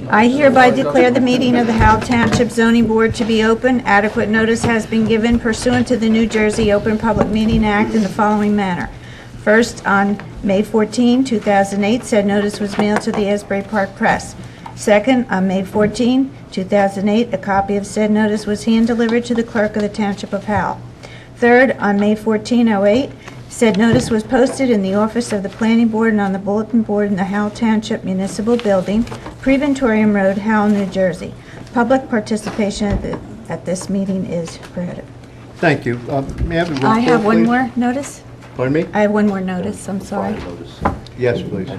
I hereby declare the meeting of the Howell Township Zoning Board to be open. Adequate notice has been given pursuant to the New Jersey Open Public Meeting Act in the following manner. First, on May 14, 2008, said notice was mailed to the Asbury Park Press. Second, on May 14, 2008, a copy of said notice was hand-delivered to the clerk of the Township of Howell. Third, on May 14, 2008, said notice was posted in the office of the Planning Board and on the bulletin board in the Howell Township Municipal Building, Preventorium Road, Howell, New Jersey. Public participation at this meeting is prohibited. Thank you. May I have a roll call, I have one please? more notice. Pardon me? I have one more notice, I'm sorry. Yes, please.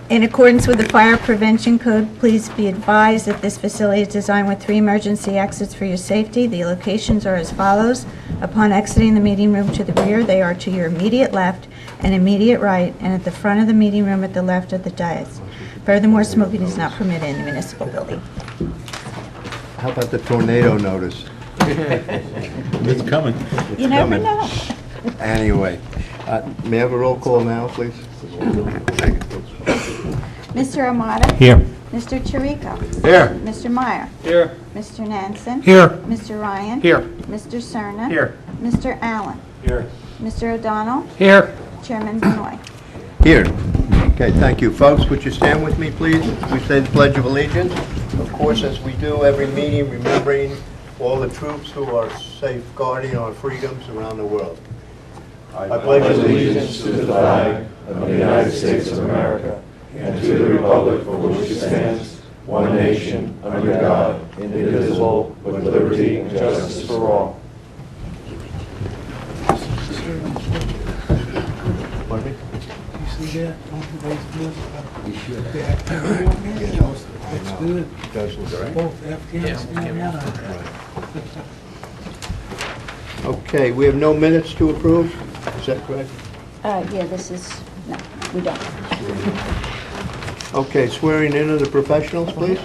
In accordance with the Fire Prevention Code, please be advised that this facility is designed with 3 emergency exits for your safety. The locations are as follows. Upon exiting the meeting room to the rear, they are to your immediate left and immediate right, and at the front of the meeting room at the left of the dais. Furthermore, smoking is not permitted in the municipal building. How about the tornado notice? It's coming. You never know. Anyway, may I have a roll call now, please? Mr. Amata? Here. Mr. Chirico? Here. Mr. Meyer? Here. Mr. Nansen? Here. Mr. Ryan? Here. Mr. Cerna? Here. Mr. Allen? Here. Mr. O'Donnell? Here. Chairman Benoit? Here. Okay, thank you. Folks, would you stand with me, please? We say the Pledge of Allegiance. Of course, as we do every meeting, remembering all the troops who are safeguarding our freedoms around the world. I pledge allegiance to the flag of the United States of America and to the republic for which it stands, one nation, under God, indivisible, with liberty and justice for all. Pardon me? You see that? That's good. Does look all right. Both Afghanistan and Okay, we have no minutes to approve. Is that correct? Yeah, this is, no, we don't. Okay, swearing in of the professionals, please.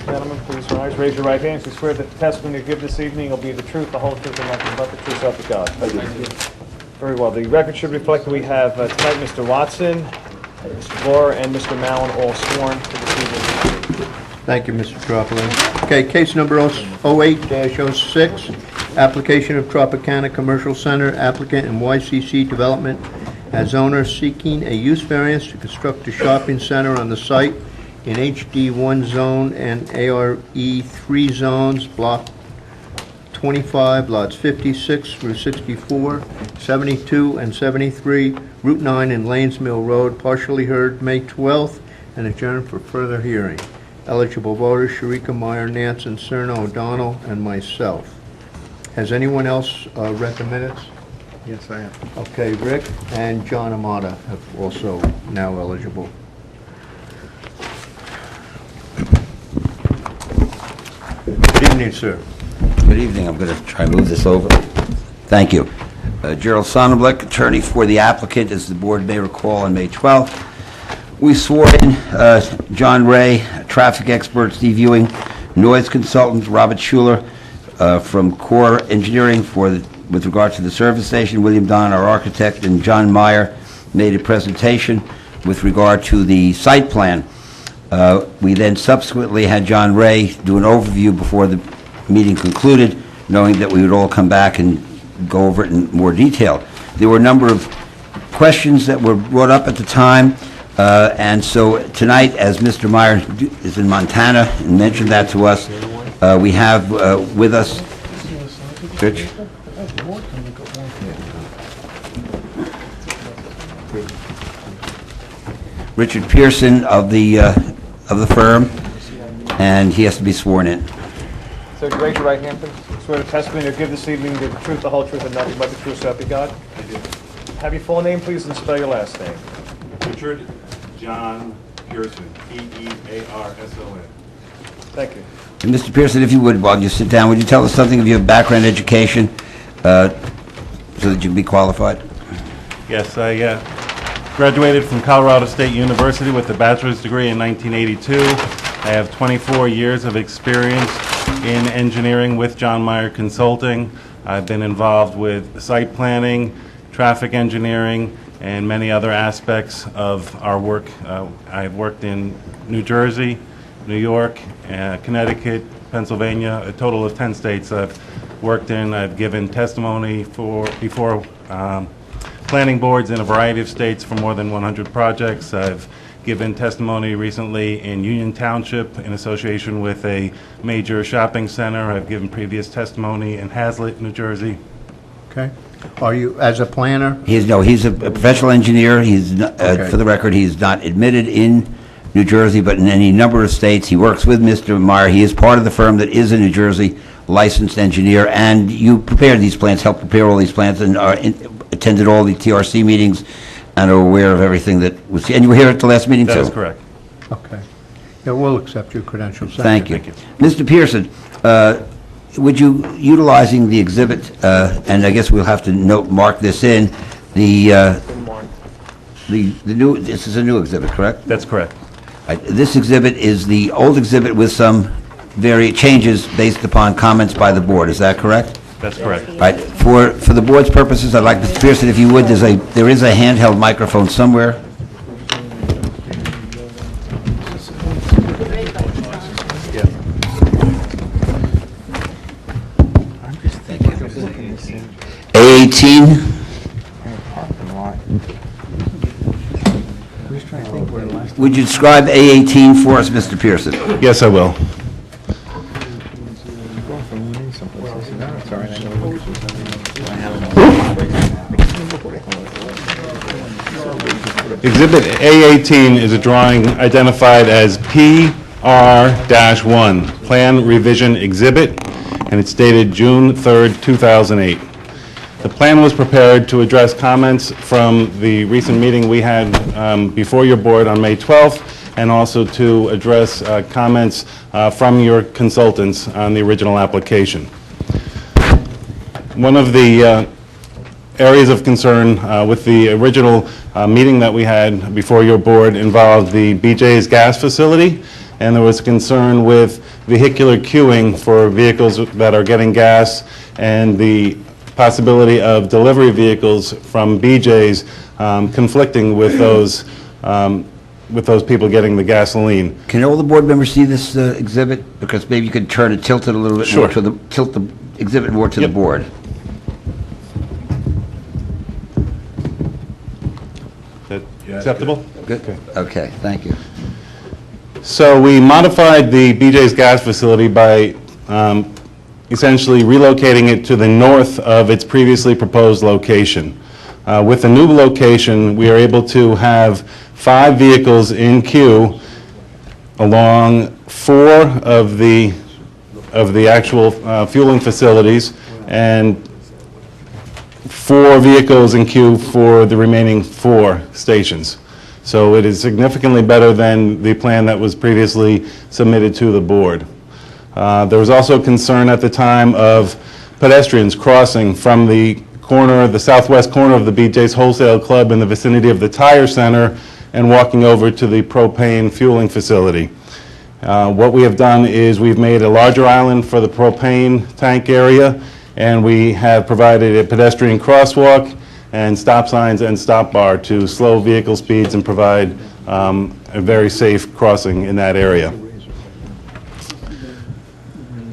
Gentlemen, please rise. Raise your right hand. You swear that the testimony you give this evening will be the truth, the whole truth, and nothing but the truth, so help you God. Very well. The record should reflect that we have tonight Mr. Watson, Mr. Gore, and Mr. Mallon all sworn for this evening. Thank you, Mr. Tropoli. Okay, case number 08-06, application of Tropicana Commercial Center, applicant in YCC Development as owner seeking a use variance to construct a shopping center on the site in HD1 zone and ARE 3 zones, block 25, lots 56 through 64, 72 and 73, Route 9 and Lanes Mill Road, partially heard May 12th and adjourned for further hearing. Eligible voters, Sharika, Meyer, Nansen, Cerna, O'Donnell, and myself. Has anyone else read the minutes? Yes, I am. Okay, Rick and John Amata have also now eligible. Good evening, sir. Good evening. I'm going to try to move this over. Thank you. Gerald Sonnenblick, attorney for the applicant, as the board may recall, on May 12th. We swore in John Ray, traffic expert, Steve Ewing, noise consultant, Robert Schuler from Core Engineering with regard to the service station, William Don, our architect, and John Meyer made a presentation with regard to the site plan. We then subsequently had John Ray do an overview before the meeting concluded, knowing that we would all come back and go over it in more detail. There were a number of questions that were brought up at the time, and so tonight, as Mr. Meyer is in Montana and mentioned that to us, we have with us Rich. Richard Pearson of the firm, and he has to be sworn in. So raise your right hand, please. Swear the testimony you give this evening the truth, the whole truth, and nothing but the truth, so help you God. I do. Have your full name, please, and spell your last name. Richard John Pearson, P-E-A-R-S-O-N. Thank you. And Mr. Pearson, if you would, while you sit down, would you tell us something of your background education so that you can be qualified? Yes, I graduated from Colorado State University with a bachelor's degree in 1982. I have 24 years of experience in engineering with John Meyer Consulting. I've been involved with site planning, traffic engineering, and many other aspects of our work. I've worked in New Jersey, New York, Connecticut, Pennsylvania, a total of 10 states I've worked in. I've given testimony before planning boards in a variety of states for more than 100 projects. I've given testimony recently in Union Township in association with a major shopping center. I've given previous testimony in Hazlet, New Jersey. Okay. Are you, as a planner? He's a professional engineer. He's, Okay. for the record, he's not admitted in New Jersey, but in any number of states. He works with Mr. Meyer. He is part of the firm that is a New Jersey licensed engineer, and you prepared these plans, helped prepare all these plans, and attended all the TRC meetings, and are aware of everything that was, and you were here at the last meeting, too? That is correct. Okay. Yeah, we'll accept your credentials. Thank you. Thank you. Mr. Pearson, would you, utilizing the exhibit, and I guess we'll have to mark this in, the new, this is a new exhibit, correct? That's correct. This exhibit is the old exhibit with some changes based upon comments by the board, is that correct? That's correct. All right, for the board's purposes, I'd like, Mr. Pearson, if you would, there is a handheld microphone somewhere. A18. Would you describe A18 for us, Mr. Pearson? Yes, I will. Exhibit A18 is a drawing identified as PR-1, Plan Revision Exhibit, and it's dated June 3rd, 2008. The plan was prepared to address comments from the recent meeting we had before your board on May 12th, and also to address comments from your consultants on the original application. One of the areas of concern with the original meeting that we had before your board involved the BJ's gas facility, and there was concern with vehicular queuing for vehicles that are getting gas, and the possibility of delivery vehicles from BJ's conflicting with those people getting the gasoline. Can all the board members see this exhibit? Because maybe you could tilt it a little bit Sure. more tilt the exhibit more to the Yep. board. Is that acceptable? Good. Okay, thank you. So we modified the BJ's gas facility by essentially relocating it to the north of its previously proposed location. With the new location, we are able to have 5 vehicles in queue along 4 of the actual fueling facilities, and 4 vehicles in queue for the remaining 4 stations. So it is significantly better than the plan that was previously submitted to the board. There was also concern at the time of pedestrians crossing from the southwest corner of the BJ's Wholesale Club in the vicinity of the Tire Center and walking over to the propane fueling facility. What we have done is we've made a larger island for the propane tank area, and we have provided a pedestrian crosswalk and stop signs and stop bar to slow vehicle speeds and provide a very safe crossing in that area.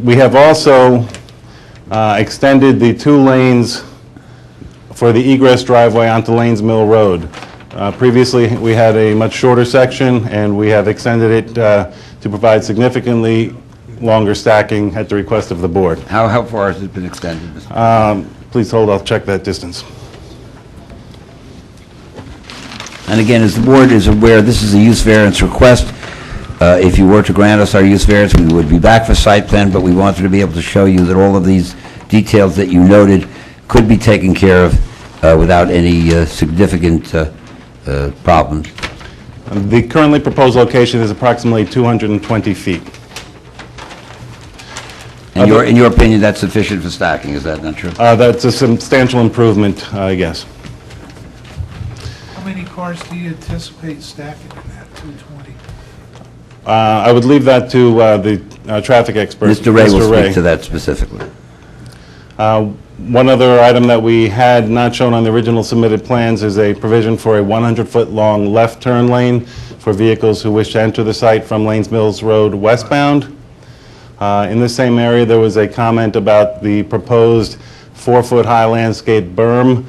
We have also extended the 2 lanes for the egress driveway onto Lanes Mill Road. Previously, we had a much shorter section, and we have extended it to provide significantly longer stacking at the request of the board. How far has it been extended, Mr. Please hold, I'll check that distance. And again, as the board is aware, this is a use variance request. If you were to grant us our use variance, we would be back for site plan, but we wanted to be able to show you that all of these details that you noted could be taken care of without any significant problems. The currently proposed location is approximately 220 feet. In your opinion, that's sufficient for stacking, is that not true? That's a substantial improvement, yes. How many cars do you anticipate stacking in that 220? I would leave that to the traffic expert. Mr. Ray will speak to that specifically. One other item that we had not shown on the original submitted plans is a provision for a 100-foot-long left turn lane for vehicles who wish to enter the site from Lanes Mills Road westbound. In the same area, there was a comment about the proposed 4-foot-high landscape berm.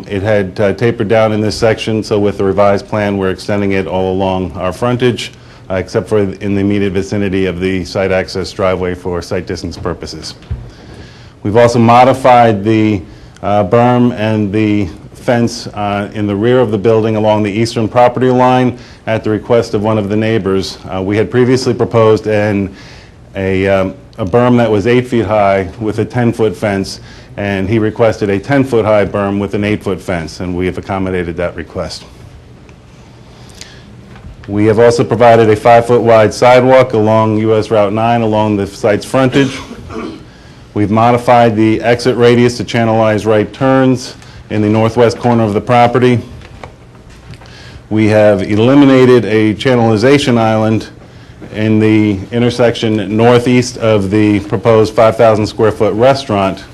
It had tapered down in this section, so with the revised plan, we're extending it all along our frontage, except for in the immediate vicinity of the site access driveway for site distance purposes. We've also modified the berm and the fence in the rear of the building along the eastern property line at the request of one of the neighbors. We had previously proposed a berm that was 8 feet high with a 10-foot fence, and he requested a 10-foot-high berm with an 8-foot fence, and we have accommodated that request. We have also provided a 5-foot-wide sidewalk along US Route 9 along the site's frontage. We've modified the exit radius to channelize right turns in the northwest corner of the property. We have eliminated a channelization island in the intersection northeast of the proposed 5,000 square foot restaurant.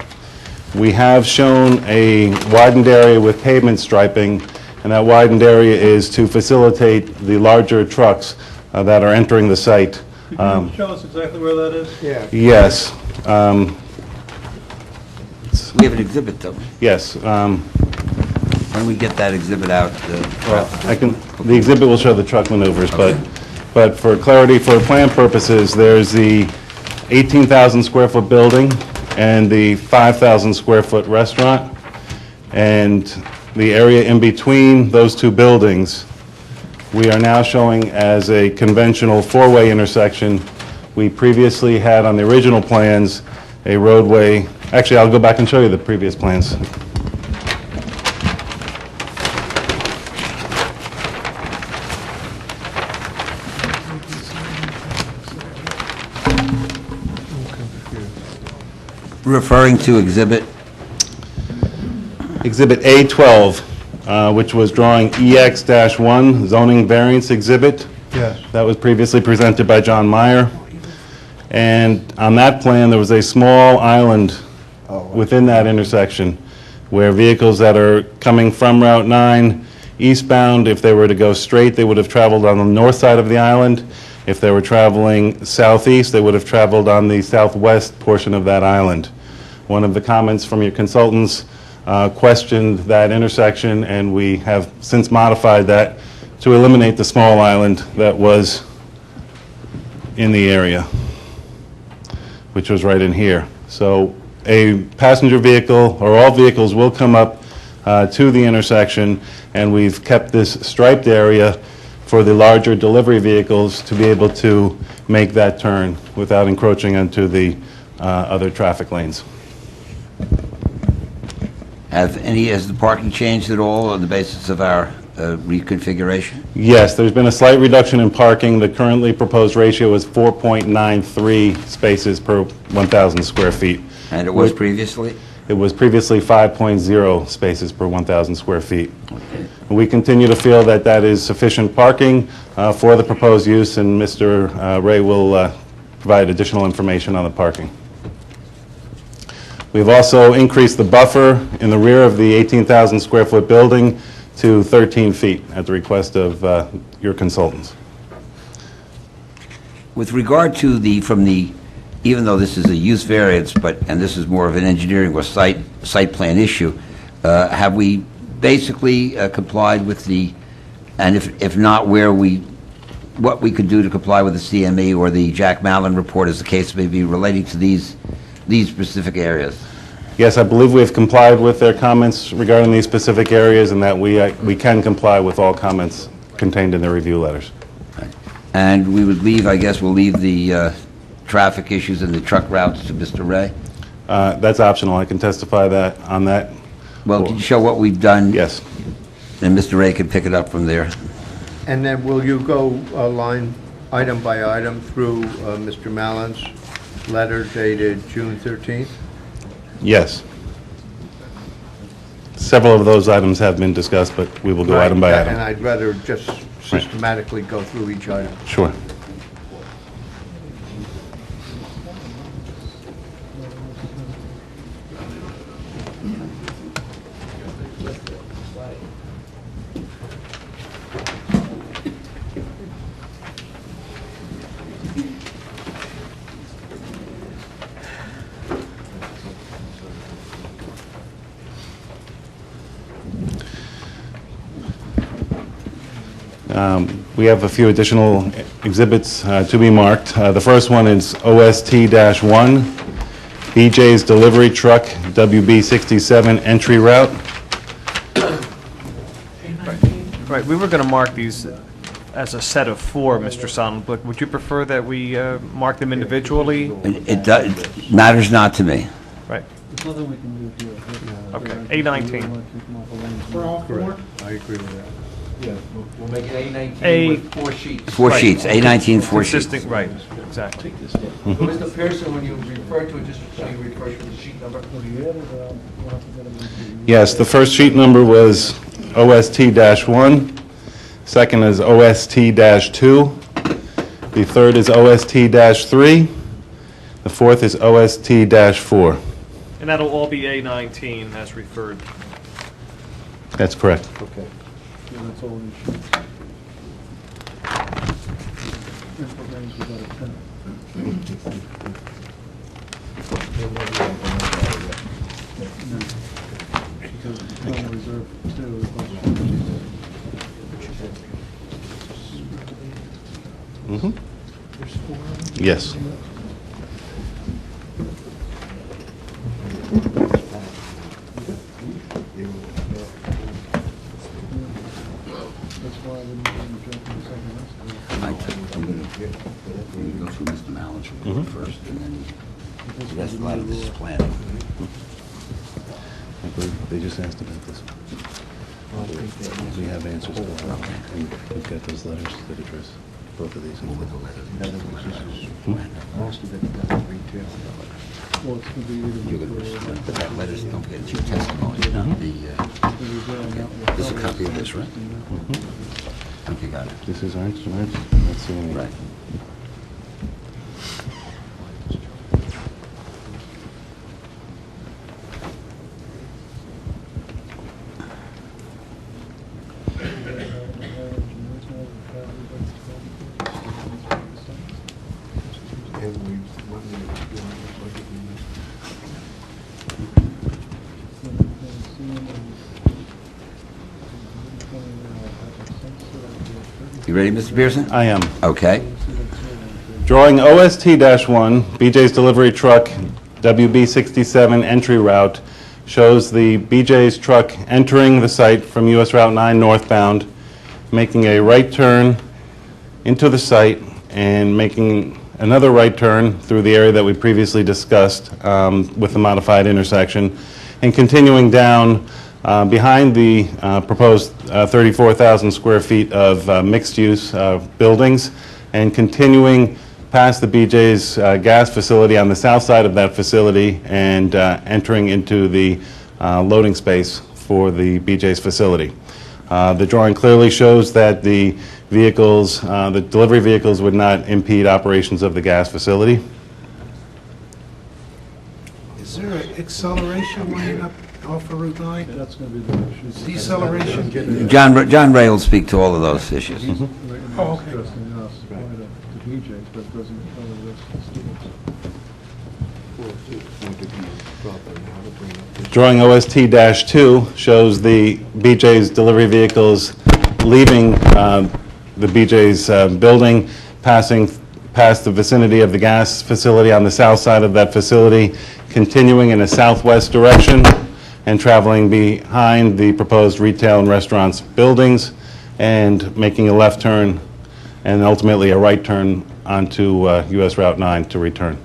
We have shown a widened area with pavement striping, and that widened area is to facilitate the larger trucks that are entering the site. Could you show us exactly where that is? Yeah. Yes. We have an exhibit, though. Yes. When do we get that exhibit out? The exhibit will show the truck maneuvers, but for clarity, for plan purposes, there's the 18,000 square foot building and the 5,000 square foot restaurant, and the area in between those two buildings we are now showing as a conventional four-way intersection. We previously had on the original plans a roadway. Actually, I'll go back and show you the previous plans. Referring to exhibit, Exhibit A12, which was drawing EX-1, zoning variance exhibit. Yes. That was previously presented by John Meyer. And on that plan, there was a small island within that intersection where vehicles that are coming from Route 9 eastbound, if they were to go straight, they would have traveled on the north side of the island. If they were traveling southeast, they would have traveled on the southwest portion of that island. One of the comments from your consultants questioned that intersection, and we have since modified that to eliminate the small island that was in the area, which was right in here. So a passenger vehicle, or all vehicles, will come up to the intersection, and we've kept this striped area for the larger delivery vehicles to be able to make that turn without encroaching onto the other traffic lanes. has the parking changed at all on the basis of our reconfiguration? Yes, there's been a slight reduction in parking. The currently proposed ratio is 4.93 spaces per 1,000 square feet. And it was previously? It was previously 5.0 spaces per 1,000 square feet. We continue to feel that that is sufficient parking for the proposed use, and Mr. Ray will provide additional information on the parking. We've also increased the buffer in the rear of the 18,000 square foot building to 13 feet at the request of your consultants. With regard to even though this is a use variance, and this is more of an engineering or site plan issue, have we basically complied with and if not, what we could do to comply with the CME or the Jack Mallon report, as the case may be, relating to these specific areas? Yes, I believe we have complied with their comments regarding these specific areas, and that we can comply with all comments contained in their review letters. And we would we'll leave the traffic issues and the truck routes to Mr. Ray? That's optional. I can testify on that. Well, can you show what we've done? Yes. And Mr. Ray can pick it up from there. And then will you go item by item through Mr. Mallon's letter dated June 13th? Yes. Several of those items have been discussed, but we will go item by And item. I'd rather just systematically go through each item. Sure. We have a few additional exhibits to be marked. The first one is OST-1, BJ's Delivery Truck, WB67 entry route. Right, we were going to mark these as a set of 4, Mr. Sonnenblick. Would you prefer that we mark them individually? It matters not to me. Right. There's nothing we can do here. Okay, A19. For all 4? I agree with that. Yeah, we'll make it A19 A- with 4 sheets. 4 Right. sheets, A19, 4 sheets. Consistent, right, exactly. Mr. Pearson, when you refer to it, just so you refer to the sheet number. Yes, the first sheet number was OST-1, second is OST-2, the third is OST-3, the fourth is OST-4. And that'll all be A19 as referred. That's correct. Okay. Yeah, that's all these sheets. Info range was out of 10. Because total reserve 2 is also. Yes. That's why I didn't even jump in the second estimate. I'm going to go through Mr. Mallon's report first, and then that's a lot of this is planning. They just asked about this. We have answers for it. And we've got those letters that address both of these. Most of it does retail. Well, it's going to be You're either going to for respond, but that letter's, don't forget, it's your testimony, not the, the reserve amount. this is a copy of this, right? Okay, got it. This is ours, That's the only. Right. You ready, Mr. Pearson? I am. Okay. Drawing OST-1, BJ's Delivery Truck, WB67 entry route, shows the BJ's truck entering the site from US Route 9 northbound, making a right turn into the site and making another right turn through the area that we previously discussed with the modified intersection, and continuing down behind the proposed 34,000 square feet of mixed-use buildings, and continuing past the BJ's gas facility on the south side of that facility and entering into the loading space for the BJ's facility. The drawing clearly shows that the vehicles, the delivery vehicles would not impede operations of the gas facility. Is there an acceleration lane up off of Route 9? That's going to be the next sheet. Deceleration? John Ray will speak to all of those issues. Right now, Oh, it's okay. addressing us, point to BJ's, but it doesn't cover the rest of the students. Drawing OST-2 shows the BJ's delivery vehicles leaving the BJ's building, passing past the vicinity of the gas facility on the south side of that facility, continuing in a southwest direction, and traveling behind the proposed retail and restaurants buildings, and making a left turn and ultimately a right turn onto US Route 9 to return.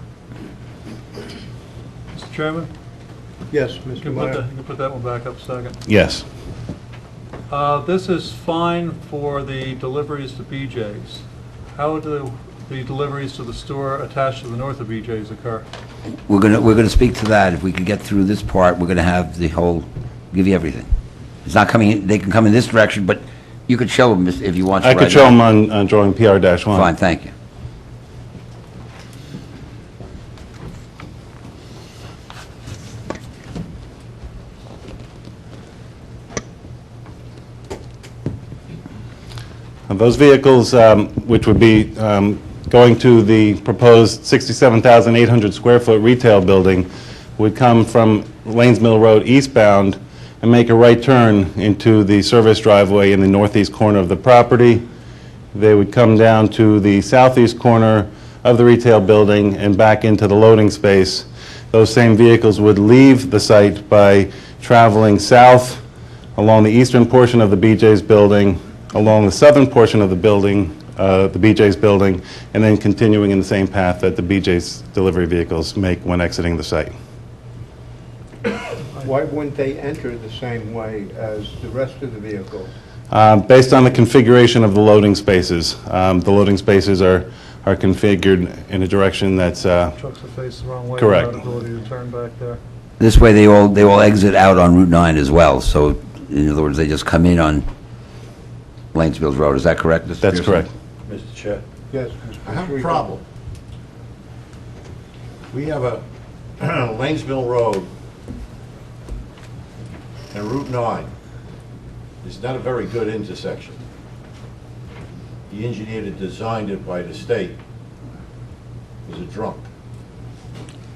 Mr. Chairman, Yes, you Mr. can Meyer. put that one back up a second. Yes. This is fine for the deliveries to BJ's. How do the deliveries to the store attached to the north of BJ's occur? We're gonna speak to that. If we could get through this part, we're gonna have the whole, give you everything. It's not coming in, they can come in this direction, but you could show them if you want to I right could show now. them on drawing PR-1. Fine, thank you. Those vehicles, which would be going to the proposed 67,800 square foot retail building, would come from Lanes Mill Road eastbound and make a right turn into the service driveway in the northeast corner of the property, They would come down to the southeast corner of the retail building and back into the loading space. Those same vehicles would leave the site by traveling south along the eastern portion of the BJ's building, along the southern portion of the building, the BJ's building, and then continuing in the same path that the BJ's delivery vehicles make when exiting the site. Why wouldn't they enter the same way as the rest of the vehicles? Based on the configuration of the loading spaces, the loading spaces are configured in a direction that's Trucks are faced the wrong way. Correct. Without ability to turn back there. This way, they all exit out on Route 9 as well, so in other words, they just come in on Lanesville Road. Is that correct, Mr. that's Pearson? correct. Mr. Chair, Yes, I have Mr. a problem. We have a Lanesville Road and Route 9 is not a very good intersection. The engineer that designed it by the state was a drunk.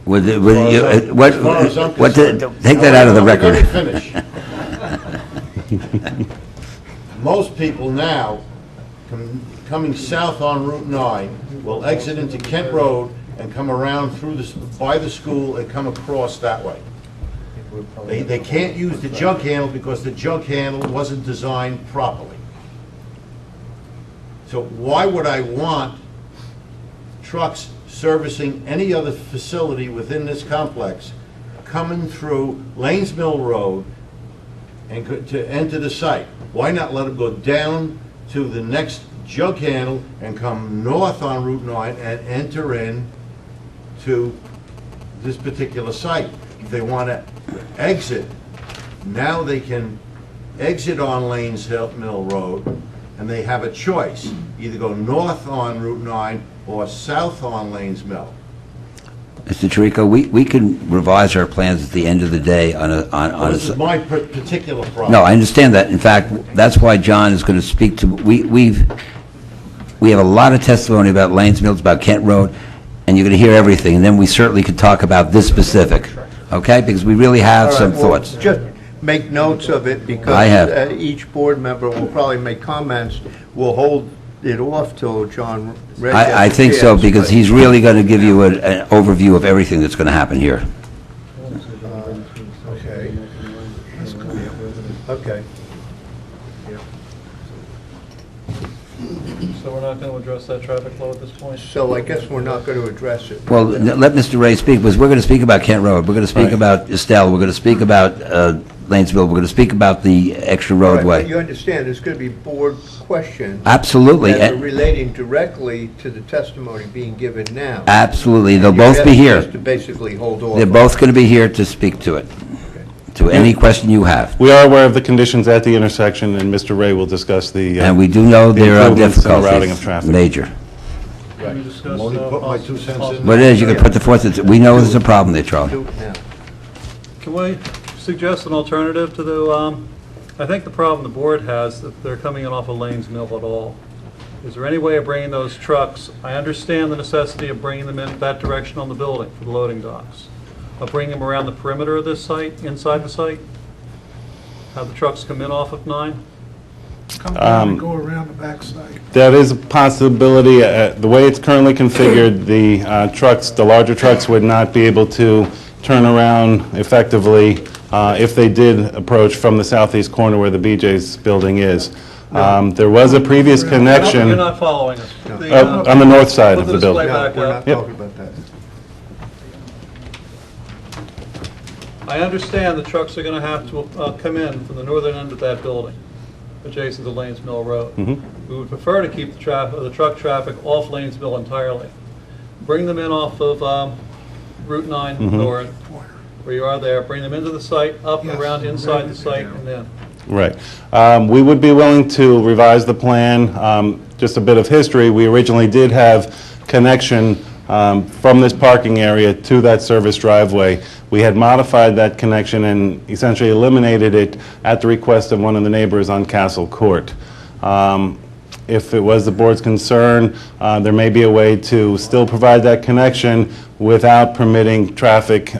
Would As far as I'm- what, as far as I'm what, concerned. take that out of the Let me record. finish. Most people now, coming south on Route 9, will exit into Kent Road and come around through by the school and come across that way. They can't use the jug handle because the jug handle wasn't designed properly. So why would I want trucks servicing any other facility within this complex coming through Lanes Mill Road and to enter the site? Why not let them go down to the next jug handle and come north on Route 9 and enter in to this particular site? If they want to exit, now they can exit on Lanes Mill Road, and they have a choice, either go north on Route 9 or south on Lanes Mill. Mr. Tirico, we can revise our plans at the end of the day on a... This is my particular problem. No, I understand that. In fact, that's why John is going to speak to... We have a lot of testimony about Lanes Mills, about Kent Road, and you're going to hear everything, and then we certainly could talk about this specific, okay? Because we really have All right, some well, thoughts. Just make notes of it, because I have. each board member will probably make comments. We'll hold it off till John Ray gets I a think so, chance, because but- he's really going to give you an overview of everything that's going to happen here. Okay. Okay. So we're not going to address that traffic flow at this point? So I guess we're not going to address it. Well, let Mr. Ray speak, because we're going to speak about Kent Road, we're going to speak Right. about Estelle, we're going to speak about Lanesville, we're going to speak about the extra All right, roadway. but you understand, there's going to be board questions Absolutely, that are relating directly to the testimony being given now. absolutely, they'll You both have be just here. to basically hold off. They're on both it. going to be here to speak to it, to any question you have. We are aware of the conditions at the intersection, and Mr. Ray will discuss the... And we do know the there are improvements in the routing of difficulties, traffic. major. Can you discuss, I'm only putting my 2 cents in. possible- What it is, you can put the forth, we know there's a problem there, Charlie. Do it now. Can we suggest an alternative to the, I think the problem the board has, that they're coming in off of Lanes Mill at all. Is there any way of bringing those trucks, I understand the necessity of bringing them in that direction on the building for the loading docks, but bring them around the perimeter of this site, inside the site? Have the trucks come in off of 9? Come down and go around the backside. That is a possibility. The way it's currently configured, the trucks, the larger trucks would not be able to turn around effectively if they did approach from the southeast corner where the BJ's building is. There was a previous connection You're not following us. on the north side Put of the the display building. No, back we're up. not Yep. talking about that. I understand the trucks are going to have to come in from the northern end of that building, adjacent to Lanes Mill Road. We would prefer to keep the truck traffic off Lanes Mill entirely. Bring them in off of Route 9 north, where you are there, bring them into the site, up and Yes, around inside the right, site, yeah. and then. Right. We would be willing to revise the plan. Just a bit of history, we originally did have connection from this parking area to that service driveway. We had modified that connection and essentially eliminated it at the request of one of the neighbors on Castle Court. If it was the board's concern, there may be a way to still provide that connection without permitting traffic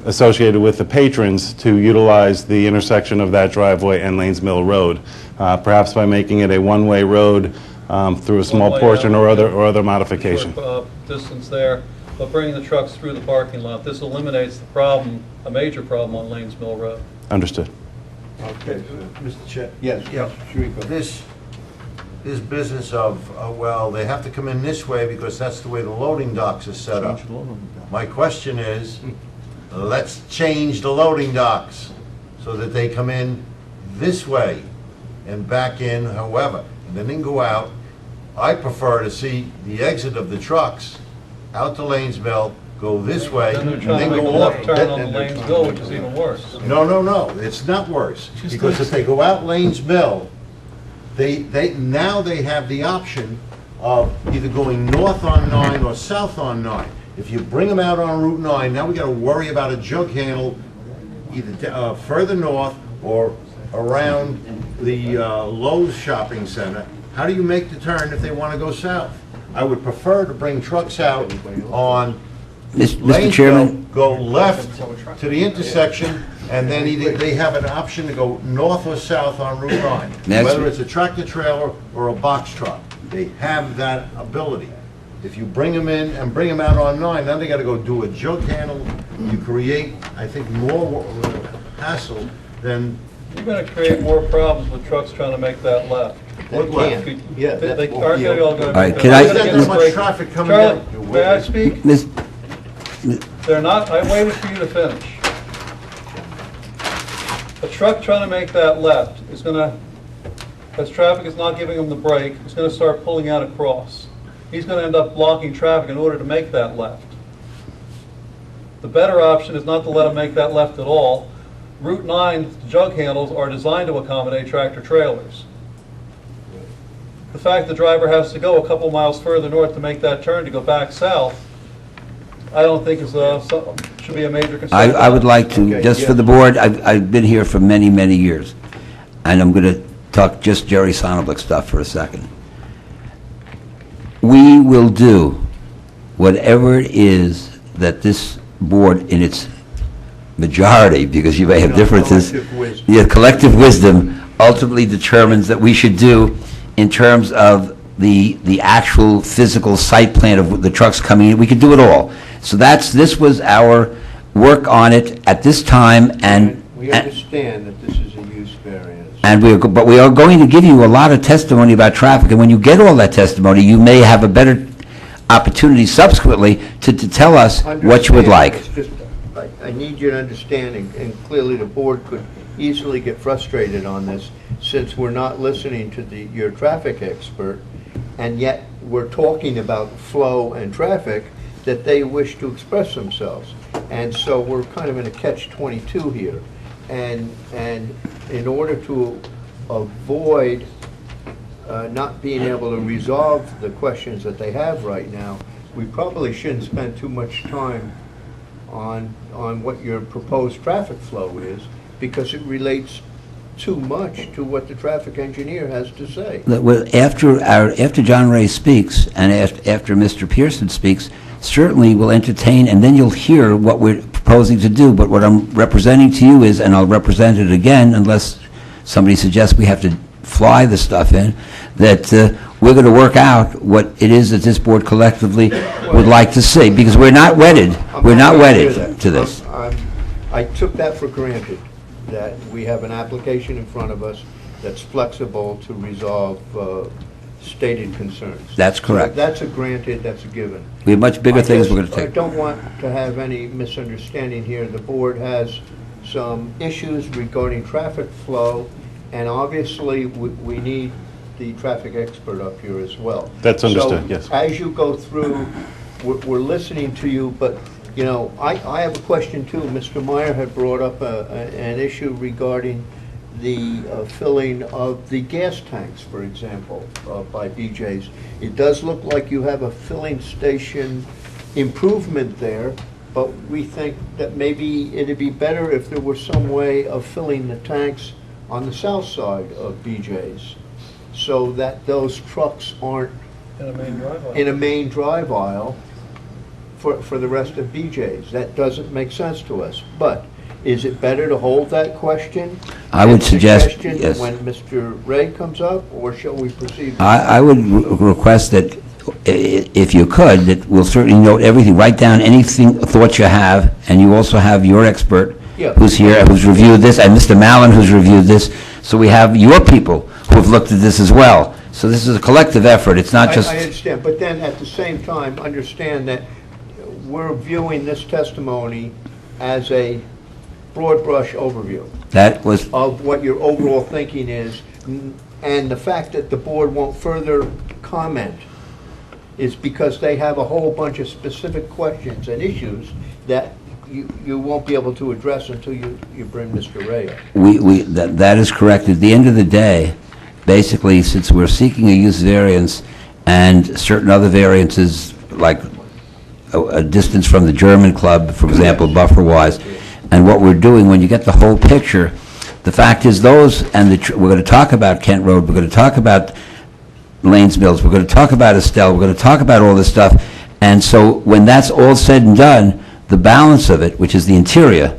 associated with the patrons to utilize the intersection of that driveway and Lanes Mill Road, perhaps by making it a one-way road through a small One-way portion out, or other modification. short, distance there, but bringing the trucks through the parking lot. This eliminates the problem, a major problem on Lanes Mill Road. Understood. Okay, Mr. Chair. Yes, Yeah. Shrieko. This business of, well, they have to come in this way because that's the way the loading docks are set up. My question is, let's change the loading docks so that they come in this way and back in however, and then they can go out. I prefer to see the exit of the trucks out to Lanes Mill, go this way, Then they're and trying then to make a go left up. turn on the Lanes Mill, which is even worse. No, it's not worse. Because if they go out Lanes Mill, now they have the option of either going north on 9 or south on 9. If you bring them out on Route 9, now we gotta worry about a jug handle either further north or around the Lowe's shopping center. How do you make the turn if they wanna go south? I would prefer to bring trucks out on Mr. Lanesville, Chairman, go left to the intersection, and then either they have an option to go north or south on Route 9. That's- Whether it's a tractor trailer or a box truck, they have that ability. If you bring them in and bring them out on 9, then they gotta go do a jug handle. You create, I think, more hassle than, You're going to create more problems with trucks trying to make that left. what left? Yeah, They that aren't won't be going able- to All right, make can that I- left. There's not that much traffic coming Charlie, down. may I speak? Ms. They're not, I waited for you to finish. A truck trying to make that left is going to, as traffic is not giving him the brake, is going to start pulling out across. He's going to end up blocking traffic in order to make that left. The better option is not to let him make that left at all. Route 9 jug handles are designed to accommodate tractor trailers. The fact the driver has to go a couple miles further north to make that turn to go back south, I don't think should be a major concern. I would like to, Okay, just for yes. the board, I've been here for many, many years, and I'm going to talk just Jerry Sonneblick stuff for a second. We will do whatever it is that this board, in its majority, because you may have differences, Collective wisdom. yeah, collective wisdom ultimately determines that we should do in terms of the actual physical site plan of the trucks coming in. We could do it all. So this was our work on it at this time, and We understand that this is a use variance. but we are going to give you a lot of testimony about traffic, and when you get all that testimony, you may have a better opportunity subsequently to tell us what you would Understand. like. It's just, I need you to understand, and clearly the board could easily get frustrated on this, since we're not listening to your traffic expert, and yet we're talking about flow and traffic, that they wish to express themselves. And so we're kind of in a catch-22 here. And in order to avoid not being able to resolve the questions that they have right now, we probably shouldn't spend too much time on what your proposed traffic flow is, because it relates too much to what the traffic engineer has to say. After John Ray speaks, and after Mr. Pearson speaks, certainly we'll entertain, and then you'll hear what we're proposing to do. But what I'm representing to you is, and I'll represent it again, unless somebody suggests we have to fly the stuff in, that we're going to work out what it is that this board collectively would like to see, because we're not wedded. We're not I'm wedded happy with to that. this. I took that for granted, that we have an application in front of us that's flexible to resolve stated concerns. That's correct. So that's a granted, that's a given. We have much bigger things we're going to I take. don't want to have any misunderstanding here. The board has some issues regarding traffic flow, and obviously, we need the traffic expert up here as well. That's understood, yes. So, as you go through, we're listening to you, but, you know, I have a question too. Mr. Meyer had brought up an issue regarding the filling of the gas tanks, for example, by BJ's. It does look like you have a filling station improvement there, but we think that maybe it'd be better if there were some way of filling the tanks on the south side of BJ's, so that those trucks aren't In a main driveway. in a main drive aisle for the rest of BJ's. That doesn't make sense to us. But is it better to hold that question I would suggest, Suggestion yes. when Mr. Ray comes up, or shall we proceed? I would request that, if you could, that we'll certainly note everything, write down anything, thoughts you have, and you also have your expert Yeah. who's here, who's reviewed this, and Mr. Mallon who's reviewed this, so we have your people who have looked at this as well. So this is a collective effort, it's not just... I understand, but then at the same time, understand that we're viewing this testimony as a broad brush overview That was, of what your overall thinking is, and the fact that the board won't further comment is because they have a whole bunch of specific questions and issues that you won't be able to address until you bring Mr. Ray up. that is correct. At the end of the day, basically, since we're seeking a use variance and certain other variances, like a distance from the German club, for example, buffer-wise, and what we're doing, when you get the whole picture, the fact is those, and we're going to talk about Kent Road, we're going to talk about Lanes Mills, we're going to talk about Estelle, we're going to talk about all this stuff, and so when that's all said and done, the balance of it, which is the interior,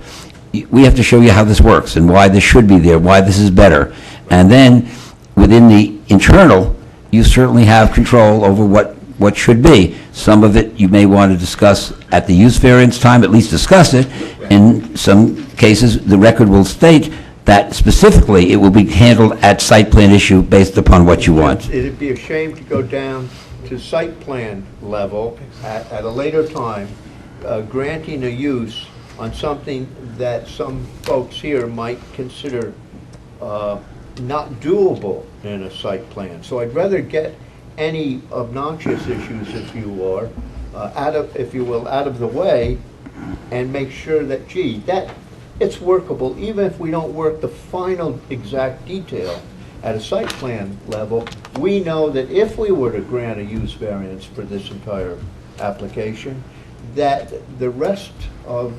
we have to show you how this works and why this should be there, why this is better. And then, within the internal, you certainly have control over what should be. Some of it you may want to discuss at the use variance time, at least discuss it. In some cases, the record will state that specifically it will be handled at site plan issue based upon what you want. It'd be a shame to go down to site plan level at a later time, granting a use on something that some folks here might consider not doable in a site plan. So I'd rather get any obnoxious issues, if you will, out of the way, and make sure that, gee, that it's workable, even if we don't work the final exact detail at a site plan level. We know that if we were to grant a use variance for this entire application, that the rest of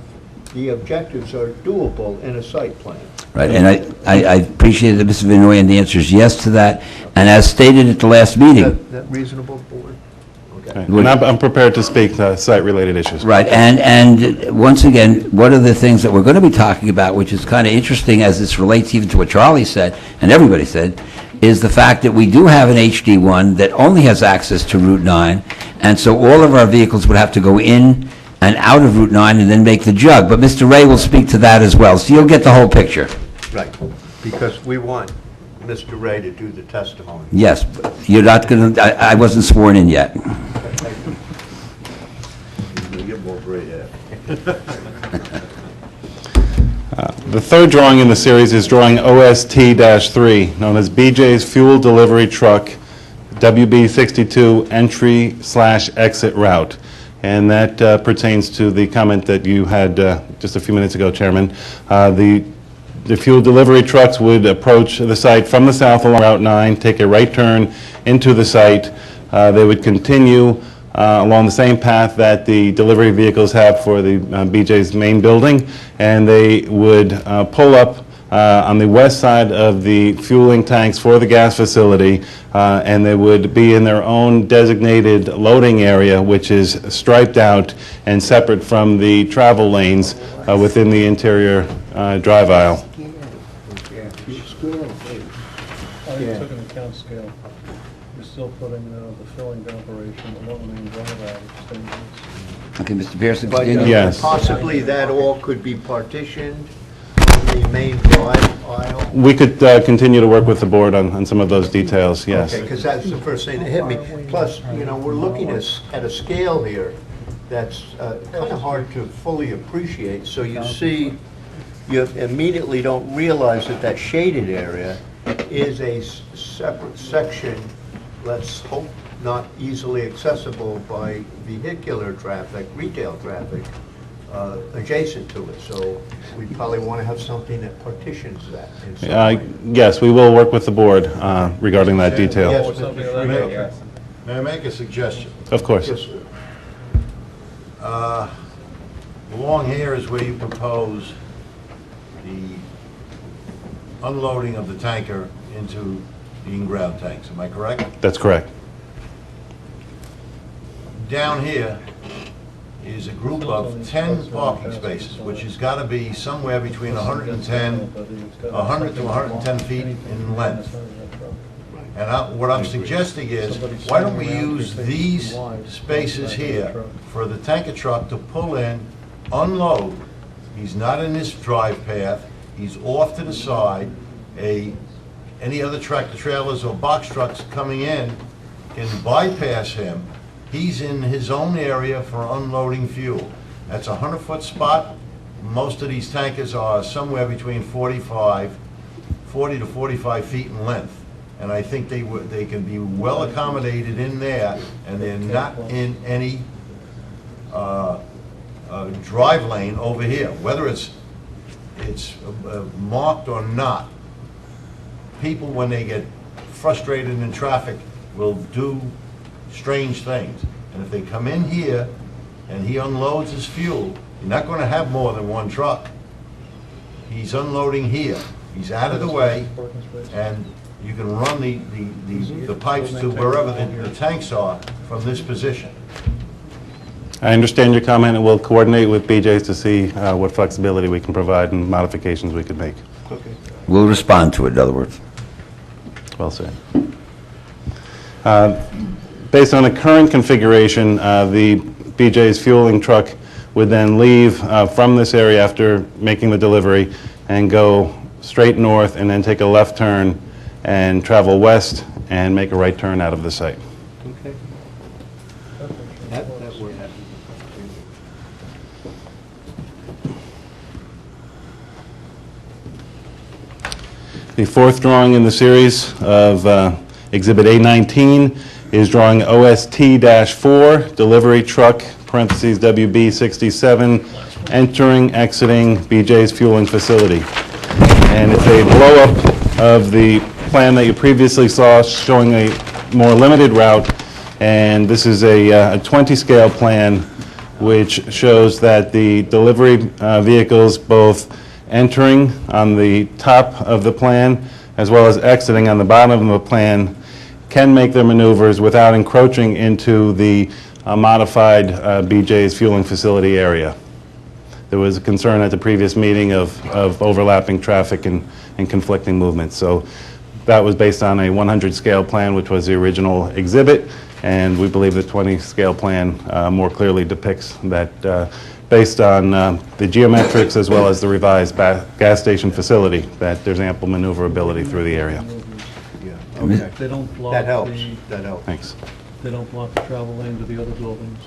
the objectives are doable in a site plan. Right, and I appreciate that, Mr. Vinoy, and the answer is yes to that. And as stated at the last meeting, That reasonable, board? Okay. And I'm prepared to speak to site-related issues. right, and once again, one of the things that we're going to be talking about, which is kind of interesting as this relates even to what Charlie said, and everybody said, is the fact that we do have an HD1 that only has access to Route 9, and so all of our vehicles would have to go in and out of Route 9 and then make the jug. But Mr. Ray will speak to that as well, so you'll get the whole picture. Right, because we want Mr. Ray to do the testimony. Yes, but you're not going to, I wasn't sworn in yet. You get more gray hair. The third drawing in the series is drawing OST-3, known as BJ's Fuel Delivery Truck, WB62 Entry/Exit Route. And that pertains to the comment that you had just a few minutes ago, Chairman. The fuel delivery trucks would approach the site from the south along Route 9, take a right turn into the site. They would continue along the same path that the delivery vehicles have for the BJ's main building, and they would pull up on the west side of the fueling tanks for the gas facility, and they would be in their own designated loading area, which is striped out and separate from the travel lanes within the interior drive aisle. You took into account scale. You're still putting the filling operation along the main drive aisle, which is dangerous. Okay, Mr. Pearson, But continue. Yes. possibly that all could be partitioned in the main drive aisle? We could continue to work with the board on some of those details, yes. Okay, because that's the first thing that hit me. Plus, we're looking at a scale here that's kind of hard to fully appreciate. So you see, you immediately don't realize that that shaded area is a separate section, let's hope not easily accessible by vehicular traffic, retail traffic, adjacent to it. So we probably want to have something that partitions that in some way. Yes, we will work with the board regarding that detail. Yes, Or Mr. something of Schmidt. that May I make a suggestion? Of course. Yes, sir. Along here is where you propose the unloading of the tanker into the in-ground tanks, am I correct? That's correct. Down here, is a group of 10 parking spaces, which has got to be somewhere between 100 to 110 feet in length. And what I'm suggesting is, why don't we use these spaces here for the tanker truck to pull in, unload. He's not in this drive path, he's off to the side. Any other tractor trailers or box trucks coming in can bypass him. He's in his own area for unloading fuel. That's a 100-foot spot. Most of these tankers are somewhere between 40 to 45 feet in length. And I think they can be well accommodated in there, and they're not in any drive lane over here, whether it's marked or not. People, when they get frustrated in traffic, will do strange things. And if they come in here and he unloads his fuel, you're not going to have more than one truck. He's unloading here. He's out of the way, and you can run the pipes to wherever the tanks are from this position. I understand your comment, and we'll coordinate with BJ's to see what flexibility we can provide and modifications we can make. We'll respond to it, in other words. Well said. Based on the current configuration, the BJ's fueling truck would then leave from this area after making the delivery and go straight north and then take a left turn and travel west and make a right turn out of the site. Okay. That works. The fourth drawing in the series of Exhibit A19 is drawing OST-4, delivery truck, parentheses WB67, entering, exiting BJ's fueling facility. And it's a blow-up of the plan that you previously saw showing a more limited route, and this is a 20-scale plan which shows that the delivery vehicles both entering on the top of the plan as well as exiting on the bottom of the plan can make their maneuvers without encroaching into the modified BJ's fueling facility area. There was a concern at the previous meeting of overlapping traffic and conflicting movements. So that was based on a 100 scale plan, which was the original exhibit, and we believe the 20 scale plan more clearly depicts that based on the geometrics as well as the revised gas station facility, that there's ample maneuverability through the area. Yeah, okay. They don't block That helps, the, that helps. Thanks. they don't block the travel lane to the other buildings.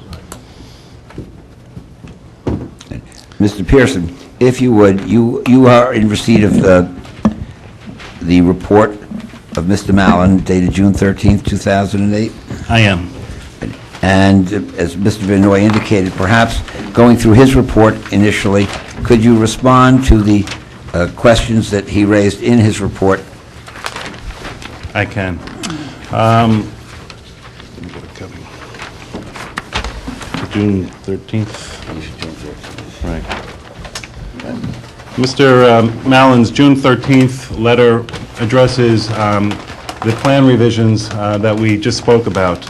Mr. Pearson, if you would, you are in receipt of the report of Mr. Mallon dated June 13th, 2008? I am. And as Mr. Vinoy indicated, perhaps going through his report initially, could you respond to the questions that he raised in his report? I can. June 13th. Right. Mr. Mallon's June 13th letter addresses the plan revisions that we just spoke about.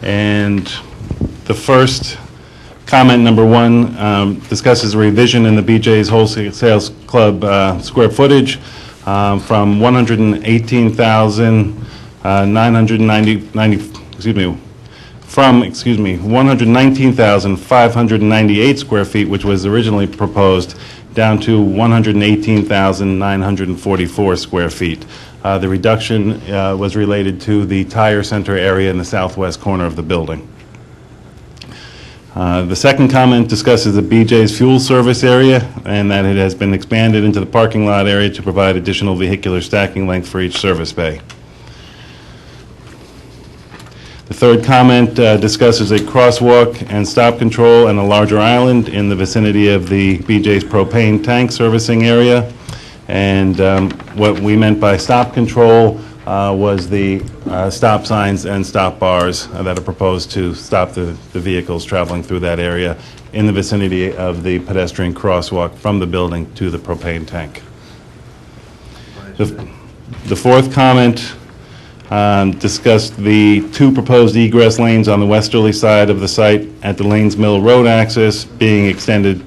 And the first comment, number one, discusses a revision in the BJ's Wholesale Sales Club square footage from 119,598 square feet, which was originally proposed, down to 118,944 square feet. The reduction was related to the tire center area in the southwest corner of the building. The second comment discusses the BJ's fuel service area and that it has been expanded into the parking lot area to provide additional vehicular stacking length for each service bay. The third comment discusses a crosswalk and stop control and a larger island in the vicinity of the BJ's propane tank servicing area. And what we meant by stop control was the stop signs and stop bars that are proposed to stop the vehicles traveling through that area in the vicinity of the pedestrian crosswalk from the building to the propane tank. The fourth comment discussed the 2 proposed egress lanes on the westerly side of the site at the Lanes Mill Road axis being extended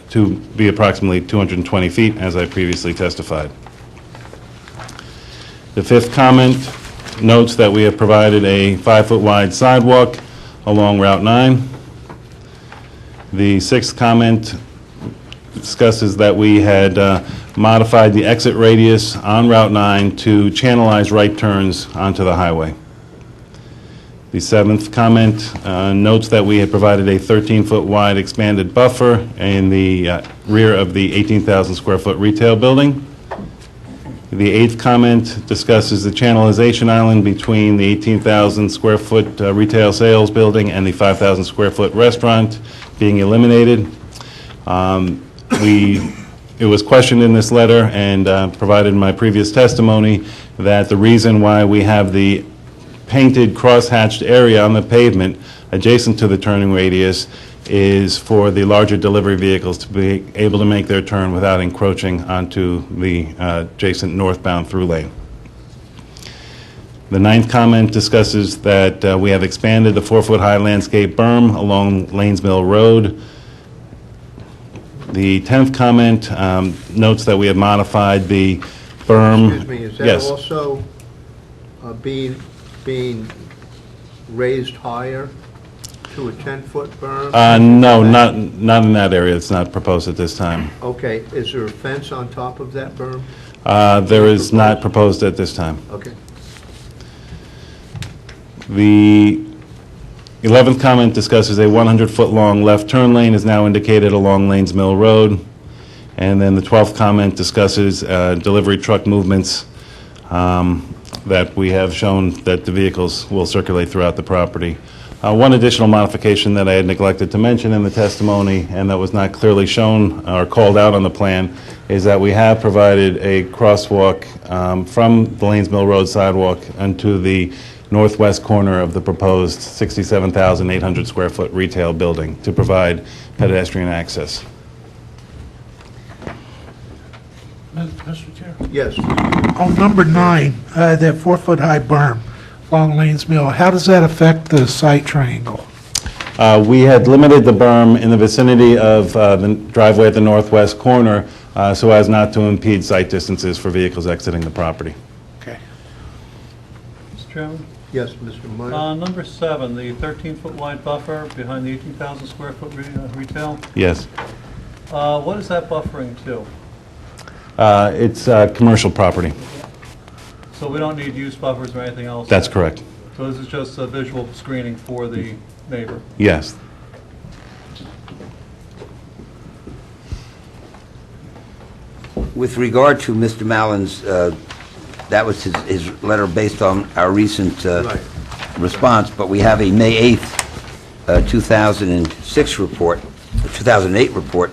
to be approximately 220 feet, as I previously testified. The 5th comment notes that we have provided a 5-foot wide sidewalk along Route 9. The 6th comment discusses that we had modified the exit radius on Route 9 to channelize right turns onto the highway. The 7th comment notes that we had provided a 13-foot wide expanded buffer in the rear of the 18,000 square foot retail building. The 8th comment discusses the channelization island between the 18,000 square foot retail sales building and the 5,000 square foot restaurant being eliminated. It was questioned in this letter and provided in my previous testimony that the reason why we have the painted cross-hatched area on the pavement adjacent to the turning radius is for the larger delivery vehicles to be able to make their turn without encroaching onto the adjacent northbound through lane. The 9th comment discusses that we have expanded the 4-foot high landscape berm along Lanes Mill Road. The 10th comment notes that we have modified the berm. Excuse me, is that Yes. also being raised higher to a 10-foot berm? No, not in that area. It's not proposed at this time. Okay, is there a fence on top of that berm? There is not proposed at this time. Okay. The 11th comment discusses a 100-foot-long left turn lane is now indicated along Lanes Mill Road. And then the 12th comment discusses delivery truck movements that we have shown that the vehicles will circulate throughout the property. One additional modification that I had neglected to mention in the testimony and that was not clearly shown or called out on the plan is that we have provided a crosswalk from the Lanes Mill Road sidewalk onto the northwest corner of the proposed 67,800 square foot retail building to provide pedestrian access. Mr. Chair? Yes. On number 9, that 4-foot high berm along Lanes Mill, how does that affect the site triangle? We had limited the berm in the vicinity of the driveway at the northwest corner so as not to impede sight distances for vehicles exiting the property. Okay. Mr. Chairman? Yes, Mr. Meyer? Number 7, the 13-foot wide buffer behind the 18,000 square foot retail. Yes. What is that buffering to? It's commercial property. So we don't need use buffers or anything else? That's correct. So this is just a visual screening for the neighbor? Yes. With regard to Mr. Mallon's, that was his letter based on our recent Right. response, but we have a May 8th, 2006 report, 2008 report,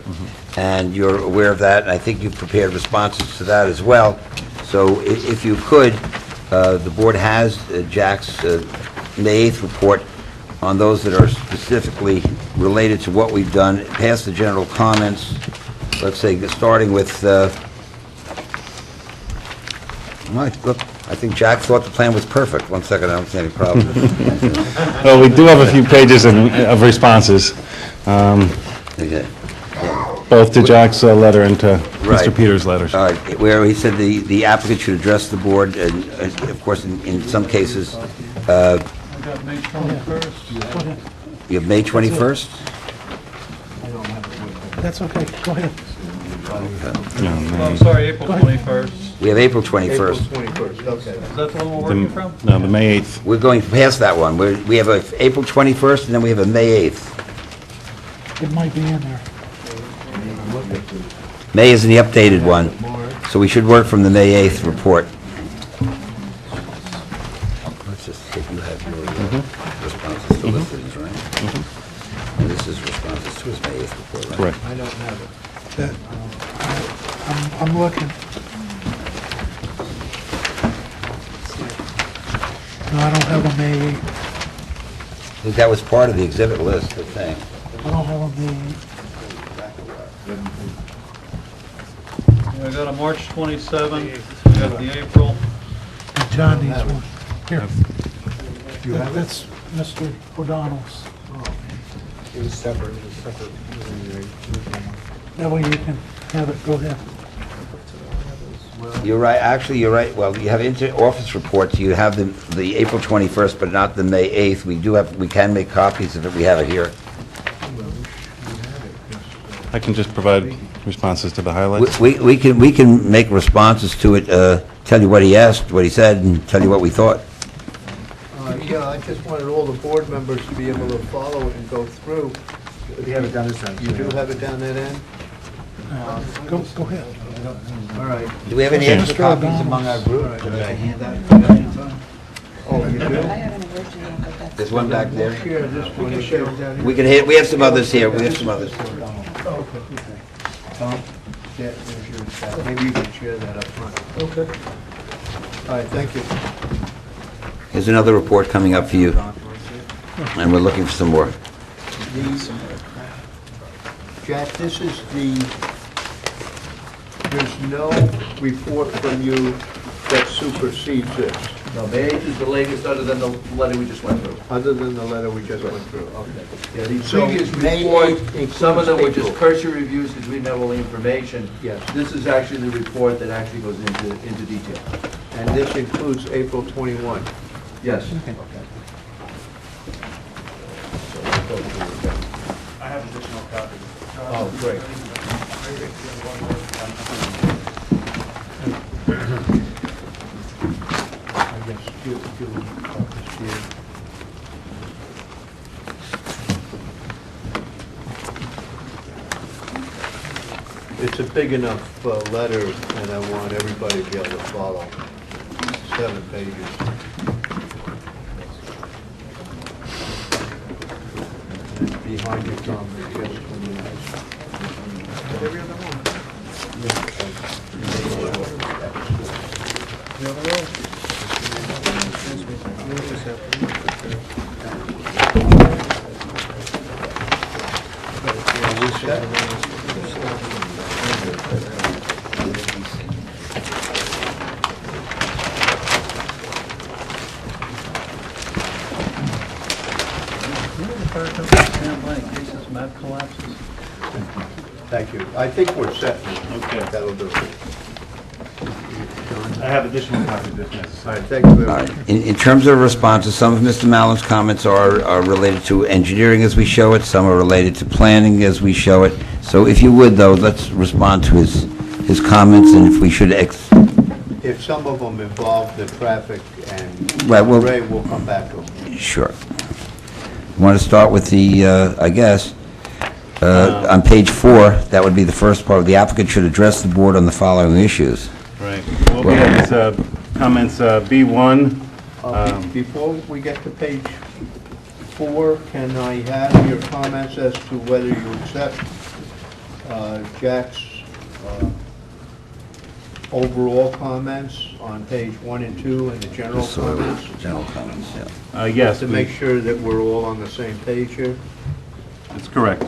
and you're aware of that, and I think you've prepared responses to that as well. So if you could, the board has Jack's May 8th report on those that are specifically related to what we've done, past the general comments, let's say, starting with, look, I think Jack thought the plan was perfect. One second, I don't see any problem. Well, we do have a few pages of responses, Okay. both to Jack's letter and to Right. Mr. Peters' letters. Where he said the applicant should address the board, and of course, in some cases, I got May 21st. you have May 21st? That's okay, go ahead. Oh, I'm sorry, April 21st. We have April April 21st. 21st, okay. Is that the one we're working from? No, the May 8th. We're going past that one. We have a April 21st, and then we have a May 8th. It might be in there. May is the updated one, so we should work from the May 8th report. Let's just hit, you have your responses to listings, right? And this is responses to his May 8th report, right? Correct. I don't have it. That, I'm looking. No, I don't have a May 8th. I think that was part of the exhibit list, I think. I don't have a May 8th. I got a March 27th, we got the April. And John needs one. Here. You have it? That's Mr. O'Donnell's. It was separate. That way you can have it, go ahead. You're right, actually, you're right. Well, you have inter-office reports, you have the April 21st, but not the May 8th. We can make copies of it, we have it here. I can just provide responses to the highlights. We can make responses to it, tell you what he asked, what he said, and tell you what we thought. Yeah, I just wanted all the board members to be able to follow it and go through. We have it down this end. You do have it down that end? Go ahead. All right. Do we have any Mr. extra copies O'Donnell. among our group? Can I hand that? Oh, you do? I have an original, but that's... There's one back there. Share this one. We can share it down here. We have some others here, we have some others. Tom? Yeah, there's your stack. Maybe you can share that up front. Okay. All right, thank you. Here's another report coming up for you, and we're looking for some more. Jack, this is there's no report from you that supersedes this, No, May 8th is the latest, other than the letter we just went through. other than the letter we just went through. Okay. Yeah, these So, previous May reports, 8th some of them were just includes cursory reviews because we didn't have all the information. Yes. This is actually the report that actually goes into detail. And this includes April 21. Yes. I have additional copies. Oh, great. I guess you copies here. It's a big enough letter, and I want everybody to be able to follow. 7 pages. And behind your thumb is just 29. Every other one. Map collapses. Thank you. I think we're set. Okay. That'll do it. I have additional copies if All necessary. right, thank you very All much. right. In terms of responses, some of Mr. Mallon's comments are related to engineering as we show it, some are related to planning as we show it. So if you would, though, let's respond to his comments, and if we should, If some of them involve the traffic and Right, well- Ray, we'll come back to them. sure. Want to start with the, I guess, on page 4, that would be the first part, the applicant should address the board on the following issues. Right. Well, we have these comments, B1. Before we get to page 4, can I have your comments as to whether you accept Jack's overall comments on page 1 and 2 and the general comments? General comments, yeah. Yes, To make sure that we're all on the same page here, it's correct.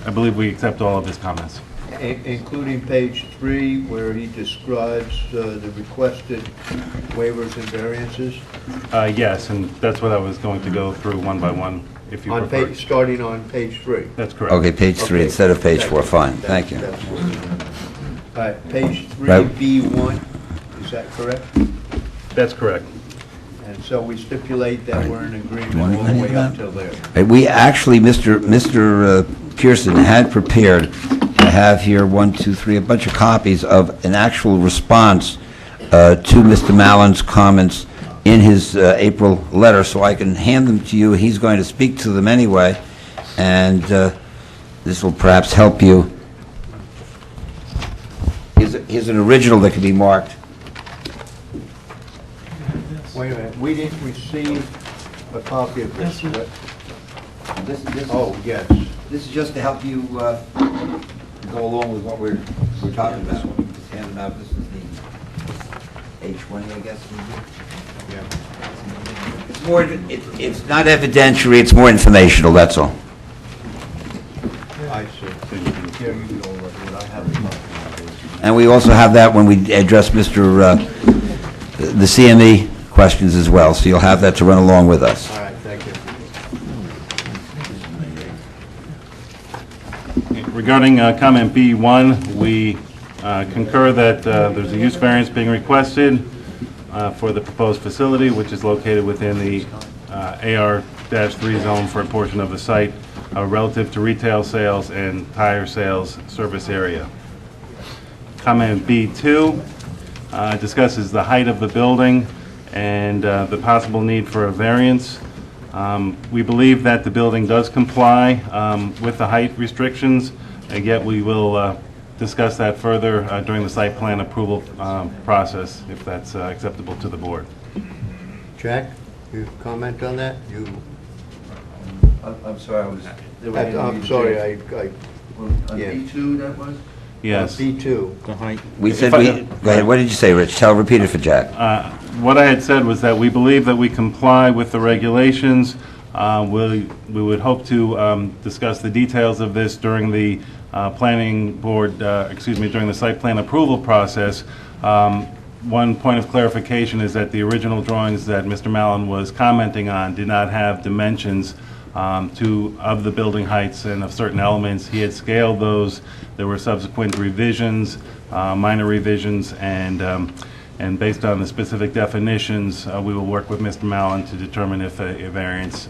I believe we accept all of his comments. including page 3 where he describes the requested waivers and variances. Yes, and that's what I was going to go through one by one, if you On prefer. page, starting on page 3. That's correct. Okay, page 3 Okay. instead of page 4, fine, thank you. That's what- All right, page 3, Right. B1, is that correct? That's correct. And so we stipulate that we're in agreement want all the any way of up that? till there. Right, we actually, Mr. Pearson had prepared, I have here 1, 2, 3, a bunch of copies of an actual response to Mr. Mallon's comments in his April letter, so I can hand them to you. He's going to speak to them anyway, and this will perhaps help you. Here's an original that can be marked. Wait a minute, we didn't receive a copy of this. Oh, yes. This is just to help you go along with what we're talking about. Just hand them out. This is the H1, I guess. Yeah. It's more, it's not evidentiary, it's more informational, that's all. I see. Here, you go over it. I have a copy. And we also have that when we address Mr., the CME questions as well, so you'll have that to run along with us. All right, thank you. Regarding comment B1, we concur that there's a use variance being requested for the proposed facility, which is located within the AR-3 zone for a portion of the site relative to retail sales and tire sales service area. Comment B2 discusses the height of the building and the possible need for a variance. We believe that the building does comply with the height restrictions, and yet we will discuss that further during the site plan approval process, if that's acceptable to the board. Jack, you comment on that? You, I'm sorry, I was. I'm sorry, I, On yeah. B2, that was? Yes. B2. We said If I- we, go ahead, what did you say, Rich? Repeat it for Jack. What I had said was that we believe that we comply with the regulations. We would hope to discuss the details of this during the planning board, during the site plan approval process. One point of clarification is that the original drawings that Mr. Mallon was commenting on did not have dimensions of the building heights and of certain elements. He had scaled those. There were subsequent revisions, minor revisions, and based on the specific definitions, we will work with Mr. Mallon to determine if a variance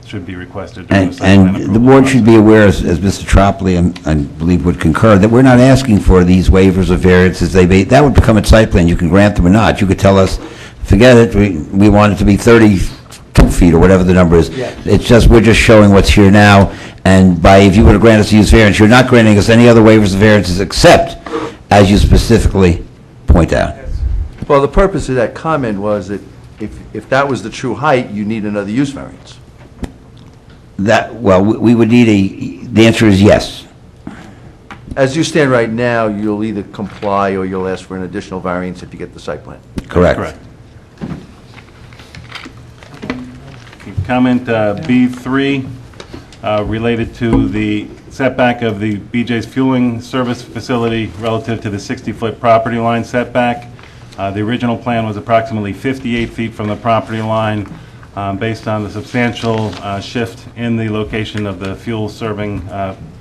should be requested during the site plan And the approval board should be process. aware, as Mr. Tropoli, I believe, would concur, that we're not asking for these waivers or variances. That would become a site plan. You can grant them or not. You could tell us, forget it, we want it to be 32 feet or whatever the number is. Yes. It's just, we're just showing what's here now, and if you were to grant us a use variance, you're not granting us any other waivers or variances except, as you specifically point out. Well, the purpose of that comment was that if that was the true height, you need another use variance. We would need the answer is yes. As you stand right now, you'll either comply or you'll ask for an additional variance if you get the site plan. Correct. Correct. Comment B3 related to the setback of the BJ's Fueling Service Facility relative to the 60-foot property line setback. The original plan was approximately 58 feet from the property line. Based on the substantial shift in the location of the fuel serving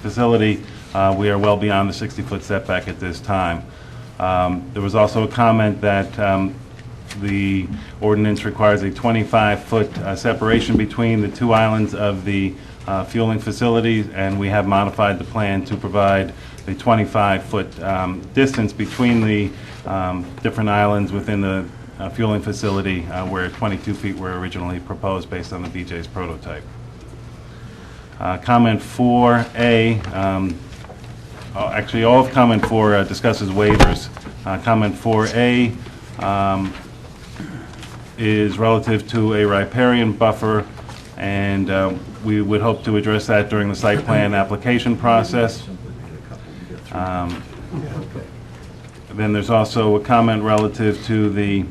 facility, we are well beyond the 60-foot setback at this time. There was also a comment that the ordinance requires a 25-foot separation between the two islands of the fueling facility, and we have modified the plan to provide a 25-foot distance between the different islands within the fueling facility, where 22 feet were originally proposed based on the BJ's prototype. Comment 4A, actually all of comment 4 discusses waivers. Comment 4A is relative to a riparian buffer, and we would hope to address that during the site plan application process. Then there's also a comment relative to the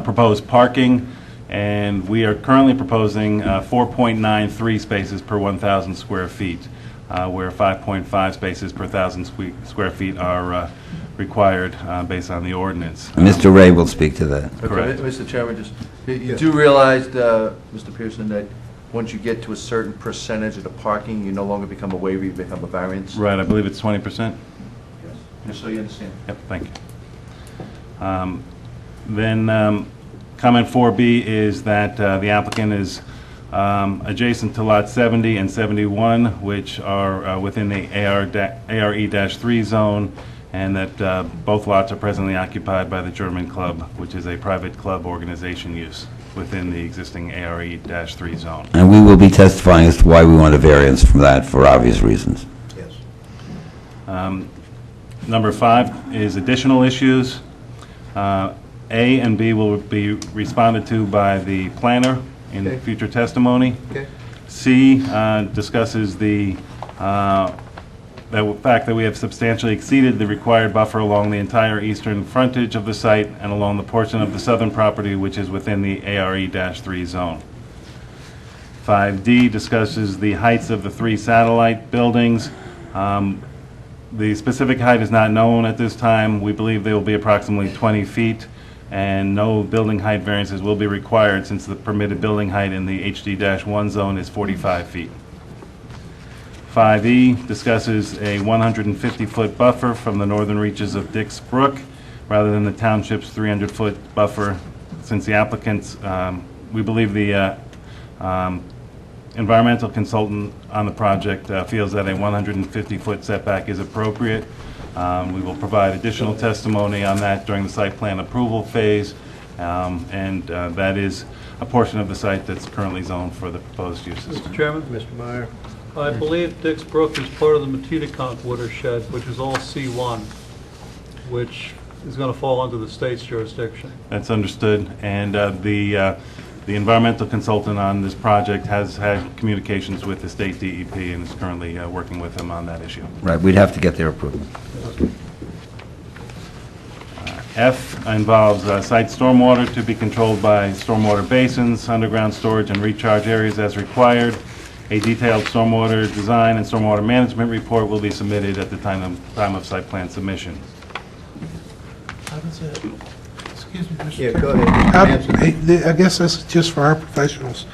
proposed parking, and we are currently proposing 4.93 spaces per 1,000 square feet, where 5.5 spaces per 1,000 square feet are required based on the ordinance. Mr. Ray will speak to that. Correct. Mr. Chairman, you do realize, Mr. Pearson, that once you get to a certain percentage of the parking, you no longer become a waiver, you become a variance? Right, I believe it's 20%. Just so you understand. Yep, thank you. Then comment 4B is that the applicant is adjacent to lot 70 and 71, which are within the ARE-3 zone, and that both lots are presently occupied by the German Club, which is a private club organization use within the existing ARE-3 zone. And we will be testifying as to why we want a variance from that for obvious reasons. Yes. Number 5 is additional issues. A and B will be responded to by the planner in Okay. future testimony. Okay. C discusses the fact that we have substantially exceeded the required buffer along the entire eastern frontage of the site and along the portion of the southern property which is within the ARE-3 zone. 5D discusses the heights of the 3 satellite buildings. The specific height is not known at this time. We believe they will be approximately 20 feet. and no building height variances will be required since the permitted building height in the HD-1 zone is 45 feet. 5E discusses a 150-foot buffer from the northern reaches of Dix Brook rather than the township's 300-foot buffer, since the applicants, we believe the environmental consultant on the project feels that a 150-foot setback is appropriate. We will provide additional testimony on that during the site plan approval phase, and that is a portion of the site that's currently zoned for the proposed uses. Mr. Chairman? Mr. Meyer? I believe Dix Brook is part of the Matitaconk watershed, which is all C1, which is going to fall under the state's jurisdiction. That's understood, and the environmental consultant on this project has had communications with the state DEP and is currently working with them on that issue. Right, we'd have to get their approval. F involves site stormwater to be controlled by stormwater basins, underground storage, and recharge areas as required. A detailed stormwater design and stormwater management report will be submitted at the time of site plan submission. How does that, excuse me, Mr. Yeah, Chairman. go ahead. How- Answer. hey, I guess this is just for our professionals.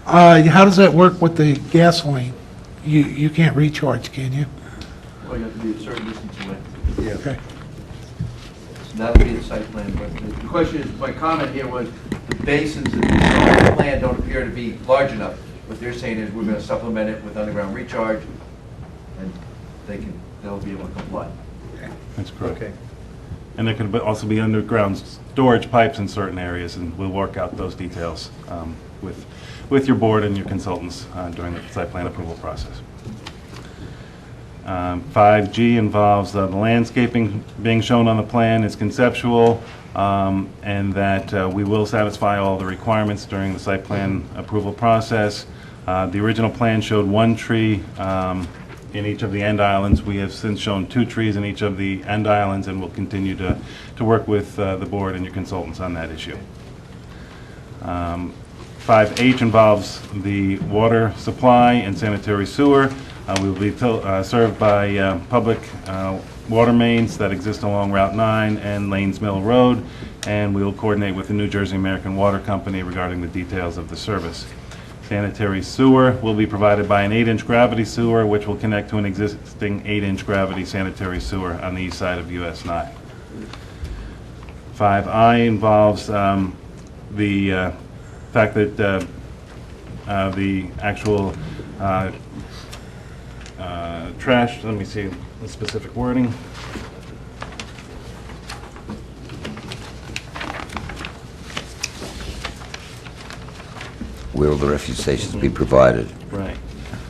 How does that work with the gasoline? You can't recharge, can you? Well, you have to be a certain distance away. Okay. That would be the site plan, but the question is, my comment here was, the basins in the plan don't appear to be large enough. What they're saying is, we're gonna supplement it with underground recharge, and they'll be able to comply. That's correct. Okay. And there could also be underground storage pipes in certain areas, and we'll work out those details with your board and your consultants during the site plan approval process. 5G involves the landscaping being shown on the plan is conceptual, and that we will satisfy all the requirements during the site plan approval process. The original plan showed one tree in each of the end islands. We have since shown 2 trees in each of the end islands, and we'll continue to work with the board and your consultants on that issue. 5H involves the water supply and sanitary sewer. We will be served by public water mains that exist along Route 9 and Lanes Mill Road, and we will coordinate with the New Jersey American Water Company regarding the details of the service. Sanitary sewer will be provided by an 8-inch gravity sewer, which will connect to an existing 8-inch gravity sanitary sewer on the east side of US 9. 5I involves the fact that the actual trash, let me see the specific wording. Will the refuse stations be provided? Right.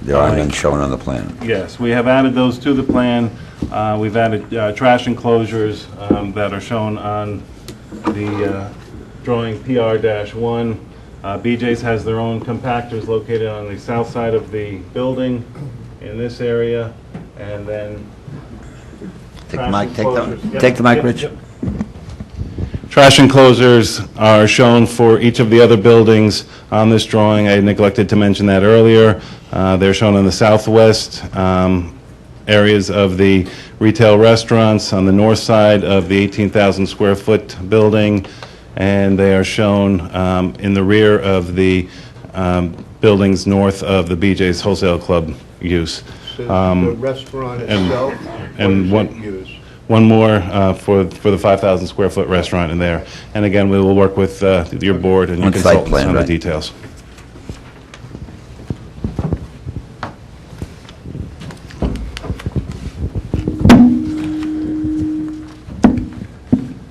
There are none shown on the plan. Yes, we have added those to the plan. We've added trash enclosures that are shown on the drawing PR-1. BJ's has their own compactors located on the south side of the building in this area, and then Take the mic, enclosures. Yep, take the mic, yep, Rich. yep. Trash enclosures are shown for each of the other buildings on this drawing. I neglected to mention that earlier. They're shown in the southwest areas of the retail restaurants, on the north side of the 18,000 square foot building, and they are shown in the rear of the buildings north of the BJ's Wholesale Club use. So the restaurant itself, and what one- does it use? One more for the 5,000 square foot restaurant in there. And again, we will work with your board and your On site consultants plan, on the right. details.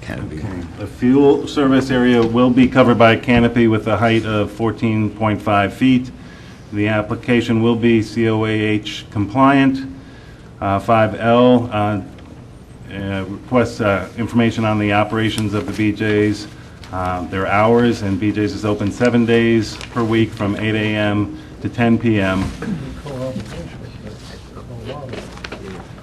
Canopy. The fuel service area will be covered by a canopy with a height of 14.5 feet. The application will be COAH compliant. 5L requests information on the operations of the BJ's, their hours, and BJ's is open 7 days per week from 8 a.m. to 10 p.m.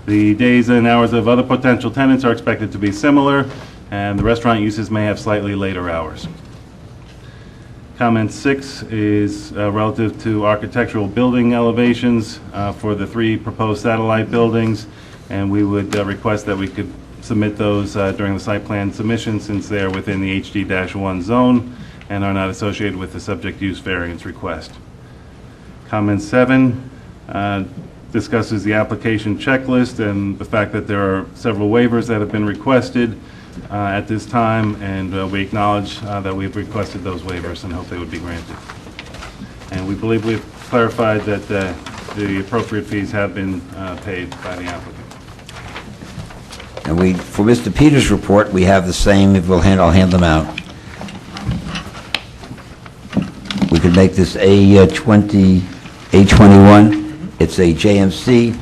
The days and hours of other potential tenants are expected to be similar, and the restaurant uses may have slightly later hours. Comment 6 is relative to architectural building elevations for the 3 proposed satellite buildings, and we would request that we could submit those during the site plan submission since they are within the HD-1 zone and are not associated with the subject use variance request. Comment 7 discusses the application checklist and the fact that there are several waivers that have been requested at this time, and we acknowledge that we've requested those waivers and hope they would be granted. And we believe we've clarified that the appropriate fees have been paid by the applicant. And for Mr. Peters' report, we have the same, I'll hand them out. We could make this A21. It's a JMC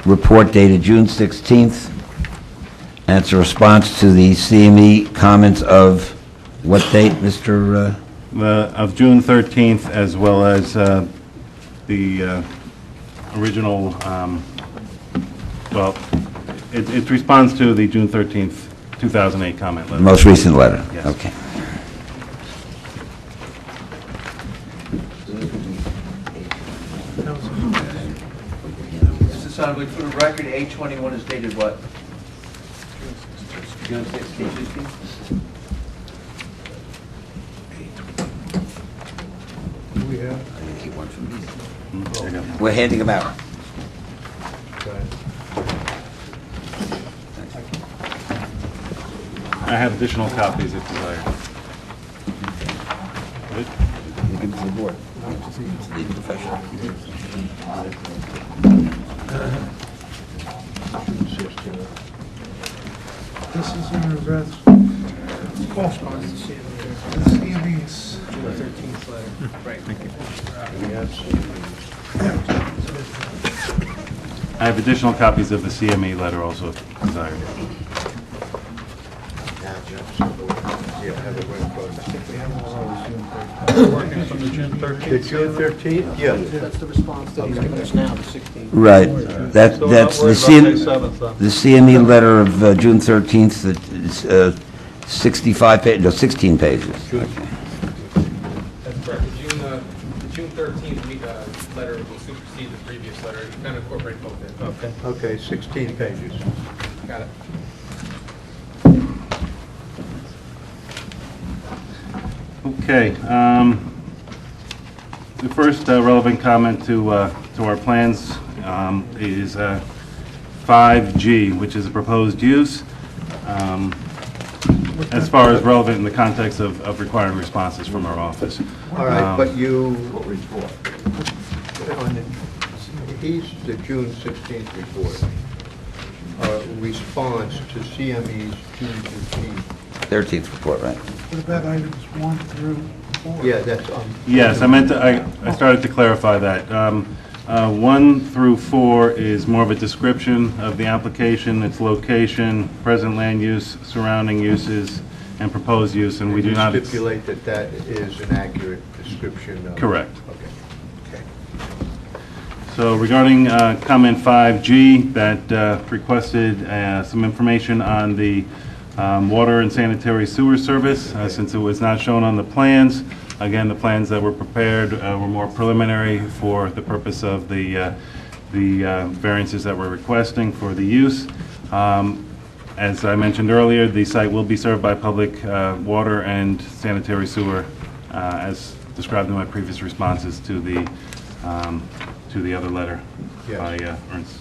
report dated June 16th, and it's a response to the CME comments of what date, Mr.? Of June 13th, as well as the original, well, it responds to the June 13th, 2008 comment letter. The most recent letter? Yes. Okay. Mr. Sonderlich, for the record, A21 is dated what? June 16th? We're handing them out. I have additional copies if desired. Good? You give it to the board. The professional. This is in reverse. The CMEs. I have additional copies of the CME letter also if desired. Working from the June 13th. The June 13th? Yeah. That's the response that he's giving us now, the 16th. Right. That's So the not worried about May 7th, the CME letter of June 13th, that is 65 pages, no, 16 pages. That's correct. The June 13th letter will supersede the previous letter. You kind of incorporate both in. Okay. Okay, 16 pages. Got it. Okay. The first relevant comment to our plans is 5G, which is a proposed use, as far as relevant in the context of requiring responses from our office. All right, but you, on he's the June 16th report, response to CME's June 15th. 13th report, right? What about items 1 through 4? Yeah, that's, Yes, I started to clarify that. 1 through 4 is more of a description of the application, its location, present land use, surrounding uses, and proposed use, and we do not... stipulate that that is an accurate description of... Correct. Okay. So regarding comment 5G, that requested some information on the water and sanitary sewer service, since it was not shown on the plans. Again, the plans that were prepared were more preliminary for the purpose of the variances that we're requesting for the use. As I mentioned earlier, the site will be served by public water and sanitary sewer, as described in my previous responses to the other letter by Ernst.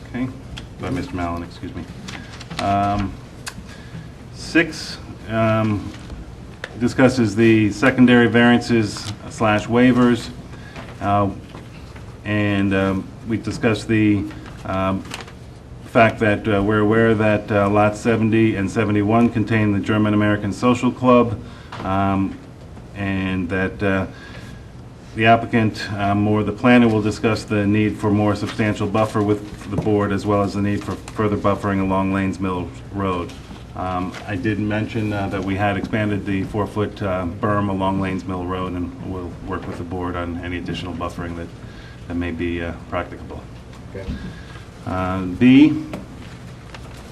Okay, by Mr. Mallon, excuse me. 6 discusses the secondary variances / waivers, and we discussed the fact that we're aware that lots 70 and 71 contain the German American Social Club, and that the applicant or the planner will discuss the need for more substantial buffer with the board, as well as the need for further buffering along Lanes Mill Road. I did mention that we had expanded the 4-foot berm along Lanes Mill Road, and we'll work with the board on any additional buffering that may be practicable. Okay. B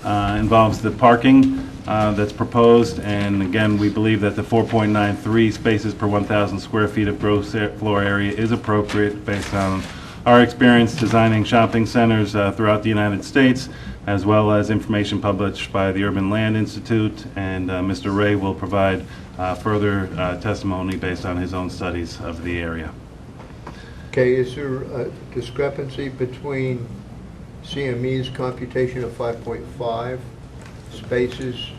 involves the parking that's proposed, and again, we believe that the 4.93 spaces per 1,000 square feet of gross floor area is appropriate based on our experience designing shopping centers throughout the United States, as well as information published by the Urban Land Institute, and Mr. Ray will provide further testimony based on his own studies of the area. Okay, is there a discrepancy between CME's computation of 5.5 spaces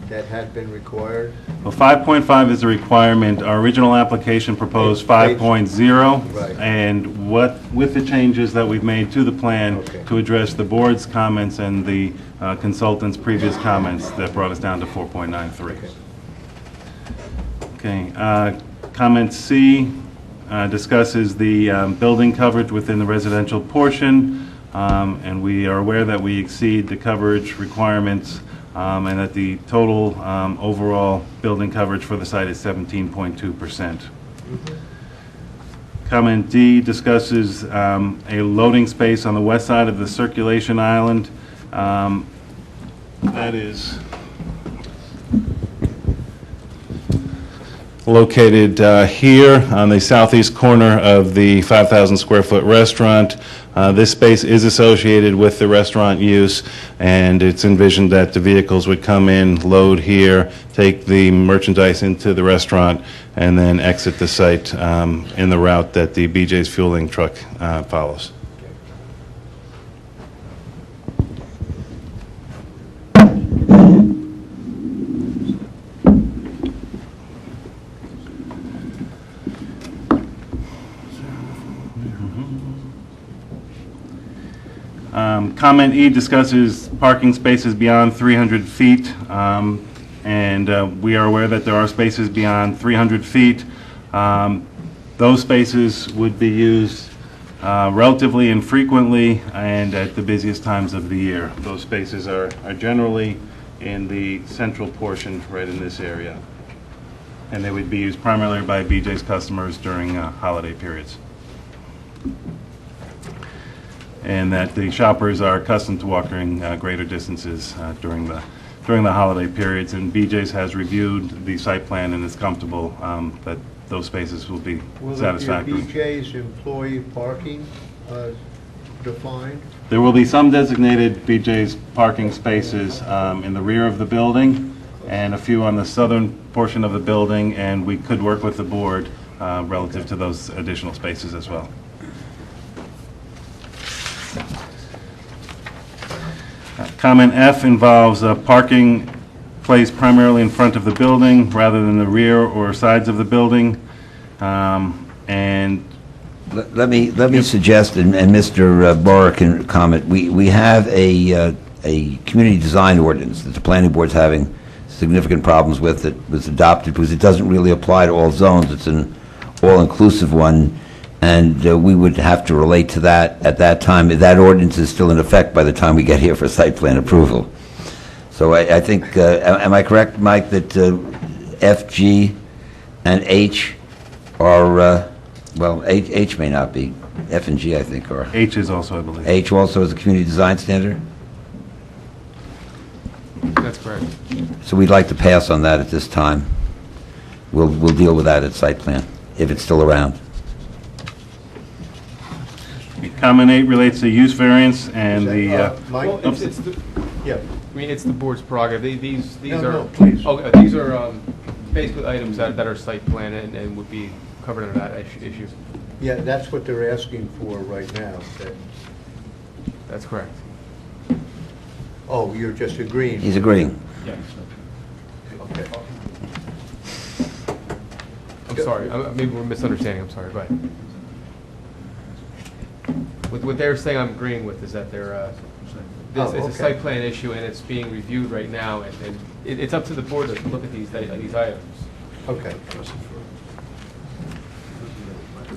that had been required? Well, 5.5 is a requirement. Our original application proposed 5.0. Right. And with the changes that we've made to the plan Okay. to address the board's comments and the consultant's previous comments, that brought us down to 4.93. Okay, comment C discusses the building coverage within the residential portion, and we are aware that we exceed the coverage requirements, and that the total overall building coverage for the site is 17.2%. Comment D discusses a loading space on the west side of the circulation island. That is located here on the southeast corner of the 5,000 square foot restaurant. This space is associated with the restaurant use, and it's envisioned that the vehicles would come in, load here, take the merchandise into the restaurant, and then exit the site in the route that the BJ's fueling truck follows. Comment E discusses parking spaces beyond 300 feet, and we are aware that there are spaces beyond 300 feet. Those spaces would be used relatively infrequently and at the busiest times of the year. Those spaces are generally in the central portion right in this area, and they would be used primarily by BJ's customers during holiday periods, and that the shoppers are accustomed to walking greater distances during the holiday periods. And BJ's has reviewed the site plan and is comfortable that those spaces will be satisfactory. Will BJ's employee parking defined? There will be some designated BJ's parking spaces in the rear of the building and a few on the southern portion of the building, and we could work with the board relative to those additional spaces as well. Comment F involves parking placed primarily in front of the building rather than the rear or sides of the building. And Let me suggest, and Mr. Barr can comment, we have a community design ordinance that the planning board's having significant problems with, that was adopted because it doesn't really apply to all zones. It's an all-inclusive one, and we would have to relate to that at that time. That ordinance is still in effect by the time we get here for site plan approval. So I think, am I correct, Mike, that F, G, and H are, well, H may not be. F and G, I think, are. H is also, I believe. H also is a community design standard? That's correct. So we'd like to pass on that at this time. We'll deal with that at site plan, if it's still around. Comment 8 relates to use variance and the... Mike? Well, it's the, Yeah. I mean, it's the board's prerogative. These No, are... no, please. Oh, these are basically items that are site plan and would be covered under that issue. Yeah, that's what they're asking for right now. That's correct. Oh, you're just agreeing? He's agreeing. Yeah. Okay. I'm sorry. Maybe we're misunderstanding. I'm sorry. Go ahead. What they're saying I'm agreeing with is that they're, it's okay. a site plan issue and it's being reviewed right now, and it's up to the board to look at these items. Okay.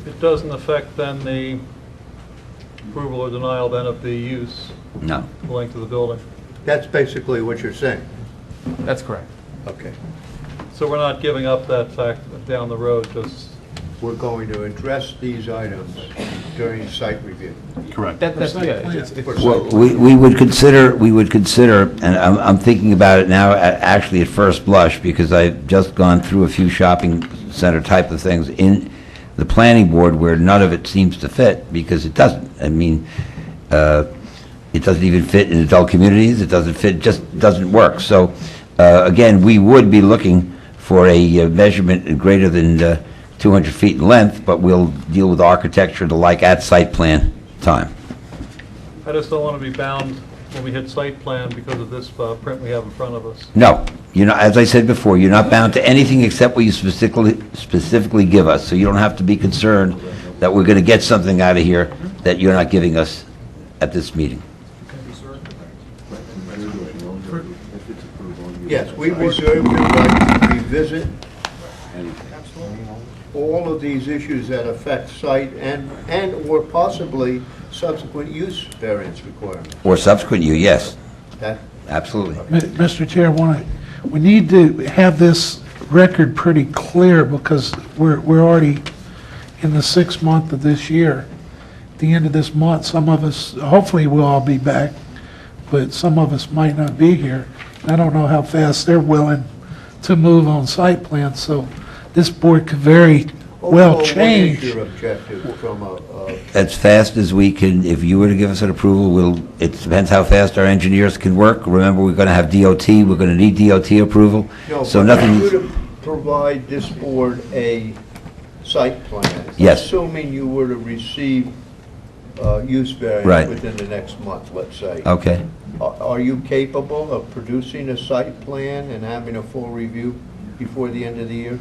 It doesn't affect then the approval or denial then of the use, No. the length of the building. That's basically what you're saying? That's correct. Okay. So we're not giving up that fact down the road, just... We're going to address these items during site review. Correct. That's, site yeah, plan. it's- Well, we would consider, and I'm thinking about it now, actually at first blush, because I've just gone through a few shopping center type of things. the planning board where none of it seems to fit, because it doesn't. I mean, it doesn't even fit in adult communities, it doesn't fit, just doesn't work. So, again, we would be looking for a measurement greater than 200 feet in length, but we'll deal with architecture and the like at site plan time. I just don't want to be bound when we hit site plan because of this print we have in front of us. No, you're not, as I said before, you're not bound to anything except what you specifically give us, so you don't have to be concerned that we're going to get something out of here that you're not giving us at this meeting. Yes, we reserve the right to revisit all of these issues that affect site and/or possibly subsequent use variance requirements. Or subsequent you, yes, That, absolutely. Mr. Chair, we need to have this record pretty clear because we're already in the 6th month of this year. At the end of this month, some of us, hopefully we'll all be back, but some of us might not be here. I don't know how fast they're willing to move on site plans, so this board could very well What change. is your objective from a As fast as we can, if you were to give us an approval, it depends how fast our engineers can work. Remember, we're going to have DOT, we're going to need DOT approval, No, so but nothing. you to provide this board a site plan. Yes. Assuming you were to receive use Right. variance within the next month, let's say. Okay. Are you capable of producing a site plan and having a full review before the end of the year?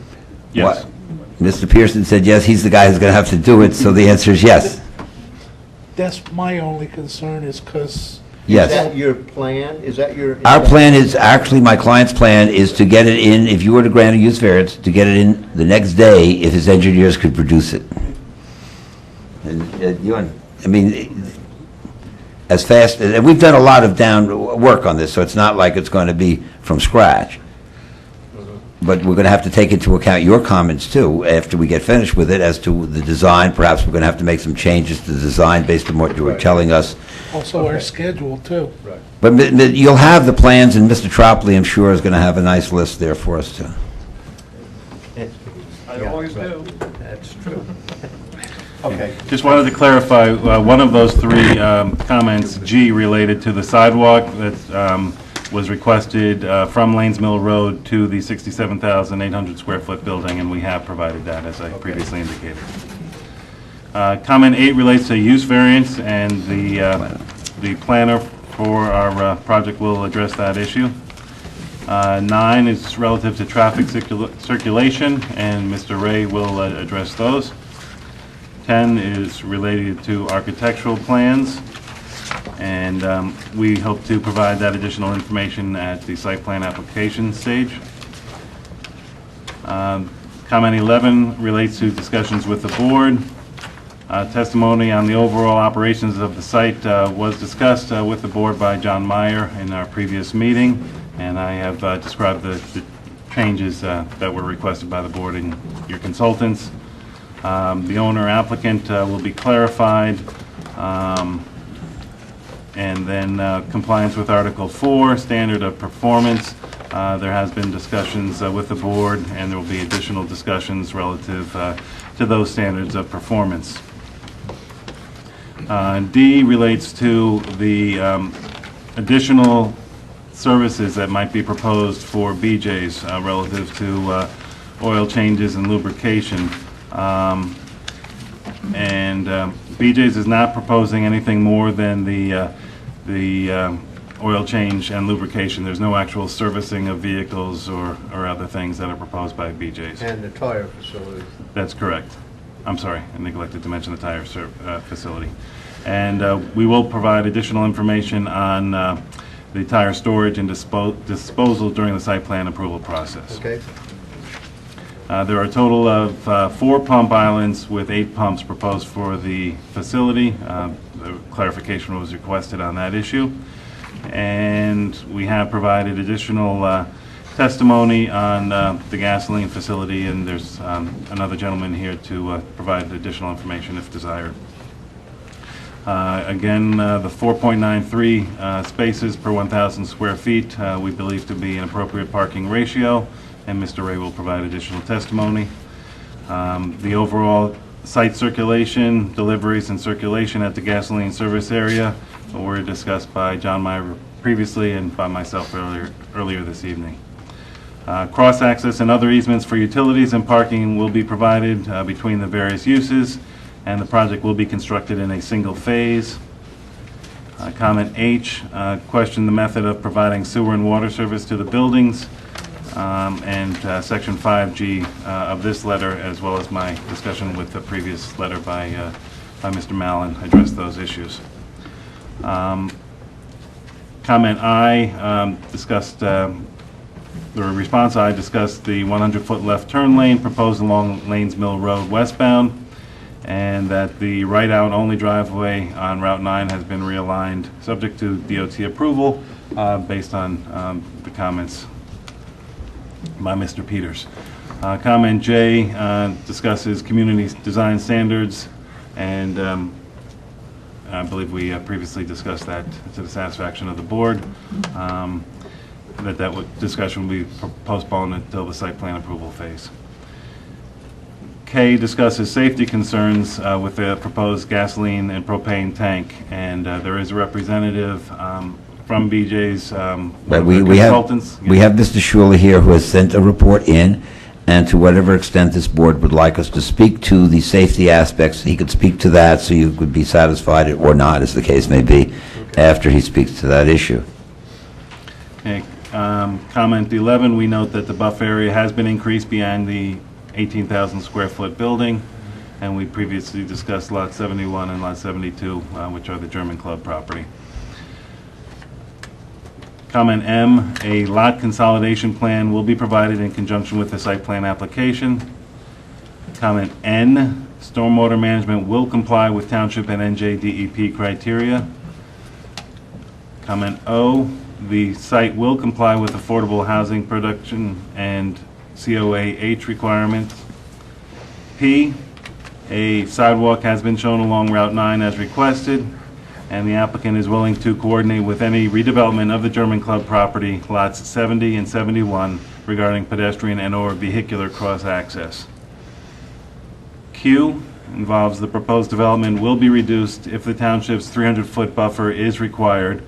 Yes. Mr. Pearson said yes, he's the guy who's going to have to do it, so the answer is yes. That's my only concern is because, Is Yes. that your plan? Is that your? Our plan is, actually, my client's plan is to get it in, if you were to grant a use variance, to get it in the next day if his engineers could produce it. And, I mean, as fast, and we've done a lot of work on this, so it's not like it's going to be from scratch. But we're going to have to take into account your comments, too, after we get finished with it, as to the design. Perhaps we're going to have to make some changes to the design based on what you were telling us. also our schedule too. But you'll have the plans, and Mr. Tropoli, I'm sure, is going to have a nice list there for us, too. I always do. That's true. Okay. Just wanted to clarify, one of those three comments, G, related to the sidewalk that was requested from Lanes Mill Road to the 67,800 square foot building, and we have provided that, as I previously indicated. Comment 8 relates to use variance, and the planner for our project will address that issue. 9 is relative to traffic circulation, and Mr. Ray will address those. 10 is related to architectural plans, and we hope to provide that additional information at the site plan application stage. Comment 11 relates to discussions with the board. Testimony on the overall operations of the site was discussed with the board by John Meyer in our previous meeting, and I have described the changes that were requested by the board and your consultants. The owner applicant will be clarified, and then compliance with Article 4, standard of performance. There has been discussions with the board, and there will be additional discussions relative to those standards of performance. D relates to the additional services that might be proposed for BJ's relative to oil changes and lubrication. BJ's is not proposing anything more than the oil change and lubrication. There's no actual servicing of vehicles or other things that are proposed by BJ's. And the tire facility. That's correct. I'm sorry, I neglected to mention the tire facility. And we will provide additional information on the tire storage and disposal during the site plan approval process. Okay. There are a total of 4 pump islands with 8 pumps proposed for the facility. The clarification was requested on that issue. And we have provided additional testimony on the gasoline facility, and there's another gentleman here to provide additional information if desired. Again, the 4.93 spaces per 1,000 square feet we believe to be an appropriate parking ratio, and Mr. Ray will provide additional testimony. The overall site circulation, deliveries, and circulation at the gasoline service area were discussed by John Meyer previously and by myself earlier this evening. Cross-access and other easements for utilities and parking will be provided between the various uses, and the project will be constructed in a single phase. Comment H, question the method of providing sewer and water service to the buildings, and Section 5G of this letter, as well as my discussion with the previous letter by Mr. Mallon, addressed those issues. Comment I, discussed the response I discussed the 100-foot left turn lane proposed along Lanes Mill Road westbound, and that the right-out only driveway on Route 9 has been realigned, subject to DOT approval, based on the comments by Mr. Peters. Comment J discusses community design standards, and I believe we previously discussed that to the satisfaction of the board. That discussion will be postponed until the site plan approval phase. K discusses safety concerns with the proposed gasoline and propane tank, and there is a representative from BJ's, But one of the consultants. we have Mr. Schuler here who has sent a report in, and to whatever extent this board would like us to speak to the safety aspects, he could speak to that, so you could be satisfied or not, as the case may be, after he speaks to that issue. Okay. Comment 11, we note that the buffer area has been increased beyond the 18,000 square foot building, and we previously discussed Lot 71 and Lot 72, which are the German Club property. Comment M, a lot consolidation plan will be provided in conjunction with the site plan application. Comment N, stormwater management will comply with Township and NJDEP criteria. Comment O, the site will comply with affordable housing production and COA-H requirements. P, a sidewalk has been shown along Route 9 as requested, and the applicant is willing to coordinate with any redevelopment of the German Club property, lots 70 and 71, regarding pedestrian and/or vehicular cross-access. Q involves the proposed development will be reduced if the township's 300-foot buffer is required.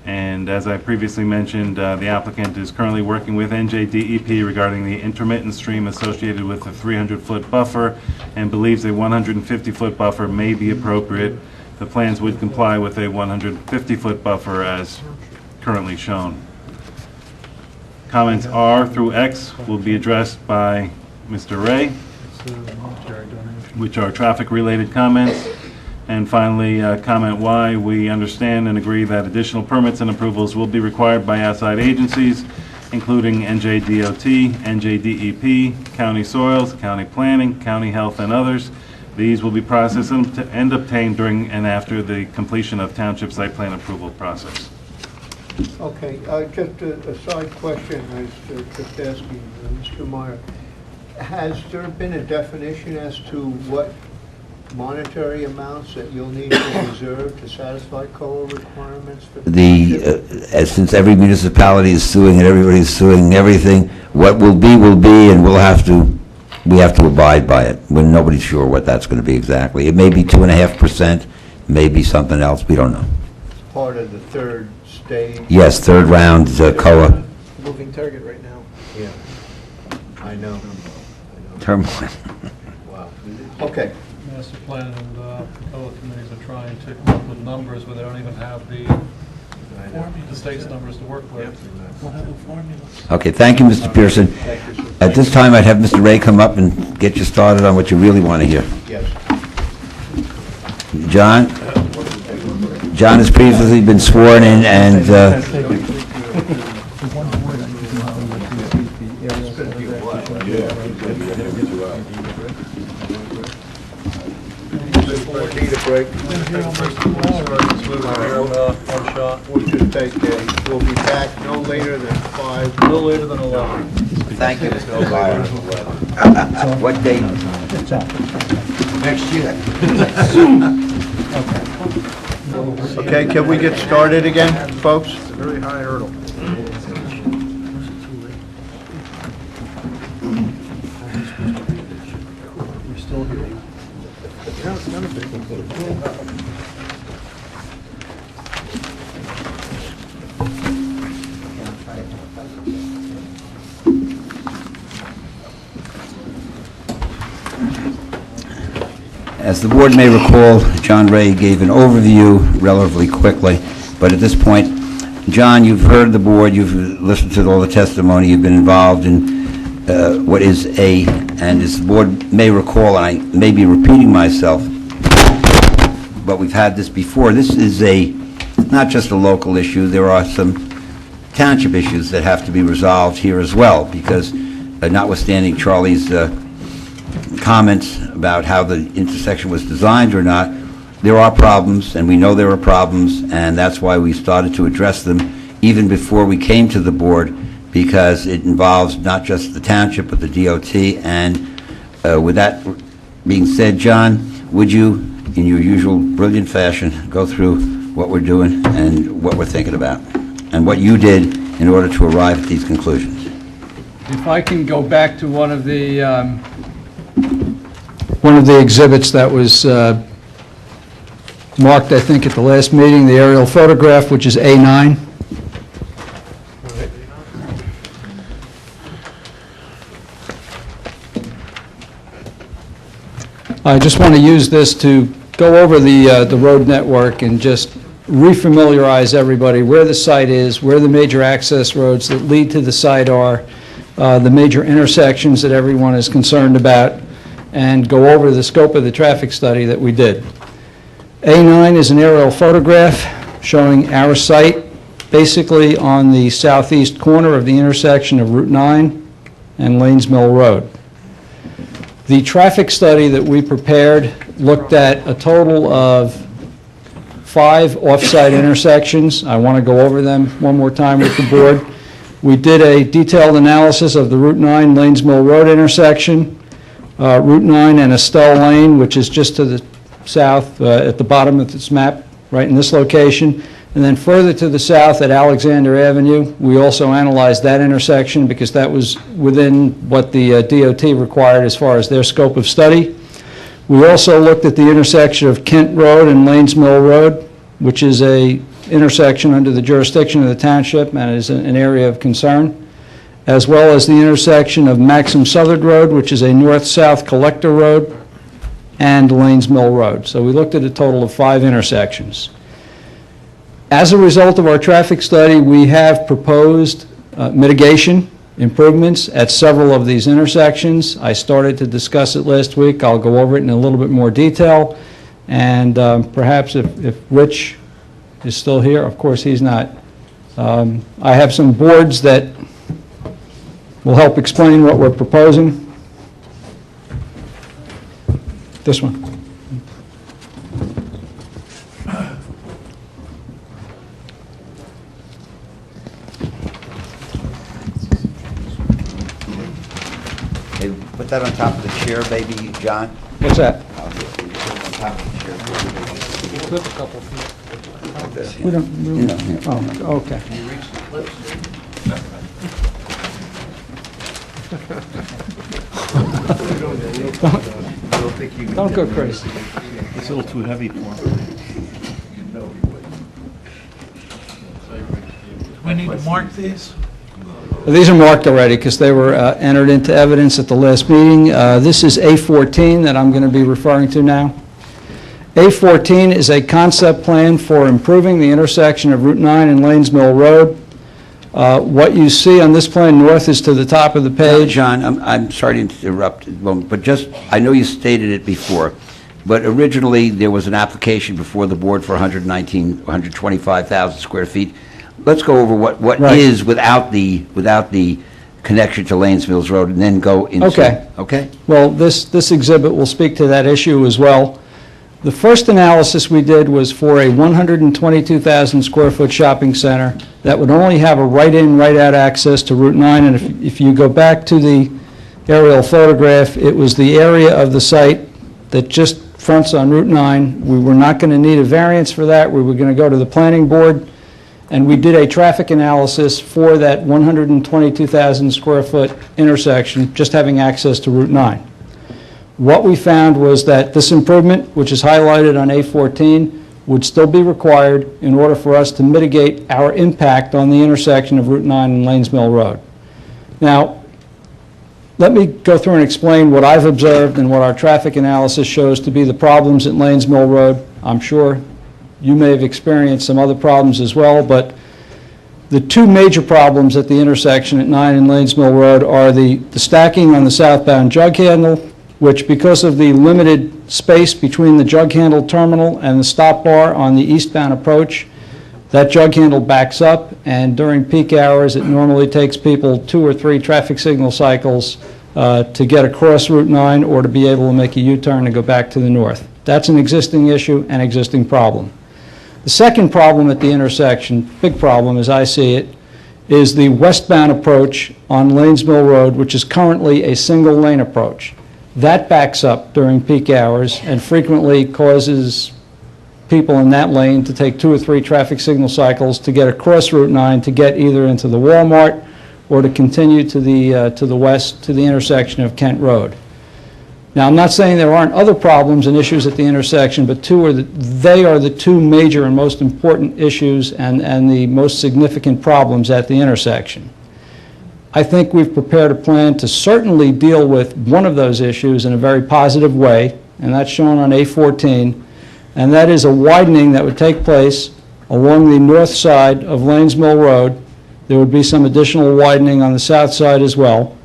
And as I previously mentioned, the applicant is currently working with NJDEP regarding the intermittent stream associated with the 300-foot buffer and believes a 150-foot buffer may be appropriate. The plans would comply with a 150-foot buffer as currently shown. Comments R through X will be addressed by Mr. Ray, which are traffic-related comments. And finally, comment Y, we understand and agree that additional permits and approvals will be required by outside agencies, including NJDOT, NJDEP, county soils, county planning, county health, and others. These will be processed and obtained during and after the completion of township site plan approval process. Okay, just a side question, I was just asking Mr. Meyer. Has there been a definition as to what monetary amounts that you'll need to reserve to satisfy COA requirements for the Since every municipality is suing and everybody's suing everything, what will be, and we have to abide by it. When nobody's sure what that's going to be exactly. It may be 2.5%, maybe something else, we don't know. part of the third stage? Yes, third round, COA. Moving target right now. Yeah, I know. Turmoil. Wow. Okay. Master plan and fellow committees are trying to come up with numbers where they don't even have the state's numbers to work with. We'll have a formula. Okay, thank you, Mr. Pearson. At this time, I'd have Mr. Ray come up and get you started on what you really want to hear. Yes. John has previously been sworn in, and Need a break? We'll just take a, we'll be back no later than 5. No later than 11. thank you, Mr. O'Brien. What date? Next year. Okay, can we get started again, folks? It's a very high hurdle. As the board may recall, John Ray gave an overview relatively quickly, but at this point, John, you've heard the board, you've listened to all the testimony, you've been involved in what is and as the board may recall, and I may be repeating myself, but we've had this before, this is not just a local issue, there are some township issues that have to be resolved here as well, because notwithstanding Charlie's comments about how the intersection was designed or not, there are problems, and we know there are problems, and that's why we started to address them even before we came to the board, because it involves not just the township, but the DOT. And with that being said, John, would you, in your usual brilliant fashion, go through what we're doing and what we're thinking about, and what you did in order to arrive at these conclusions? If I can go back to one of the exhibits that was marked, I think, at the last meeting, the aerial photograph, which is A9. I just want to use this to go over the road network and just refamiliarize everybody where the site is, where the major access roads that lead to the site are, the major intersections that everyone is concerned about, and go over the scope of the traffic study that we did. A9 is an aerial photograph showing our site basically on the southeast corner of the intersection of Route 9 and Lanes Mill Road. The traffic study that we prepared looked at a total of 5 off-site intersections. I want to go over them one more time with the board. We did a detailed analysis of the Route 9 Lanes Mill Road intersection, Route 9 and Estelle Lane, which is just to the south at the bottom of this map, right in this location. And then further to the south at Alexander Avenue, we also analyzed that intersection because that was within what the DOT required as far as their scope of study. We also looked at the intersection of Kent Road and Lanes Mill Road, which is a intersection under the jurisdiction of the township and is an area of concern, as well as the intersection of Maxim Southard Road, which is a north-south collector road, and Lanes Mill Road. So we looked at a total of 5 intersections. As a result of our traffic study, we have proposed mitigation improvements at several of these intersections. I started to discuss it last week. I'll go over it in a little bit more detail. And perhaps if Rich is still here, of course he's not. I have some boards that will help explain what we're proposing. This one. Hey, put that on top of the chair, baby, John. What's that? On top of the chair. Flip a couple feet. Like this, We don't, You know, here. oh, okay. Don't go crazy. It's a little too heavy for him. We need to mark these? These are marked already because they were entered into evidence at the last meeting. This is A14 that I'm going to be referring to now. A14 is a concept plan for improving the intersection of Route 9 and Lanes Mill Road. What you see on this plan north is to the top of the page. John, I'm sorry to interrupt, but just, I know you stated it before, but originally there was an application before the board for 125,000 square feet. Let's go over what Right. is without the connection to Lanes Mills Road, and then go into... Okay. Okay? Well, this exhibit will speak to that issue as well. The first analysis we did was for a 122,000 square foot shopping center that would only have a right-in, right-out access to Route 9. And if you go back to the aerial photograph, it was the area of the site that just fronts on Route 9. We were not going to need a variance for that. We were going to go to the planning board. And we did a traffic analysis for that 122,000 square foot intersection, just having access to Route 9. What we found was that this improvement, which is highlighted on A14, would still be required in order for us to mitigate our impact on the intersection of Route 9 and Lanes Mill Road. Now, let me go through and explain what I've observed and what our traffic analysis shows to be the problems at Lanes Mill Road. I'm sure you may have experienced some other problems as well, but the two major problems at the intersection at 9 and Lanes Mill Road are the stacking on the southbound jug handle, which, because of the limited space between the jug handle terminal and the stop bar on the eastbound approach, that jug handle backs up, and during peak hours, it normally takes people 2 or 3 traffic signal cycles to get across Route 9 or to be able to make a U-turn and go back to the north. That's an existing issue, an existing problem. The second problem at the intersection, big problem as I see it, is the westbound approach on Lanes Mill Road, which is currently a single-lane approach. That backs up during peak hours and frequently causes people in that lane to take 2 or 3 traffic signal cycles to get across Route 9 to get either into the Walmart or to continue to the west to the intersection of Kent Road. Now, I'm not saying there aren't other problems and issues at the intersection, but they are the two major and most important issues and the most significant problems at the intersection. I think we've prepared a plan to certainly deal with one of those issues in a very positive way, and that's shown on A14, and that is a widening that would take place along the north side of Lanes Mill Road. There would be some additional widening on the south side as well.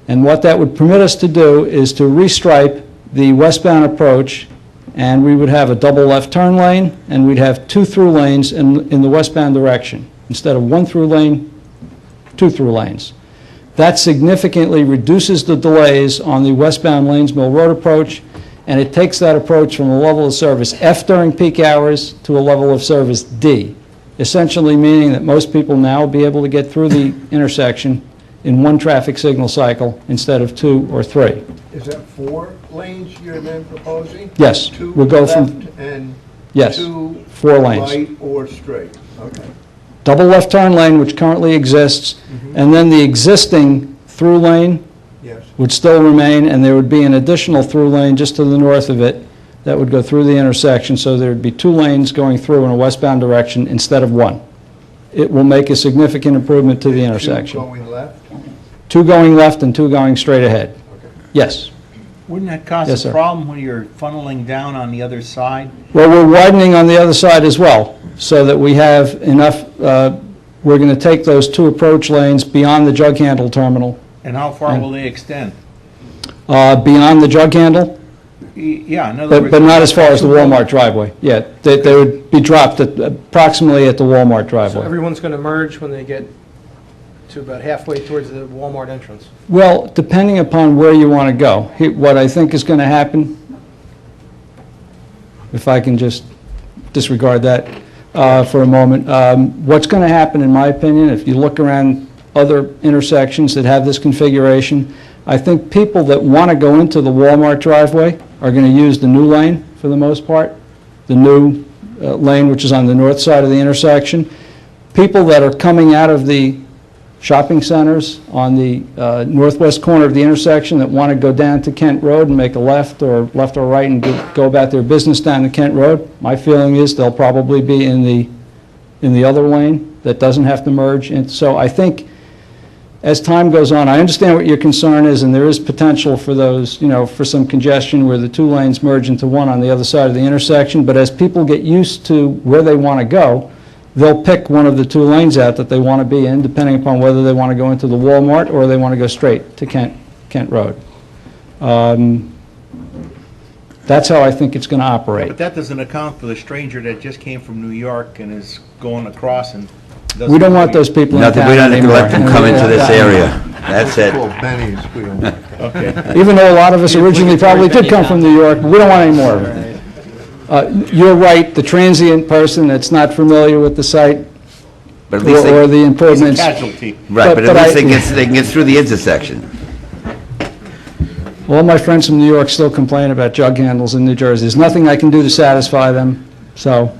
And what that would permit us to do is to restripe the westbound approach, and we would have a double left turn lane, and we'd have 2 through lanes in the westbound direction. Instead of 1 through lane, 2 through lanes. That significantly reduces the delays on the westbound Lanes Mill Road approach, and it takes that approach from a level of service F during peak hours to a level of service D, essentially meaning that most people now will be able to get through the intersection in 1 traffic signal cycle instead of 2 or 3. Is that 4 lanes you're then proposing? Yes, 2 we'll go left from, and yes, 2 4 lanes. right or straight? Okay. Double left turn lane, which currently exists, and then the existing through lane Yes. would still remain, and there would be an additional through lane just to the north of it that would go through the intersection, so there would be 2 lanes going through in a westbound direction instead of 1. It will make a significant improvement to the intersection. 2 going left? 2 going left and 2 going straight ahead. Okay. Yes. Wouldn't that cause Yes, a sir. problem when you're funneling down on the other side? Well, we're widening on the other side as well, so that we have enough, we're going to take those 2 approach lanes beyond the jug handle terminal. And how far will they extend? Beyond the jug handle, Yeah, in other words... but not as far as the Walmart driveway. Yeah, they would be dropped at approximately at the Walmart So driveway. everyone's going to merge when they get to about halfway towards the Walmart entrance. Well, depending upon where you want to go. What I think is going to happen, if I can just disregard that for a moment, what's going to happen, in my opinion, if you look around other intersections that have this configuration, I think people that want to go into the Walmart driveway are going to use the new lane for the most part, the new lane which is on the north side of the intersection. People that are coming out of the shopping centers on the northwest corner of the intersection that want to go down to Kent Road and make a left or right and go about their business down to Kent Road, my feeling is they'll probably be in the other lane that doesn't have to merge. And so I think as time goes on, I understand what your concern is, and there is potential for those, for some congestion where the 2 lanes merge into 1 on the other side of the intersection, but as people get used to where they want to go, they'll pick one of the 2 lanes out that they want to be in, depending upon whether they want to go into the Walmart or they want to go straight to Kent Road. That's how I think it's going to operate. But that doesn't account for the stranger that just came from New York and is going across and doesn't... We don't want those people in Nothing, town we don't anymore. let them come into this area. That's it. Well, Benny's, we don't want that. Okay. Even though a lot of us originally probably did come from New York, but we don't want any more of them. You're right, the transient person that's not familiar with the site But at least or the He's a improvements. casualty. Right, but at but least they can get through the intersection. All my friends from New York still complain about jug handles in New Jersey. There's nothing I can do to satisfy them, so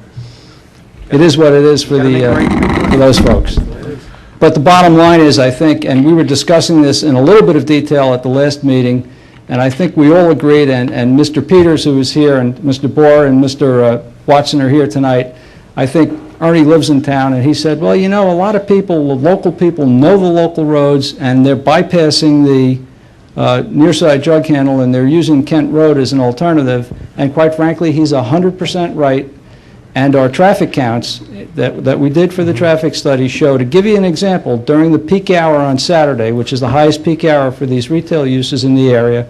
it is what it is for those folks. But the bottom line is, I think, and we were discussing this in a little bit of detail at the last meeting, And I think we all agreed, and Mr. Peters, who is here, and Mr. Bohr and Mr. Watson are here tonight. I think Ernie lives in town, and he said, well, you know, a lot of people, the local people know the local roads, and they're bypassing the near-side jug handle, and they're using Kent Road as an alternative. And quite frankly, he's 100% right. And our traffic counts that we did for the traffic study show, to give you an example, during the peak hour on Saturday, which is the highest peak hour for these retail uses in the area,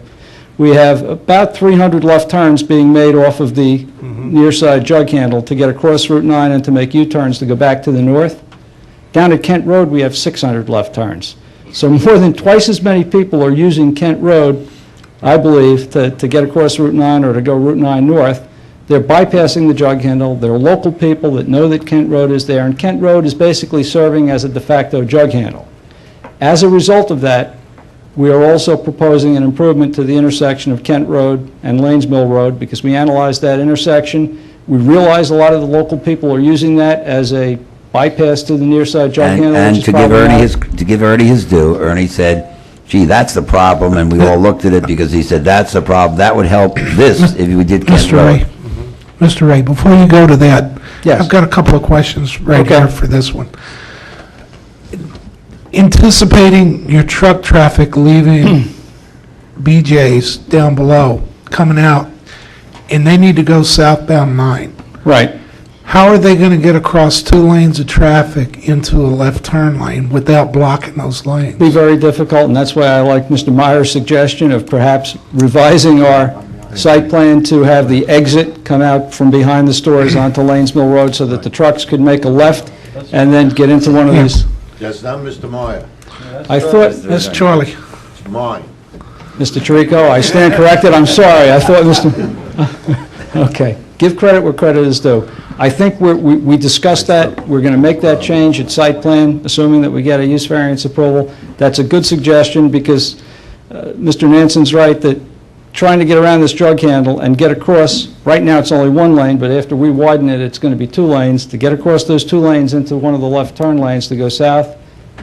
we have about 300 left turns being made off of the near side jug handle to get across Route 9 and to make U-turns to go back to the north. Down at Kent Road, we have 600 left turns. So more than twice as many people are using Kent Road, I believe, to get across Route 9 or to go Route 9 north. They're bypassing the jug handle. They're local people that know that Kent Road is there, and Kent Road is basically serving as a de facto jug handle. As a result of that, we are also proposing an improvement to the intersection of Kent Road and Lanes Mill Road, because we analyzed that intersection. We realize a lot of the local people are using that as a bypass to the near side jug handle, And which is to give problematic. to give Ernie his due, Ernie said, gee, that's the problem, and we all looked at it because he said, that's the problem. That would help this if we did Kent Mr. Road. Ray, Mr. Ray, before you go to that, Yes. I've got a couple of questions right Okay. here for this one. Anticipating your truck traffic leaving BJ's down below, coming out, and they need to go southbound 9. Right. How are they going to get across 2 lanes of traffic into a left turn lane without blocking those lanes? Be very difficult, and that's why I like Mr. Meyer's suggestion of perhaps revising our site plan to have the exit come out from behind the stores onto Lanes Mill Road so that the trucks could make a left and then get into one of these. That's not Mr. Meyer. I thought, That's Charlie. It's mine. Mr. Tirico, I stand corrected, I'm sorry, I thought Mr. Okay, give credit where credit is due. I think we discussed that, we're going to make that change at site plan, assuming that we get a use variance approval. That's a good suggestion, because Mr. Nansen's right that trying to get around this jug handle and get across, right now it's only 1 lane, but after we widen it, it's going to be 2 lanes. To get across those 2 lanes into one of the left turn lanes to go south,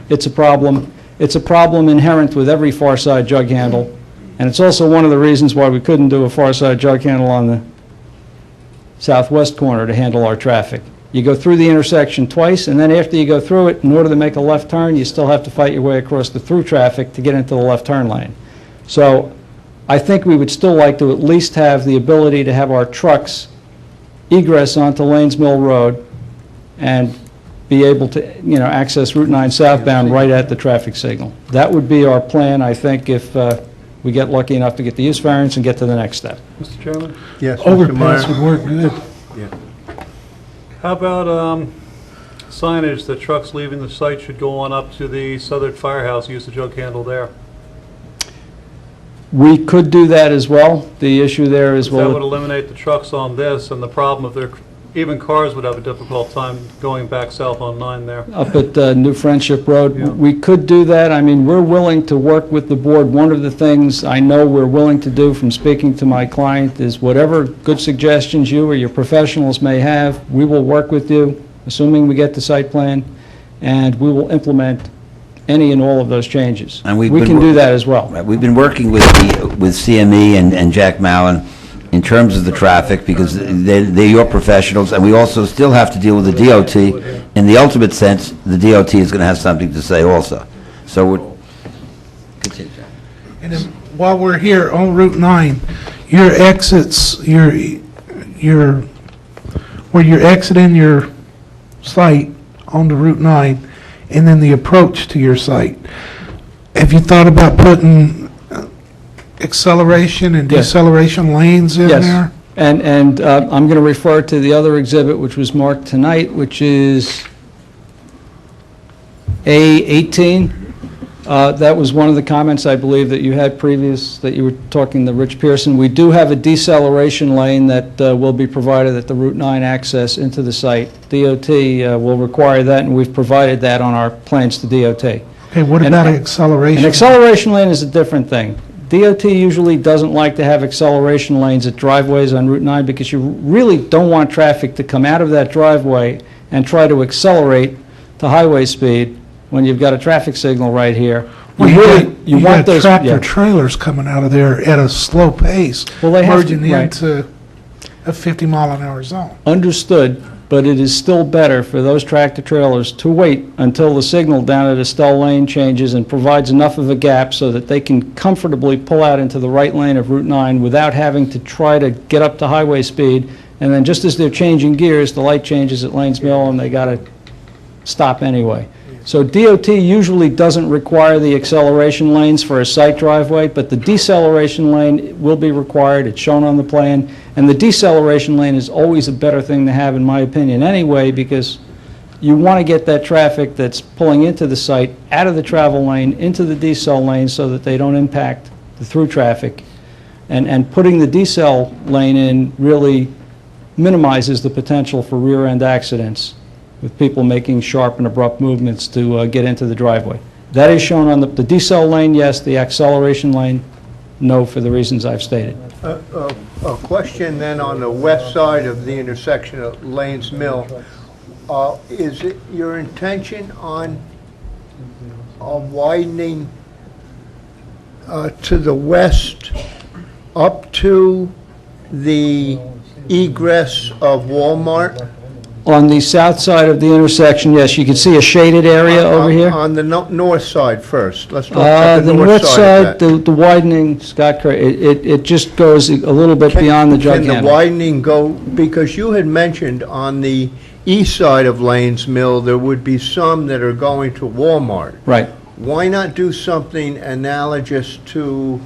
it's a problem. It's a problem inherent with every far side jug handle, and it's also one of the reasons why we couldn't do a far side jug handle on the southwest corner to handle our traffic. You go through the intersection twice, and then after you go through it, in order to make a left turn, you still have to fight your way across the through traffic to get into the left turn lane. So I think we would still like to at least have the ability to have our trucks egress onto Lanes Mill Road and be able to, you know, access Route 9 southbound right at the traffic signal. That would be our plan, I think, if we get lucky enough to get the use variance and get to the next step. Mr. Chairman? Yes, Mr. Overpass Meyer? would work good. How about signage that trucks leaving the site should go on up to the Southern Firehouse, use the jug handle there? We could do that as well. The issue there is, That would well, eliminate the trucks on this, and the problem if even cars would have a difficult time going back south on 9 there. up at New Friendship Road, Yeah. we could do that. I mean, we're willing to work with the board. One of the things I know we're willing to do from speaking to my client is whatever good suggestions you or your professionals may have, we will work with you, assuming we get the site plan, and we will implement any and all of those changes. And we've We been can do wor- that as well. Right, we've been working with CME and Jack Mallon in terms of the traffic, because they're your professionals, and we also still have to deal with the DOT. In the ultimate sense, the DOT is going to have something to say also. So we're... Continue, Jack. And then while we're here on Route 9, your exits, where you're exiting your site onto Route 9, and then the approach to your site, have you thought about putting acceleration and Yes. deceleration lanes in Yes. there? And I'm going to refer to the other exhibit, which was marked tonight, which is A18. That was one of the comments, I believe, that you had previous, that you were talking to Rich Pearson. We do have a deceleration lane that will be provided at the Route 9 access into the site. DOT will require that, and we've provided that on our plans to DOT. Okay, what And- about acceleration? An acceleration lane is a different thing. DOT usually doesn't like to have acceleration lanes at driveways on Route 9 because you really don't want traffic to come out of that driveway and try to accelerate to highway speed when you've got a traffic signal right here, Well, you want got those, tractor yeah. trailers coming out of there at a slow pace, Well, they have merging to- right. into a 50-mile-an-hour zone. Understood, but it is still better for those tractor trailers to wait until the signal down at Estelle Lane changes and provides enough of a gap so that they can comfortably pull out into the right lane of Route 9 without having to try to get up to highway speed. And then just as they're changing gears, the light changes at Lanes Mill and they got to stop anyway. So DOT usually doesn't require the acceleration lanes for a site driveway, but the deceleration lane will be required. It's shown on the plan. And the deceleration lane is always a better thing to have, in my opinion, anyway, because you want to get that traffic that's pulling into the site out of the travel lane, into the decel lane, so that they don't impact the through traffic. And putting the decel lane in really minimizes the potential for rear-end accidents with people making sharp and abrupt movements to get into the driveway. That is shown on the decel lane, yes. The acceleration lane, no, for the reasons I've stated. A question then on the west side of the intersection of Lanes Mill. Is it your intention on widening to the west up to the egress of Walmart? On the south side of the intersection, yes, you can see a shaded area over here. On the north side first. Let's talk about The north side, of the widening, Scott, it just goes a little bit beyond the Can the gigantic. widening go, because you had mentioned on the east side of Lanes Mill, there would be some that are going to Walmart. Right. Why not do something analogous to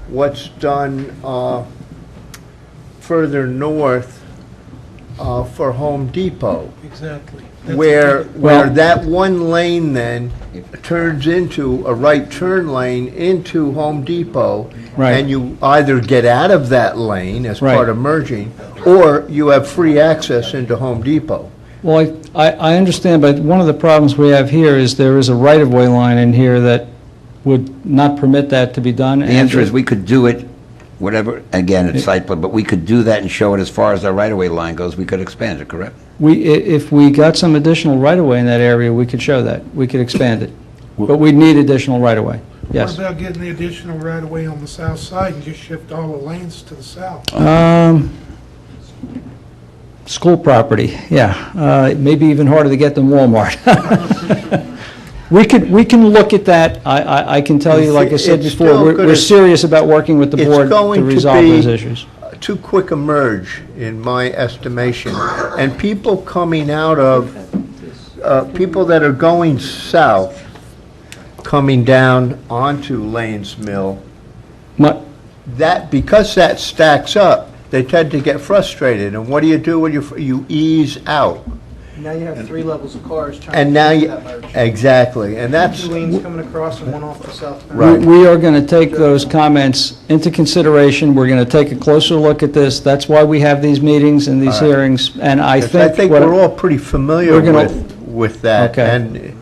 what's done further north for Home Depot? Exactly. Where Well- that one lane then turns into a right turn lane into Home Depot. Right. And you either get out of that lane as Right. part of merging, or you have free access into Home Depot. Well, I understand, but one of the problems we have here is there is a right-of-way line in here that would not permit that to be done. The answer is we could do it, whatever, again, it's site plan, but we could do that and show it as far as our right-of-way line goes. We could expand it, correct? If we got some additional right-of-way in that area, we could show that. We could expand it. But we'd need additional right-of-way. Yes. What about getting the additional right-of-way on the south side and just shift all the lanes to the south? School property, yeah. It may be even harder to get than Walmart. We can look at that. I can tell you, like I said It's before, still we're gonna- serious about working with the It's board going to to resolve be those issues. too quick a merge, in my estimation. And people coming out of, people that are going south, coming down onto Lanes Mill, because that stacks up, they tend to get frustrated. And what do you do when you ease out? Now you have three levels of cars trying And to now get you, that merge. exactly, and that's, Two lanes coming across and one off the south. Right. We are going to take those comments into consideration. We're going to take a closer look at this. That's why we have these meetings and these All right. hearings. And I I think think what- we're all pretty familiar We're gonna- with that. Okay. And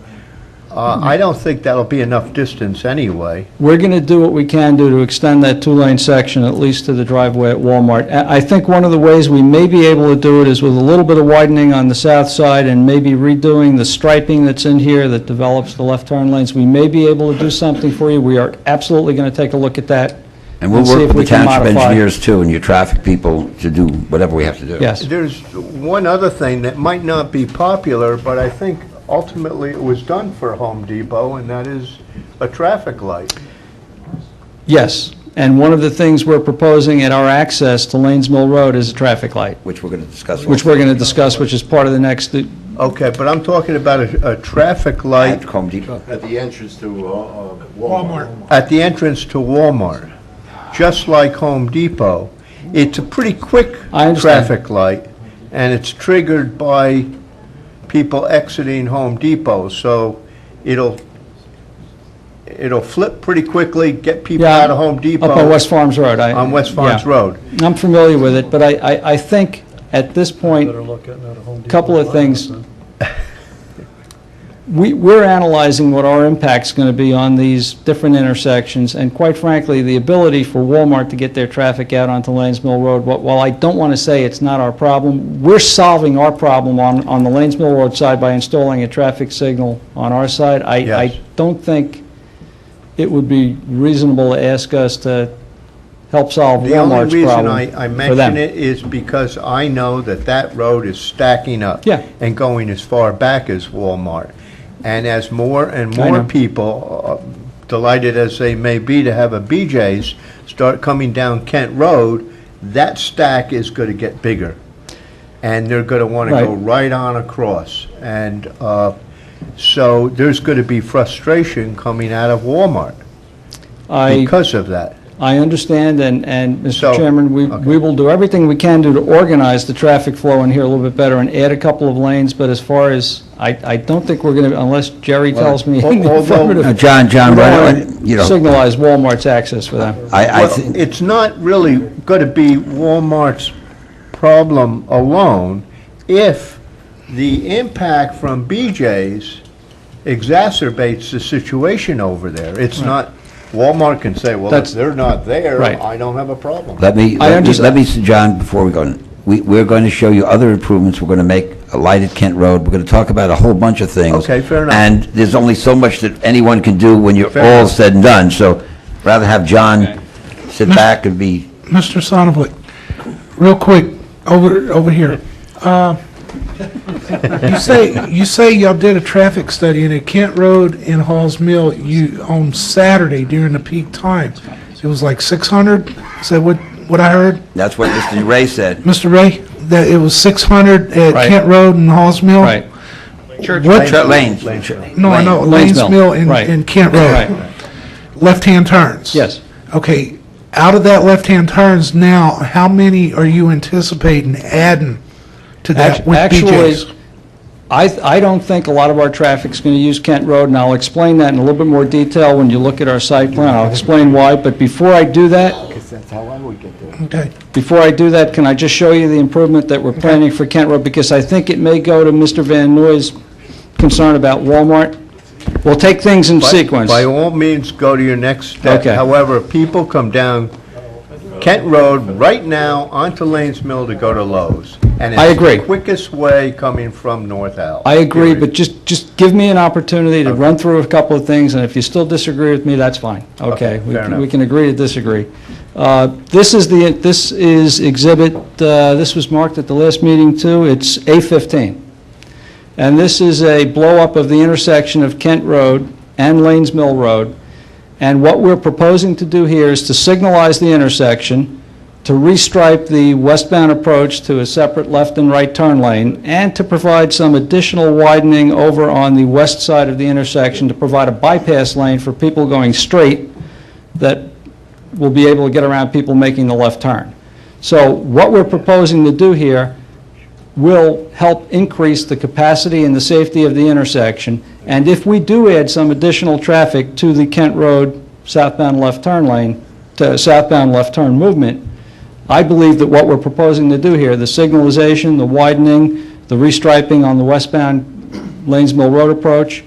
I don't think that'll be enough distance anyway. We're going to do what we can do to extend that two-lane section at least to the driveway at Walmart. I think one of the ways we may be able to do it is with a little bit of widening on the south side and maybe redoing the striping that's in here that develops the left turn lanes. We may be able to do something for you. We are absolutely going to take a look at that. And we'll see work if with we the can township modify. engineers too, and your traffic people to do whatever we have to do. Yes. There's one other thing that might not be popular, but I think ultimately it was done for Home Depot, and that is a traffic light. Yes. And one of the things we're proposing at our access to Lanes Mill Road is a traffic light, Which we're going to discuss. which we're going to discuss, which is part of the next, Okay, but I'm talking about a traffic At light Home Depot. At the entrance to Walmart. at the entrance to Walmart, just like Home Depot. It's a pretty quick I understand. traffic light, and it's triggered by people exiting Home Depot, so it'll flip pretty quickly, get people Yeah, out of Home Depot. up on West Farms Road. On West Farms yeah. Road. I'm familiar with it, but I think at this point, Better look at that at Home Depot. couple of things. We're analyzing what our impact's going to be on these different intersections, and quite frankly, the ability for Walmart to get their traffic out onto Lanes Mill Road, while I don't want to say it's not our problem, we're solving our problem on the Lanes Mill Road side by installing a traffic signal on our side. I Yes. don't think it would be reasonable to ask us to help solve The only Walmart's reason problem I for them. mention it is because I know that that road is stacking up. Yeah. And going as far back as Walmart. And as more and I more know. people, delighted as they may be to have a BJ's, start coming down Kent Road, that stack is going to get bigger. And they're going to want to go right on across. And so there's going to be frustration coming out of Walmart because of that. I understand, and Mr. So, Chairman, we okay. will do everything we can do to organize the traffic flow in here a little bit better and add a couple of lanes, but as far as, I don't think we're going to, unless Jerry tells me in the affirmative, John, we don't right, want you to know, signalize Walmart's access for them. I Well, think, it's not really going to be Walmart's problem alone if the impact from BJ's exacerbates the situation over there. It's not, Walmart can say, well, if That's- they're not there, Right. I don't have a problem. let me, I let me, John, before we go, we're going to show you other improvements. We're going to make a lighted Kent Road. We're going to talk about a whole bunch of things. Okay, fair enough. And there's only so much that anyone can do when you're Fair all enough. said and done. So rather have John sit back and be, Mr. Sonneblick, real quick, over here. You say y'all did a traffic study in at Kent Road and Halls Mill, on Saturday during the peak time. It was like 600, is that what I heard? that's what Mr. Ray said. Mr. Ray, that it was 600 at Right. Kent Road and Halls Mill? Right. What? Lanes. No, I know, Lanes Lanes Mill. Mill Right. and Kent Right. Road. Left-hand turns? Yes. Okay, out of that left-hand turns now, how many are you anticipating adding to that with Actually, BJ's? I don't think a lot of our traffic's going to use Kent Road, and I'll explain that in a little bit more detail when you look at our site plan. I'll explain why, but before I do that, Okay, before I do that, can I just show you the improvement that we're planning for Kent Road? Because I think it may go to Mr. Van Nooy's concern about Walmart. We'll take things in sequence. By all means, go to your next step. Okay. However, people come down Kent Road right now onto Lanes Mill to go to Lowe's. And I it's agree. the quickest way coming from North Howell. I agree, Period. but just give me an opportunity to run through a couple of things, and if you still disagree with me, that's fine. Okay, fair enough. we can agree to disagree. This is exhibit, this was marked at the last meeting too, it's A15. And this is a blow-up of the intersection of Kent Road and Lanes Mill Road. And what we're proposing to do here is to signalize the intersection, to restripe the westbound approach to a separate left and right turn lane, and to provide some additional widening over on the west side of the intersection to provide a bypass lane for people going straight that will be able to get around people making the left turn. So what we're proposing to do here will help increase the capacity and the safety of the intersection. And if we do add some additional traffic to the Kent Road southbound left turn lane, to southbound left turn movement, I believe that what we're proposing to do here, the signalization, the widening, the restriping on the westbound Lanes Mill Road approach,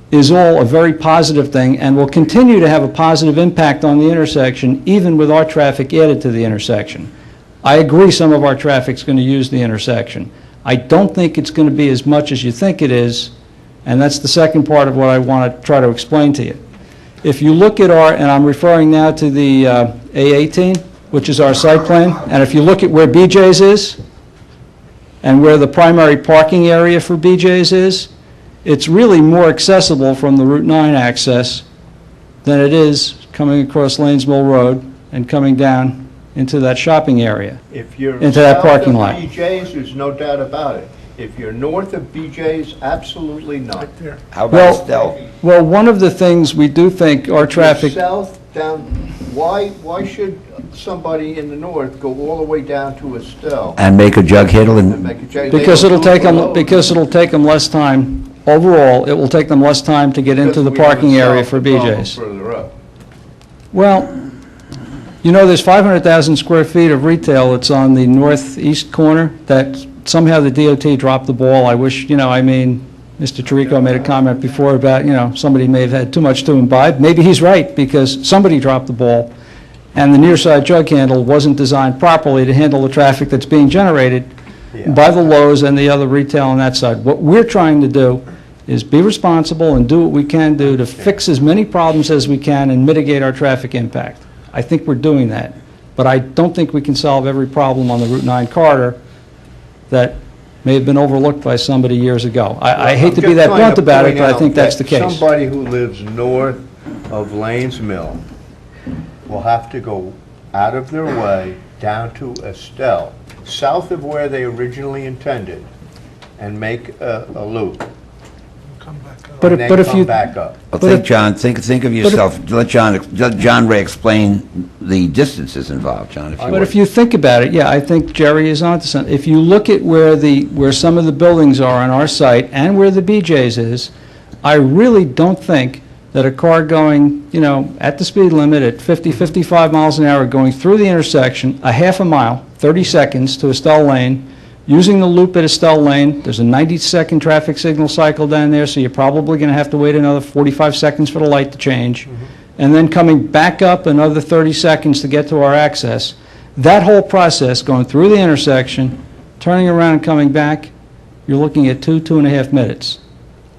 is all a very positive thing and will continue to have a positive impact on the intersection, even with our traffic added to the intersection. I agree some of our traffic's going to use the intersection. I don't think it's going to be as much as you think it is, and that's the second part of what I want to try to explain to you. If you look at our, and I'm referring now to the A18, which is our site plan, and if you look at where BJ's is and where the primary parking area for BJ's is, it's really more accessible from the Route 9 access than it is coming across Lanes Mill Road and coming down into that shopping area. If you're into that south parking of lot. BJ's, there's no doubt about it. If you're north of BJ's, absolutely not. How about Well, Estelle? well, one of the things we do think our traffic, South down, why should somebody in the north go all the way down to Estelle? And make a jug handle and and, make a change? because They it'll don't do it take them, for Lowe's. because it'll take them less time, overall, it will take them less time to get into the Because we have a parking area south for problem BJ's. Further up. Well, you know, there's 500,000 square feet of retail that's on the northeast corner that somehow the DOT dropped the ball. I wish, Mr. Tirico made a comment before about, somebody may have had too much to imbibe. Maybe he's right, because somebody dropped the ball, and the near side jug handle wasn't designed properly to handle the traffic that's being generated by the Lowe's and the other retail on that side. What we're trying to do is be responsible and do what we can do to fix as many problems as we can and mitigate our traffic impact. I think we're doing that. But I don't think we can solve every problem on the Route 9 corridor that may have been overlooked by somebody years ago. I hate to be that blunt about it, but I think that's the case. Somebody who lives north of Lanes Mill will have to go out of their way down to Estelle, south of where they originally intended, and make a loop. But And if- then but if come you- back up. Well, think, John, think of yourself, let John Ray explain the distances involved, John, if you But would. if you think about it, yeah, I think Jerry is onto something. If you look at where some of the buildings are on our site and where the BJ's is, I really don't think that a car going, at the speed limit at 50, 55 miles an hour, going through the intersection, a half a mile, 30 seconds to Estelle Lane, using the loop at Estelle Lane, there's a 90-second traffic signal cycle down there, so you're probably going to have to wait another 45 seconds for the light to change, and then coming back up another 30 seconds to get to our access. That whole process, going through the intersection, turning around and coming back, you're looking at 2.5 minutes.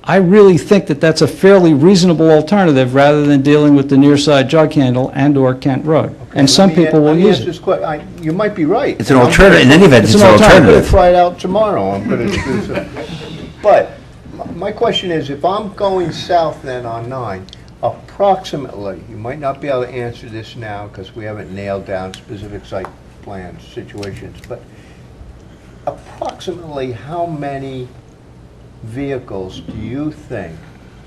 I really think that that's a fairly reasonable alternative rather than dealing with the near side jug handle and/or Kent Road. And some people will use it. You might be right. It's an alternative, in any event, it's an I'm going to alternative. try it out tomorrow. I'm going to do some. But my question is, if I'm going south then on 9, approximately, you might not be able to answer this now because we haven't nailed down specific site plan situations, but approximately how many vehicles do you think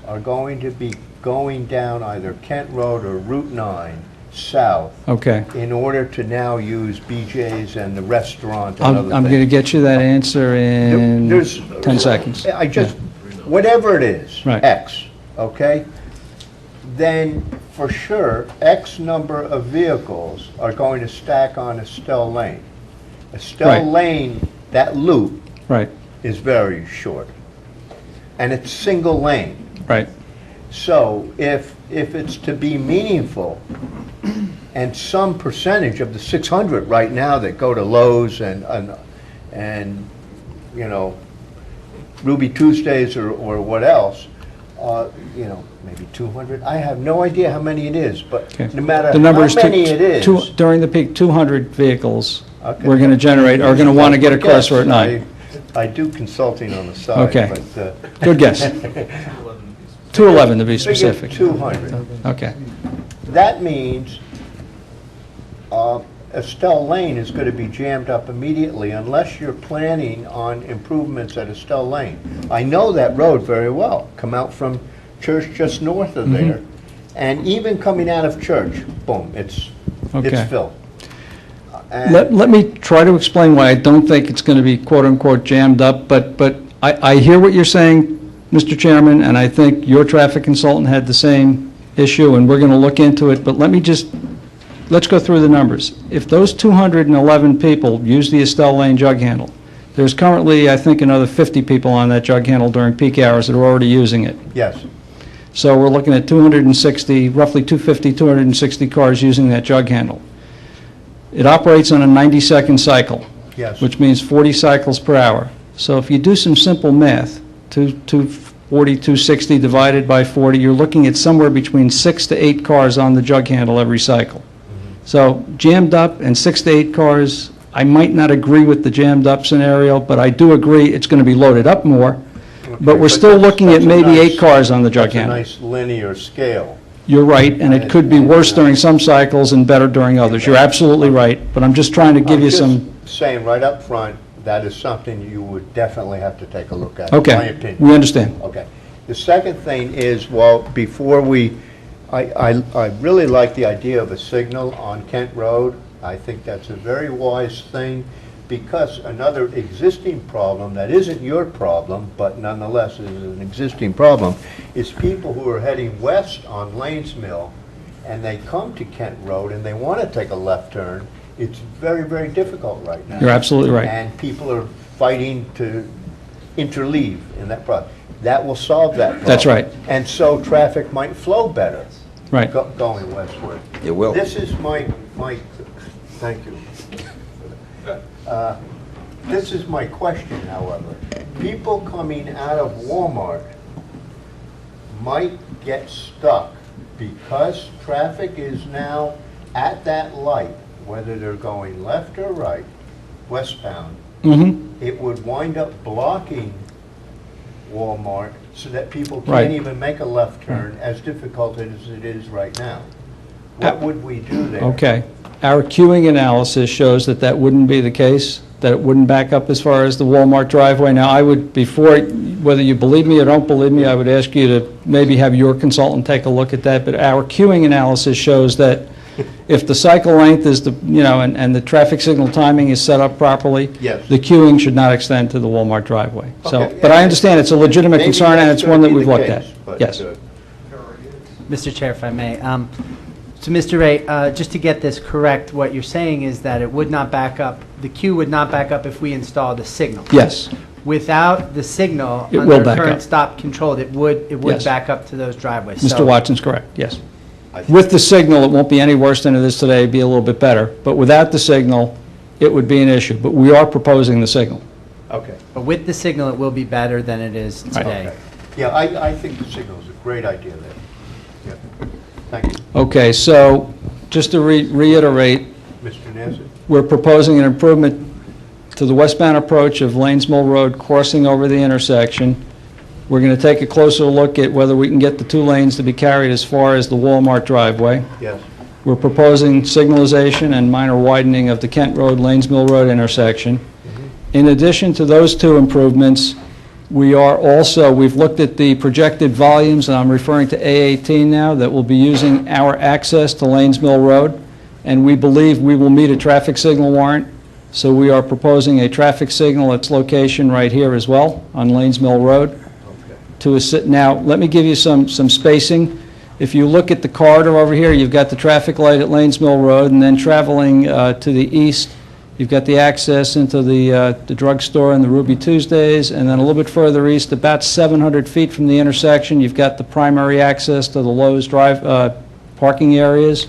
are going to be going down either Kent Road or Route 9 south Okay. in order to now use BJ's and the restaurant and I'm other going to things? get you that answer in There's- 10 seconds. I just, whatever it is, Right. X, okay? Then for sure, X number of vehicles are going to stack on Estelle Lane. Estelle Right. Lane, that loop Right, is very short. And it's single lane. right. So if it's to be meaningful, and some percentage of the 600 right now that go to Lowe's and Ruby Tuesdays or what else, maybe 200. I have no idea how many it is, but Okay. no matter The number how is many it is. during the peak, 200 vehicles Okay. we're going to generate, are going to want to get across Route 9. I do consulting on the side. Okay. But, Good guess. 211 to be figure specific. 200. Okay. That means Estelle Lane is going to be jammed up immediately unless you're planning on improvements at Estelle Lane. I know that road very well. Come out from Church just north of there, and even coming out of Church, boom, it's Okay. filled. And- Let me try to explain why I don't think it's going to be quote-unquote jammed up, but I hear what you're saying, Mr. Chairman, and I think your traffic consultant had the same issue, and we're going to look into it, but let's go through the numbers. If those 211 people use the Estelle Lane jug handle, there's currently, I think, another 50 people on that jug handle during peak hours that are already using it. Yes. So we're looking at 260, roughly 250, 260 cars using that jug handle. It operates on a 90-second cycle, Yes. which means 40 cycles per hour. So if you do some simple math, 240, 260 divided by 40, you're looking at somewhere between 6 to 8 cars on the jug handle every cycle. So jammed up and 6 to 8 cars, I might not agree with the jammed up scenario, but I do agree it's going to be loaded up more. But we're still looking at maybe 8 cars on the jug That's a handle. nice linear scale. You're right, and it could be worse during some cycles and better during others. You're absolutely right, but I'm just trying to give you some, I'm just saying right up front, that is something you would definitely have to take a look at, in my okay, opinion. we understand. Okay. The second thing is, well, before I really like the idea of a signal on Kent Road. I think that's a very wise thing, because another existing problem that isn't your problem, but nonetheless is an existing problem, is people who are heading west on Lanes Mill, and they come to Kent Road and they want to take a left turn. It's very, very difficult right now. You're absolutely right. And people are fighting to interleave in that process. That will solve that problem. That's right. And so traffic might flow better. Right. Going westward. It will. This is my, thank you. This is my question, however. People coming out of Walmart might get stuck because traffic is now at that light, whether they're going left or right, westbound, it would wind up blocking Walmart so that people Right. can't even make a left turn, as difficult as it is right now. What would we do there? Okay. Our queuing analysis shows that that wouldn't be the case, that it wouldn't back up as far as the Walmart driveway. Now, I would, before, whether you believe me or don't believe me, I would ask you to maybe have your consultant take a look at that, but our queuing analysis shows that if the cycle length is the, and the traffic signal timing is set up properly, Yes. the queuing should not extend to the Walmart driveway. So, Okay, but I understand it's a legitimate maybe concern, and that's it's one that gonna be we've the looked at. case, but, Yes. Mr. Chair, if I may. So, Mr. Ray, just to get this correct, what you're saying is that it would not back up, the queue would not back up if we installed a signal. Yes. Without the signal, It will under back current up. stop control, it would Yes. back up to those driveways. Mr. So- Watson's correct, yes. With the signal, it won't be any worse than it is today, it'd be a little bit better. But without the signal, it would be an issue. But we are proposing the signal. Okay. But with the signal, it will be better than it is today. Okay. Yeah, I think the signal is a great idea there. Yeah. Thank you. Okay, so just to reiterate, Mr. Nancy? we're proposing an improvement to the westbound approach of Lanes Mill Road crossing over the intersection. We're going to take a closer look at whether we can get the 2 lanes to be carried as far as the Walmart driveway. Yes. We're proposing signalization and minor widening of the Kent Road, Lanes Mill Road intersection. In addition to those 2 improvements, we've looked at the projected volumes, and I'm referring to A18 now, that will be using our access to Lanes Mill Road, and we believe we will meet a traffic signal warrant. So we are proposing a traffic signal at its location right here as well, on Lanes Mill Road. Now, let me give you some spacing. If you look at the corridor over here, you've got the traffic light at Lanes Mill Road, and then traveling to the east, you've got the access into the drugstore and the Ruby Tuesdays, and then a little bit further east, about 700 feet from the intersection, you've got the primary access to the Lowe's parking areas,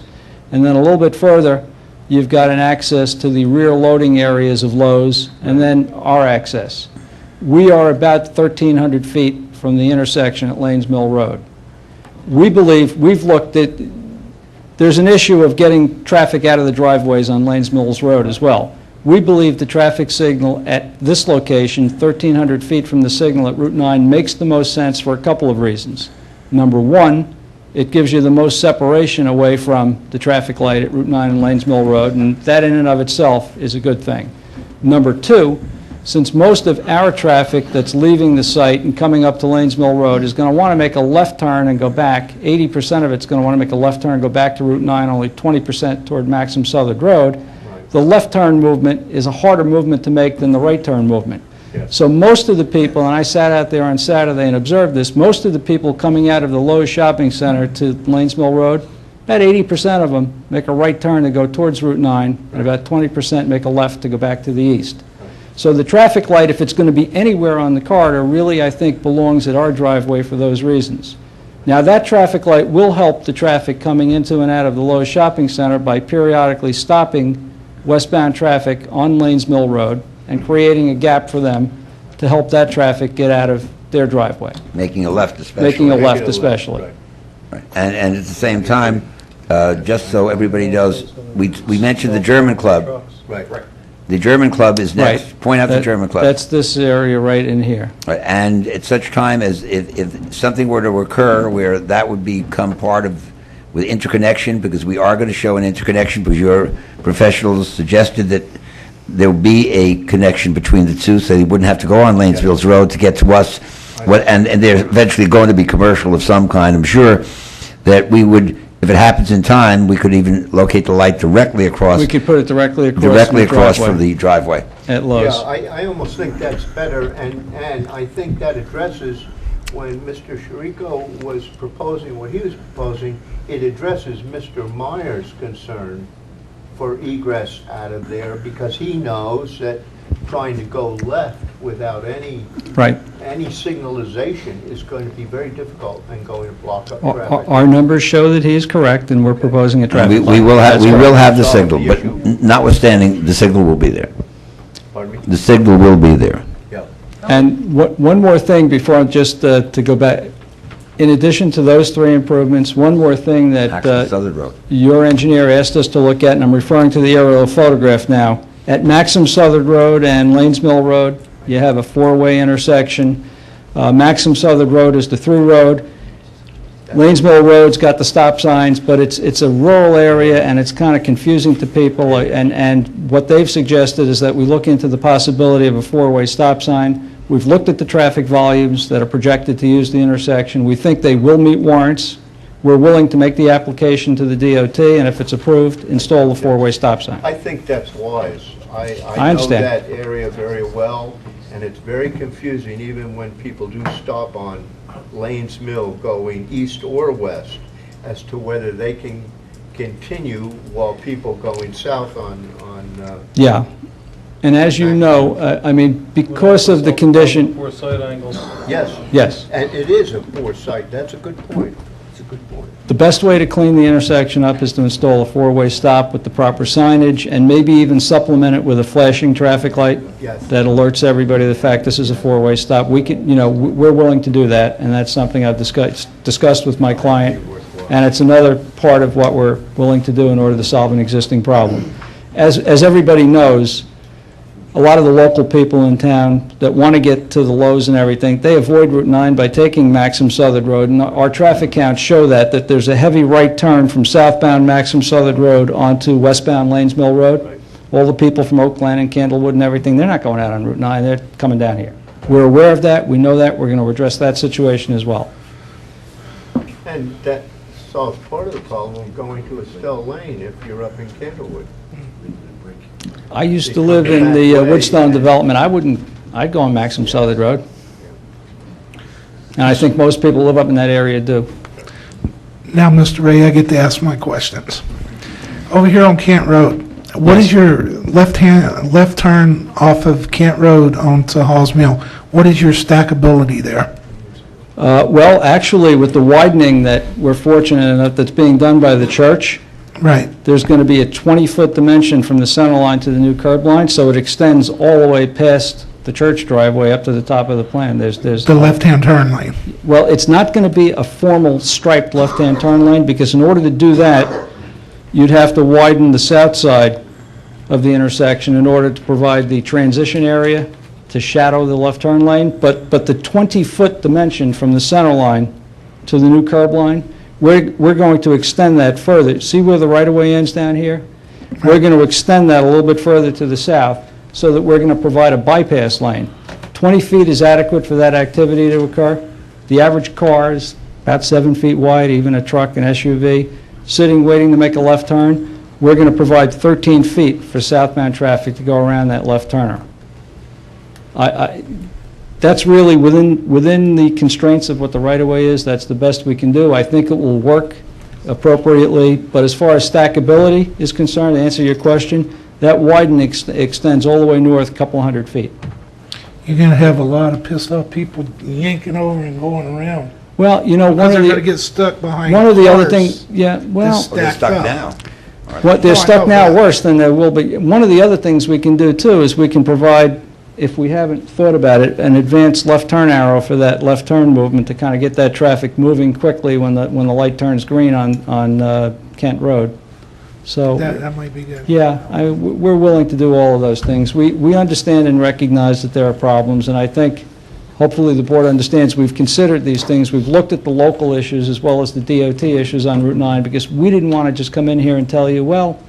and then a little bit further, you've got an access to the rear loading areas of Lowe's, and then our access. We are about 1,300 feet from the intersection at Lanes Mill Road. We believe, we've looked at, there's an issue of getting traffic out of the driveways on Lanes Mills Road as well. We believe the traffic signal at this location, 1,300 feet from the signal at Route 9, makes the most sense for a couple of reasons. Number one, it gives you the most separation away from the traffic light at Route 9 and Lanes Mill Road, and that in and of itself is a good thing. Number two, since most of our traffic that's leaving the site and coming up to Lanes Mill Road is going to want to make a left turn and go back, 80% of it's going to want to make a left turn and go back to Route 9, only 20% toward Maxim Southern Road, the left turn movement is a harder movement to make than the right turn movement. So most of the people, and I sat out there on Saturday and observed this, most of the people coming out of the Lowe's Shopping Center to Lanes Mill Road, about 80% of them make a right turn to go towards Route 9, and about 20% make a left to go back to the east. So the traffic light, if it's going to be anywhere on the corridor, really, I think, belongs at our driveway for those reasons. Now, that traffic light will help the traffic coming into and out of the Lowe's Shopping Center by periodically stopping westbound traffic on Lanes Mill Road and creating a gap for them to help that traffic get out of their driveway. Making a left especially. Making a left especially. Right. And at the same time, just so everybody knows, we mentioned the German club. Right. The German club is next. Right. Point out the German club. That's this area right in here. Right. And at such time as if something were to occur where that would become part of, with interconnection, because we are going to show an interconnection, because your professionals suggested that there will be a connection between the two, so they wouldn't have to go on Lanesville's Road to get to us. And they're eventually going to be commercial of some kind. I'm sure that we would, if it happens in time, we could even locate the light directly across. We could put it directly across from the driveway. At Lowe's. Yeah, I almost think that's better, and I think that addresses, when Mr. Shiriko was proposing what he was proposing, it addresses Mr. Meyer's concern for egress out of there, because he knows that trying to go left without any signalization is going to be very difficult and going to block up traffic. Our numbers show that he is correct, and we're proposing a traffic light. We will have the signal, but notwithstanding, the signal will be there. Pardon me? The signal will be there. Yeah. And one more thing before, just to go back, in addition to those three improvements, one more thing that Maxim Southern Road. your engineer asked us to look at, and I'm referring to the aerial photograph now. At Maxim Southern Road and Lanes Mill Road, you have a four-way intersection. Maxim Southern Road is the through road. Lanes Mill Road's got the stop signs, but it's a rural area, and it's kind of confusing to people, and what they've suggested is that we look into the possibility of a four-way stop sign. We've looked at the traffic volumes that are projected to use the intersection. We think they will meet warrants. We're willing to make the application to the DOT, and if it's approved, install the four-way stop sign. I think that's wise. I know understand. that area very well, and it's very confusing even when people do stop on Lanes Mill going east or west as to whether they can continue while people going south on Yeah. And as you know, I mean, because of the condition, Poor sight angles. Yes. yes, And it is a poor site. That's a good point. It's a good point. the best way to clean the intersection up is to install a four-way stop with the proper signage, and maybe even supplement it with a flashing traffic light Yes. that alerts everybody to the fact this is a four-way stop. We can, we're willing to do that, and that's something I've discussed with my client, and it's another part of what we're willing to do in order to solve an existing problem. As everybody knows, a lot of the local people in town that want to get to the Lowe's and everything, they avoid Route 9 by taking Maxim Southern Road, and our traffic counts show that there's a heavy right turn from southbound Maxim Southern Road onto westbound Lanes Mill Road. All the people from Oakland and Candlewood and everything, they're not going out on Route 9, they're coming down here. We're aware of that, we know that, we're going to address that situation as well. And that solves part of the problem of going to Estelle Lane if you're up in Candlewood. I used to live in the Woodstone development, I'd go on Maxim Southern Road. And I think most people who live up in that area do. Now, Mr. Ray, I get to ask my questions. Over here on Kent Road, what is your left turn off of Kent Road onto Halls Mill? What is your stackability there? Well, actually, with the widening that we're fortunate enough that's being done by the church, Right. there's going to be a 20-foot dimension from the center line to the new curb line, so it extends all the way past the church driveway up to the top of the plan. There's The left-hand turn lane. Well, it's not going to be a formal striped left-hand turn lane, because in order to do that, you'd have to widen the south side of the intersection in order to provide the transition area to shadow the left turn lane. But the 20-foot dimension from the center line to the new curb line, we're going to extend that further. See where the right-of-way ends down here? We're going to extend that a little bit further to the south so that we're going to provide a bypass lane. 20 feet is adequate for that activity to occur. The average car is about 7 feet wide, even a truck, an SUV, sitting, waiting to make a left turn. We're going to provide 13 feet for southbound traffic to go around that left turner. That's really within the constraints of what the right-of-way is. That's the best we can do. I think it will work appropriately, but as far as stackability is concerned, to answer your question, that widening extends all the way north a couple hundred feet. You're going to have a lot of pissed-off people yanking over and going around. Well, one Because of they're the... going to get stuck behind One of the other cars things, yeah, well... that's They're stacked stuck up. now. What, they're No, I stuck know now that. worse than they will be. One of the other things we can do, too, is we can provide, if we haven't thought about it, an advanced left turn arrow for that left turn movement to kind of get that traffic moving quickly when the light turns green on Kent Road. So, That might be good. yeah, we're willing to do all of those things. We understand and recognize that there are problems, and I think, hopefully, the board understands we've considered these things. We've looked at the local issues as well as the DOT issues on Route 9, because we didn't want to just come in here and tell you, well,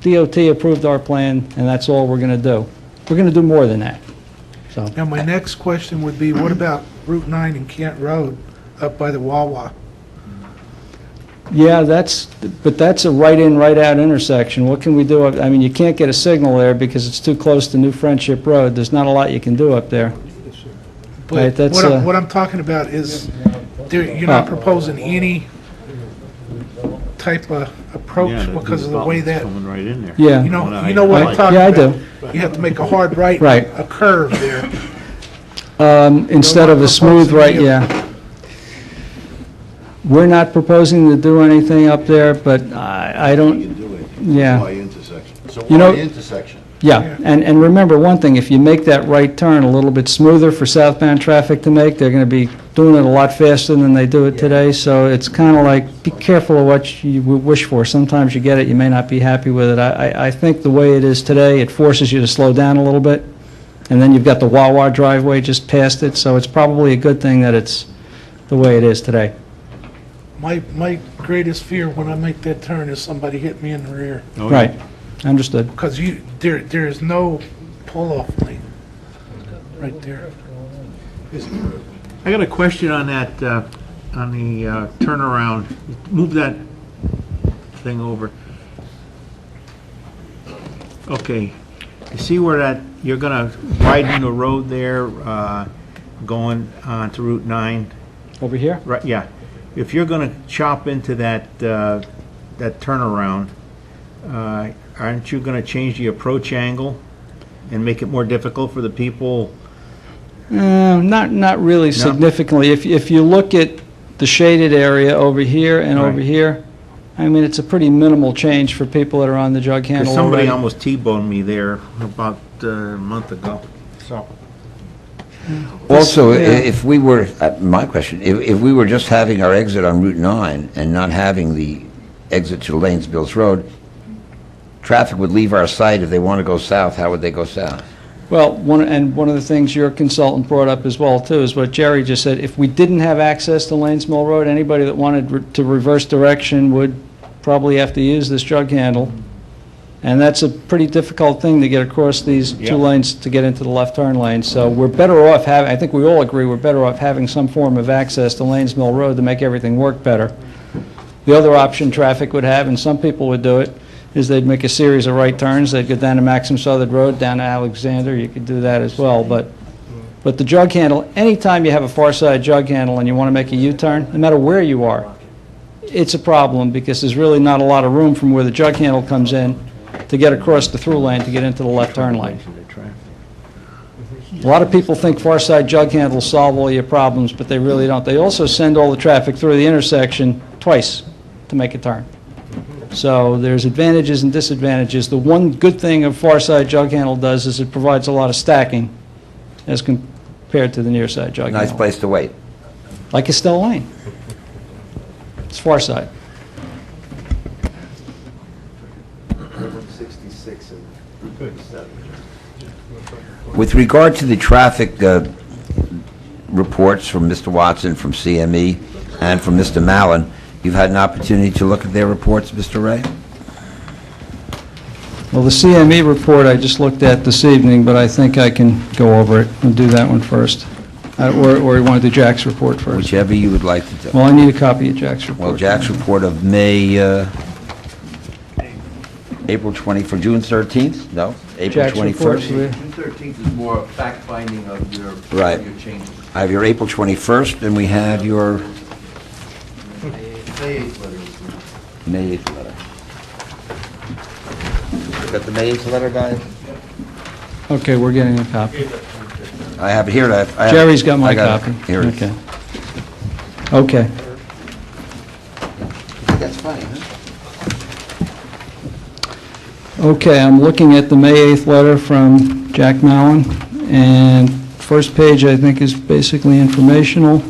DOT approved our plan, and that's all we're going to do. We're going to do more than that. So, Now, my next question would be, what about Route 9 and Kent Road up by the Wawa? yeah, but that's a right-in, right-out intersection. What can we do? I mean, you can't get a signal there because it's too close to New Friendship Road. There's not a lot you can do up there. But Right, that's, what I'm talking about is, you're not proposing any type of approach because of the way that, Coming right in there. Yeah. you know what I'm talking Yeah, I about? do. You have to make a hard right, Right. a curve there. Instead of a smooth right, proposing yeah. We're not proposing to do anything up there, but I don't, yeah. intersection. It's a You know- Y intersection. Yeah, and remember one thing, if you make that right turn a little bit smoother for southbound traffic to make, they're going to be doing it a lot faster than they do it today, so it's kind of like, be careful of what you wish for. Sometimes you get it, you may not be happy with it. I think the way it is today, it forces you to slow down a little bit, and then you've got the Wawa driveway just past it, so it's probably a good thing that it's the way it is today. My greatest fear when I make that turn is somebody hit me in the rear. Right, understood. Because there is no pull-off lane right there. I got a question on that, on the turnaround. Move that thing over. Okay, you see where that, you're gonna widen the road there, going on to Route 9? Over here? Right, yeah. If you're gonna chop into that, that turnaround, aren't you gonna change the approach angle and make it more difficult for the people? Not really significantly. If you look at the shaded area over here and over Right. here, I mean, it's a pretty minimal change for people that are on the jug handle Because somebody already. almost T-boned me there about a month ago, so. Also, Yeah. if we were, my question, if we were just having our exit on Route 9 and not having the exit to Lanes Mills Road, traffic would leave our site. If they want to go south, how would they go south? Well, one of the things your consultant brought up as well, too, is what Jerry just said. If we didn't have access to Lanes Mill Road, anybody that wanted to reverse direction would probably have to use this jug handle. And that's a pretty difficult thing to get across these two lanes to get into the left turn lane. So we're better off having, I think we all agree, we're better off having some form of access to Lanes Mill Road to make everything work better. The other option traffic would have, and some people would do it, is they'd make a series of right turns. They'd go down to Maxim Southern Road, down to Alexander. You could do that as well. But the jug handle, anytime you have a far side jug handle and you want to make a U-turn, no matter where you are, it's a problem because there's really not a lot of room from where the jug handle comes in to get across the through lane to get into the left turn lane. A lot of people think far side jug handles solve all your problems, but they really don't. They also send all the traffic through the intersection twice to make a turn. So there's advantages and disadvantages. The one good thing a far side jug handle does is it provides a lot of stacking as compared to the near side jug handle. Nice place to wait. Like Estelle Lane. It's far side. With regard to the traffic reports from Mr. Watson, from CME, and from Mr. Mallon, you've had an opportunity to look at their reports, Mr. Ray? Well, the CME report I just looked at this evening, but I think I can go over it and do that one first. Or you want to do Jack's report first? Whichever you would like to do. Well, I need a copy of Jack's report. Well, Jack's report of April 20, for June 13th? No? April Jack's report, 21st? June 13th is more fact-finding of your Right. changes. I have your April 21st, and we have your May 8th letter. May 8th letter. Got the May 8th letter, guys? Okay, we're getting a copy. I have it here. Jerry's got my I got it. copy. Here it is. Okay. Okay. That's funny, huh? Okay, I'm looking at the May 8th letter from Jack Mallon, and first page, I think, is basically informational.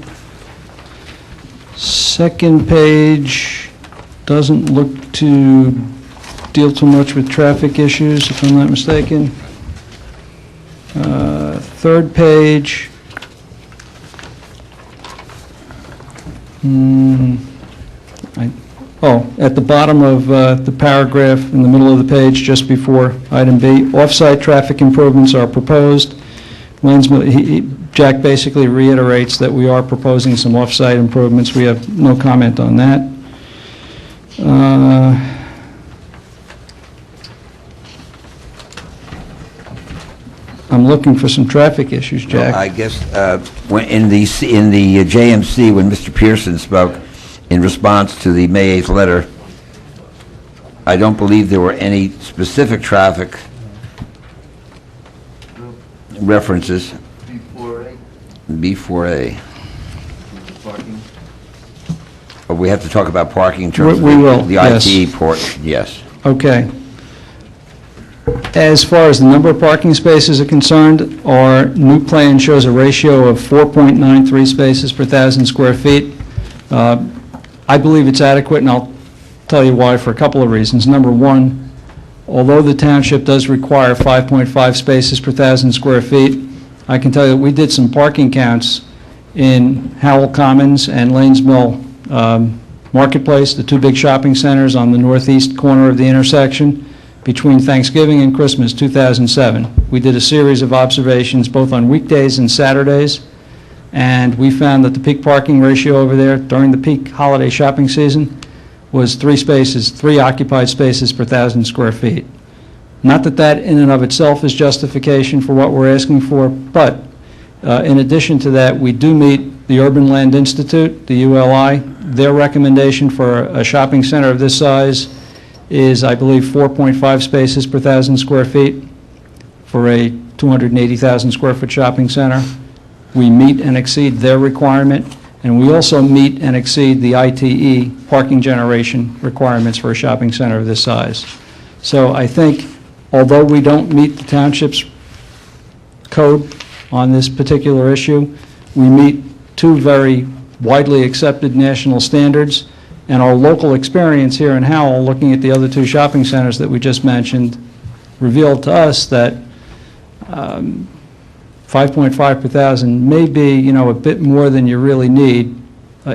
Second page doesn't look to deal too much with traffic issues, if I'm not mistaken. Third page, at the bottom of the paragraph in the middle of the page, just before item B, off-site traffic improvements are proposed. Jack basically reiterates that we are proposing some off-site improvements. We have no comment on that. I'm looking for some traffic issues, Jack. Well, I guess in the JMC, when Mr. Pearson spoke in response to the May 8th letter, I don't believe there were any specific traffic references. B4A, B4A. parking. But we have to talk about parking in terms of We will, the yes. IT portion, yes. Okay. As far as the number of parking spaces are concerned, our new plan shows a ratio of 4.93 spaces per 1,000 square feet. I believe it's adequate, and I'll tell you why for a couple of reasons. Number one, although the township does require 5.5 spaces per 1,000 square feet, I can tell you that we did some parking counts in Howell Commons and Lanes Mill Marketplace, the two big shopping centers on the northeast corner of the intersection, between Thanksgiving and Christmas 2007. We did a series of observations both on weekdays and Saturdays, and we found that the peak parking ratio over there during the peak holiday shopping season was 3 occupied spaces per 1,000 square feet. Not that that in and of itself is justification for what we're asking for, but in addition to that, we do meet the Urban Land Institute, the ULI. Their recommendation for a shopping center of this size is, I believe, 4.5 spaces per 1,000 square feet for a 280,000 square foot shopping center. We meet and exceed their requirement, and we also meet and exceed the ITE parking generation requirements for a shopping center of this size. So I think, although we don't meet the township's code on this particular issue, we meet two very widely accepted national standards, and our local experience here in Howell, looking at the other two shopping centers that we just mentioned, revealed to us that 5.5 per 1,000 may be, a bit more than you really need,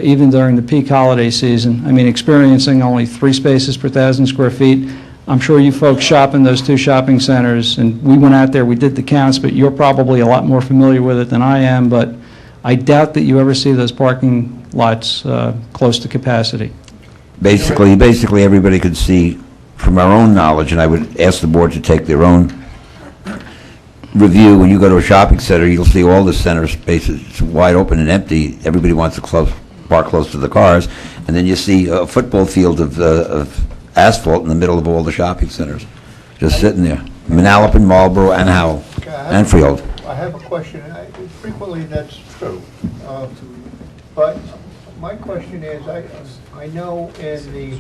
even during the peak holiday season. I mean, experiencing only 3 spaces per 1,000 square feet. I'm sure you folks shop in those two shopping centers, and we went out there, we did the counts, but you're probably a lot more familiar with it than I am, but I doubt that you ever see those parking lots close to capacity. Basically, everybody could see from our own knowledge, and I would ask the board to take their own review. When you go to a shopping center, you'll see all the center spaces wide open and empty. Everybody wants to park close to the cars, and then you see a football field of asphalt in the middle of all the shopping centers, just sitting there. Manalapan, Marlboro, and Howell, and Freehold. I have a question. Frequently, that's true. But my question is, I know in the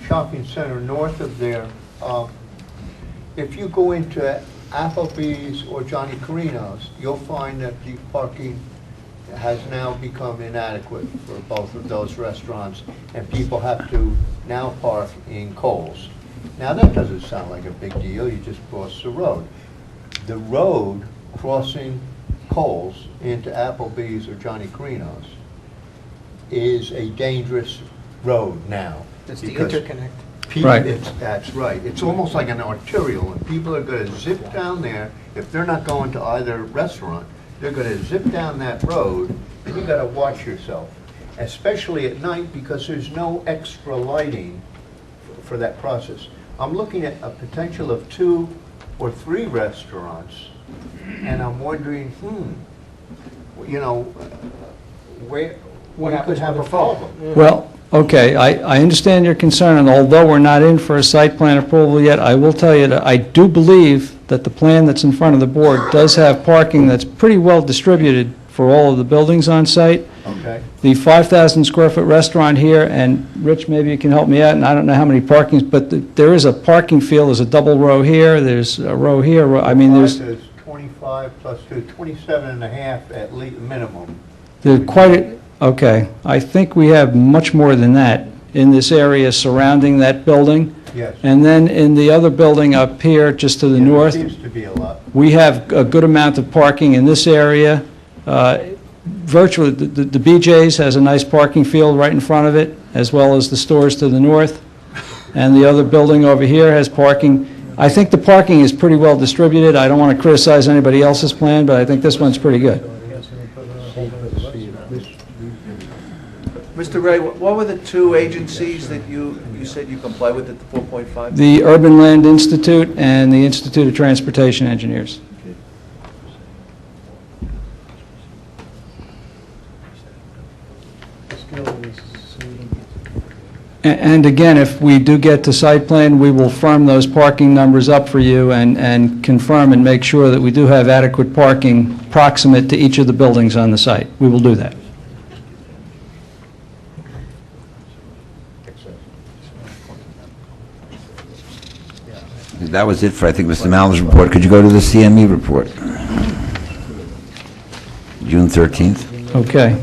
shopping center north of there, if you go into Applebee's or Johnny Carino's, you'll find that the parking has now become inadequate for both of those restaurants, and people have to now park in Kohl's. Now, that doesn't sound like a big deal. You just cross the road. The road crossing Kohl's into Applebee's or Johnny Carino's is a dangerous road now. It's the because interconnect. Right. That's right. It's almost like an arterial, and people are going to zip down there. If they're not going to either restaurant, they're going to zip down that road, and you've got to watch yourself, especially at night, because there's no extra lighting for that process. I'm looking at a potential of 2 or 3 restaurants, and I'm wondering, where we could have a problem. Well, okay, I understand your concern, and although we're not in for a site plan approval yet, I will tell you that I do believe that the plan that's in front of the board does have parking that's pretty well distributed for all of the buildings on site. Okay. The 5,000 square foot restaurant here, and Rich, maybe you can help me out, and I don't know how many parkings, but there is a parking field, there's a double row here, there's a row here, I mean, there's 25 plus 2, 27 and a half at least minimum. Okay, I think we have much more than that in this area surrounding that building. Yes. And then in the other building up here, just to the north, Seems to be a lot. we have a good amount of parking in this area. Virtually, the BJ's has a nice parking field right in front of it, as well as the stores to the north. And the other building over here has parking. I think the parking is pretty well distributed. I don't want to criticize anybody else's plan, but I think this one's pretty good. Mr. Ray, what were the 2 agencies that you said you comply with at the 4.5? The Urban Land Institute and the Institute of Transportation Engineers. And again, if we do get to site plan, we will firm those parking numbers up for you and confirm and make sure that we do have adequate parking proximate to each of the buildings on the site. We will do that. That was it for, I think, Mr. Mallon's report. Could you go to the CME report? June 13th. Okay.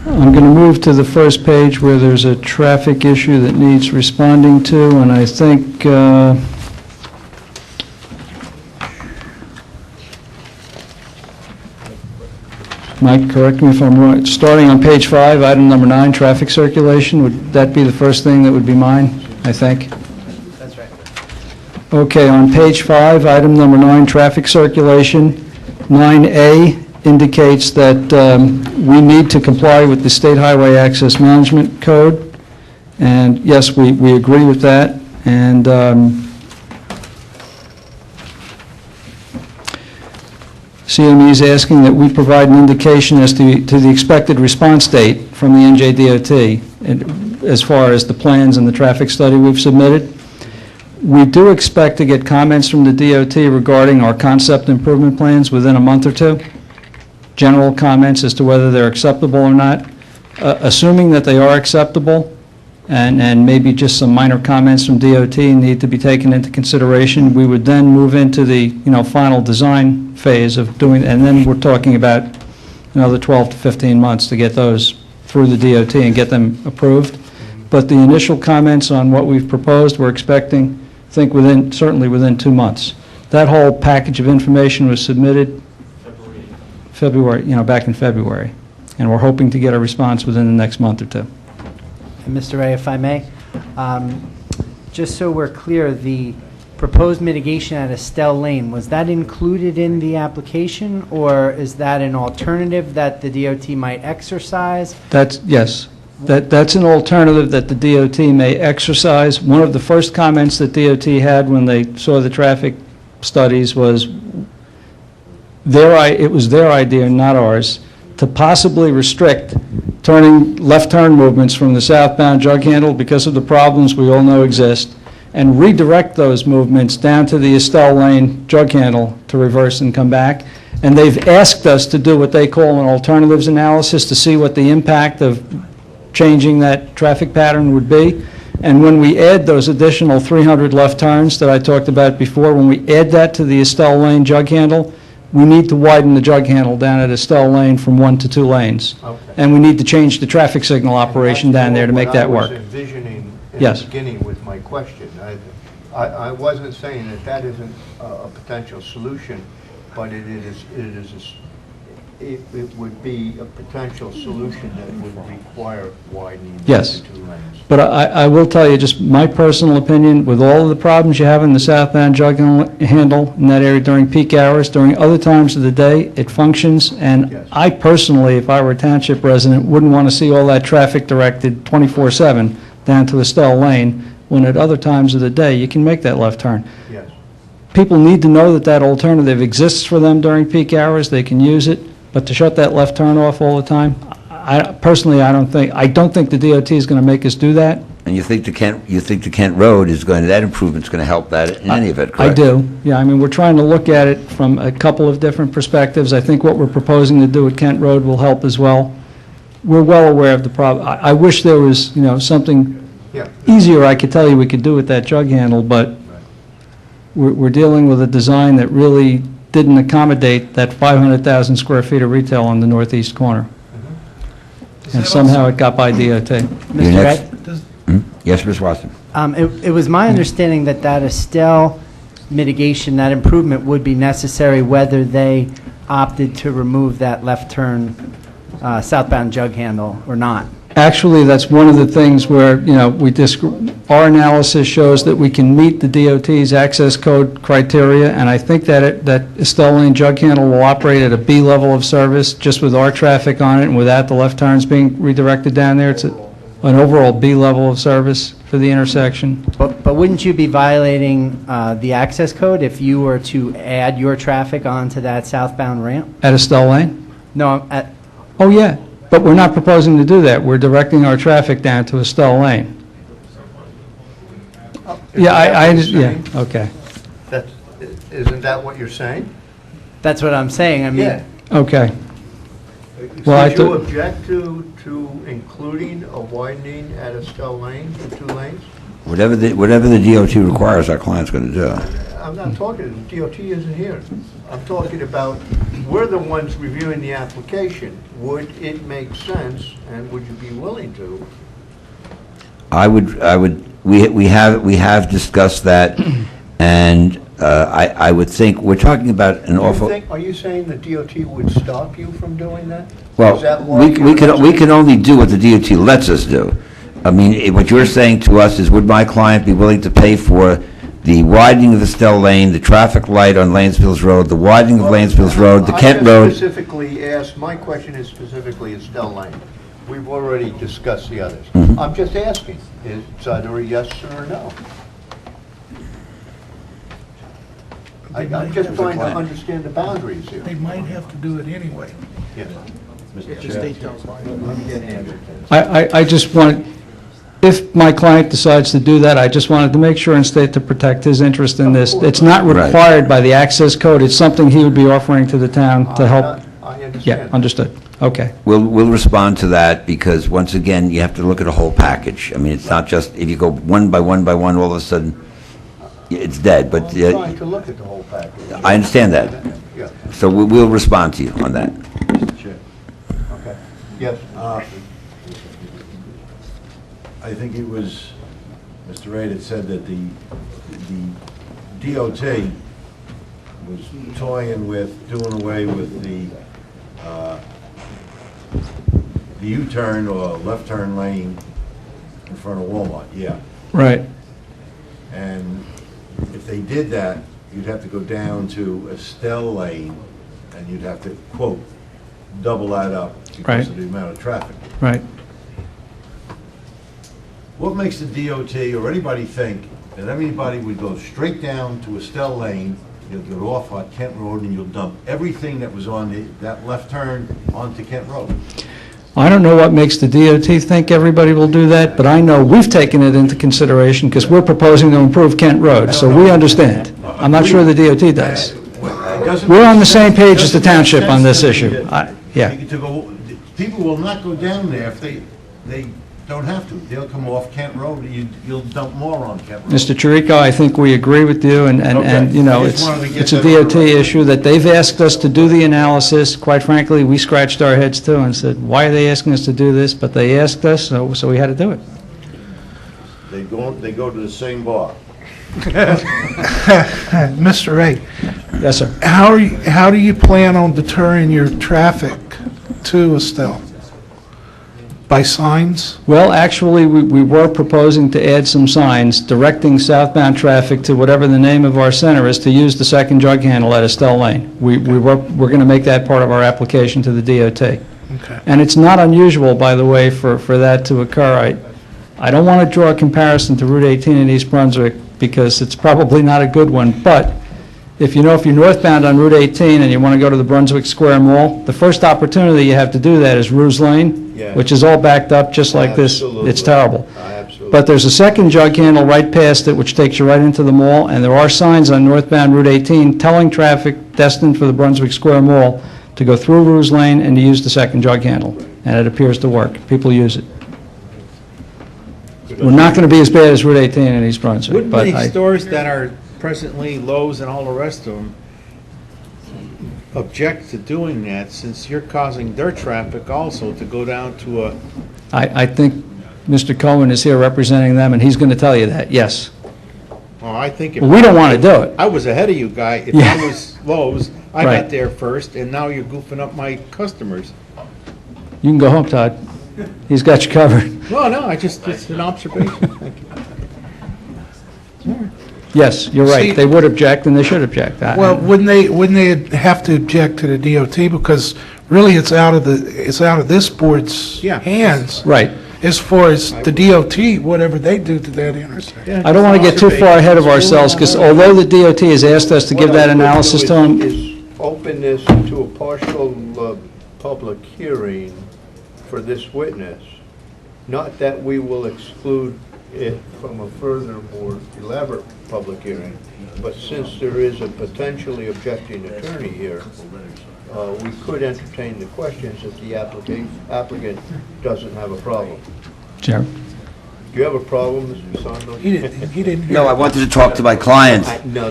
I'm going to move to the first page where there's a traffic issue that needs responding to, and I think, Mike, correct me if I'm wrong, starting on page 5, item number 9, traffic circulation, would that be the first thing that would be mine, I think? That's right. Okay, on page 5, item number 9, traffic circulation, 9A indicates that we need to comply with the State Highway Access Management Code, and yes, we agree with that, and CME is asking that we provide an indication as to the expected response date from the NJDOT as far as the plans and the traffic study we've submitted. We do expect to get comments from the DOT regarding our concept improvement plans within a month or two. General comments as to whether they're acceptable or not. Assuming that they are acceptable, and maybe just some minor comments from DOT need to be taken into consideration, we would then move into the, final design phase of doing, and then we're talking about another 12 to 15 months to get those through the DOT and get them approved. But the initial comments on what we've proposed, we're expecting, certainly within 2 months. That whole package of information was submitted February, back in February, and we're hoping to get a response within the next month or two. And Mr. Ray, if I may, just so we're clear, the proposed mitigation at Estelle Lane, was that included in the application, or is that an alternative that the DOT might exercise? Yes. That's an alternative that the DOT may exercise. One of the first comments that DOT had when they saw the traffic studies was it was their idea, not ours, to possibly restrict left turn movements from the southbound jug handle because of the problems we all know exist, and redirect those movements down to the Estelle Lane jug handle to reverse and come back. And they've asked us to do what they call an alternatives analysis to see what the impact of changing that traffic pattern would be. And when we add those additional 300 left turns that I talked about before, when we add that to the Estelle Lane jug handle, we need to widen the jug handle down at Estelle Lane from 1 to 2 lanes. Okay. And we need to change the traffic signal operation down there to make that work. What I was envisioning in Yes. the beginning with my question. I wasn't saying that isn't a potential solution, but it would be a potential solution that would require widening Yes. to 2 lanes. But I will tell you, just my personal opinion, with all of the problems you have in the southbound jug handle in that area during peak hours, during other times of the day, it functions, and Yes. I personally, if I were a township resident, wouldn't want to see all that traffic directed 24/7 down to Estelle Lane, when at other times of the day, you can make that left turn. Yes. People need to know that that alternative exists for them during peak hours, they can use it, but to shut that left turn off all the time, personally, I don't think the DOT is going to make us do that. And you think the Kent Road that improvement's going to help that in any event, correct? I do, yeah, we're trying to look at it from a couple of different perspectives. I think what we're proposing to do at Kent Road will help as well. We're well aware of the problem. I wish there was, something Yeah. easier I could tell you we could do with that jug handle, but we're dealing with a design that really didn't accommodate that 500,000 square feet of retail on the northeast corner. And somehow it got by DOT. You're Mr. Ray? next. Yes, Ms. Watson. It was my understanding that Estelle mitigation, that improvement would be necessary whether they opted to remove that left turn southbound jug handle or not. Actually, that's one of the things where, our analysis shows that we can meet the DOT's access code criteria, and I think that Estelle Lane jug handle will operate at a B level of service, just with our traffic on it and without the left turns being redirected down there. It's an overall B level of service for the intersection. But wouldn't you be violating the access code if you were to add your traffic onto that southbound ramp? At Estelle Lane? No, Oh, yeah, but we're not proposing to do that. We're directing our traffic down to Estelle Lane. Yeah, yeah, okay. Isn't that what you're saying? that's what I'm saying. Yeah. Okay. Well, I Did you thought- object to including a widening at Estelle Lane to 2 lanes? Whatever the DOT requires, our client's going to do. I'm not talking, the DOT isn't here. I'm talking about, we're the ones reviewing the application. Would it make sense, and would you be willing to? We have discussed that, and I would think, we're talking about an awful... Are you saying the DOT would stop you from doing that? Well, Is that why we you're- can only do what the DOT lets us do. I mean, what you're saying to us is, would my client be willing to pay for the widening of Estelle Lane, the traffic light on Lanesville's Road, the widening of Lanesville's Road, the Kent I Road? just specifically asked, my question is specifically Estelle Lane. We've already discussed the others. Mhm. I'm just asking, it's either a yes or a no. I'm just trying to understand the boundaries here. They might have to do it anyway. Yes. If the state tells them. I just want, if my client decides to do that, I just wanted to make sure and state to protect his interest in this. It's not Right. required by the access code, it's something he would be offering to the town to help. I Yeah, understand. understood. Okay. We'll respond to that, because once again, you have to look at a whole package. I mean, it's not just, if you go one by one by one, all of a sudden, it's dead, but I'm trying to look at the whole package. I understand that. Yeah, So we'll respond to you on that. okay. Yes. I think it was, Mr. Ray that said that the DOT was toying with doing away with the U-turn or left turn lane in front of Walmart, yeah. Right. And if they did that, you'd have to go down to Estelle Lane, and you'd have to, quote, double that up because Right. of the amount of traffic. Right. What makes the DOT or anybody think that anybody would go straight down to Estelle Lane, you'll get off on Kent Road, and you'll dump everything that was on that left turn onto Kent Road? I don't know what makes the DOT think everybody will do that, but I know we've taken it into consideration because we're proposing to improve Kent Road, so we understand. I'm not sure the DOT does. We're on the same page as the township on this issue. Yeah. People will not go down there if they don't have to. They'll come off Kent Road, you'll dump more on Kent Road. Mr. Chirico, I think we agree with you, and, you know, I just wanted to get it's a that on DOT the record. issue that they've asked us to do the analysis. Quite frankly, we scratched our heads too and said, why are they asking us to do this? But they asked us, so we had to do it. They go to the same bar. Mr. Ray, Yes, sir. how do you plan on deterring your traffic to Estelle? By signs? Well, actually, we were proposing to add some signs directing southbound traffic to whatever the name of our center is to use the second jug handle at Estelle Lane. We're going to make that part of our application to the DOT. Okay. And it's not unusual, by the way, for that to occur. I don't want to draw a comparison to Route 18 in East Brunswick because it's probably not a good one, but if you're northbound on Route 18 and you want to go to the Brunswick Square Mall, the first opportunity you have to do that is Ruse Lane, Yeah. which is all backed up just like this. Absolutely. It's terrible. Absolutely. But there's a second jug handle right past it, which takes you right into the mall, and there are signs on northbound Route 18 telling traffic destined for the Brunswick Square Mall to go through Ruse Lane and to use the second jug handle, and it appears to work. People use it. We're not going to be as bad as Route 18 in East Brunswick, Wouldn't but the stores that are presently Lowe's and all the rest of them object to doing that, since you're causing their traffic also to go down to a... I think Mr. Cohen is here representing them, and he's going to tell you that, yes. Well, I think if... Well, we don't want to do it. I was ahead of you, guy. If Yeah. I was Lowe's, I Right. got there first, and now you're goofing up my customers. You can go home, Todd. He's got you covered. No, it's an observation. Thank you. Yes, you're right. See- They would object, and they should object. Well, wouldn't they have to object to the DOT because really it's out of this board's Yeah. hands Right. as far as the DOT, whatever they do to that intersection. I don't want to get too far ahead of ourselves, because although the DOT has asked us to give that analysis to them, Is open this to a partial public hearing for this witness, not that we will exclude it from a further, more elaborate public hearing, but since there is a potentially objecting attorney here, we could entertain the questions if the applicant doesn't have a problem. Chair. Do you have a problem, Mr. Sondel? He didn't hear. No, I wanted to talk to my client, No.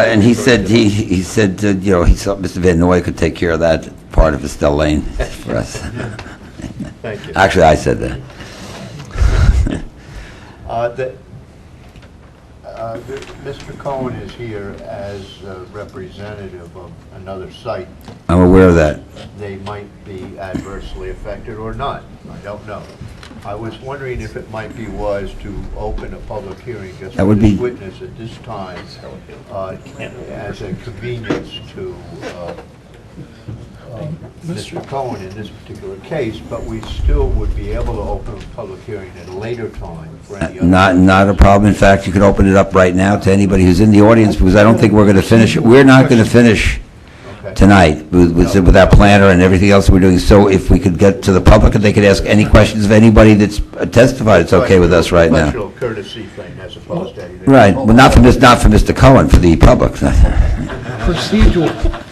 and he said, he said, you know, he thought Mr. Van Noy could take care of that part of Estelle Lane for us. Thank you. Actually, I said that. Mr. Cohen is here as a representative of another site. I'm aware of that. They might be adversely affected or not. I don't know. I was wondering if it might be wise to open a public hearing just That for would this be- witness at this time as a convenience to Mr. Cohen in this particular case, but we still would be able to open a public hearing at a later time for any other. Not a problem. In fact, you could open it up right now to anybody who's in the audience, because I don't think we're going to finish it. We're not going to finish Okay. tonight with our planner and everything else we're doing. So if we could get to the public and they could ask any questions of anybody that's testified, it's okay with us right now. Professional courtesy thing as opposed to anything. Right. Well, not for Mr. Cohen, for the public. Procedural.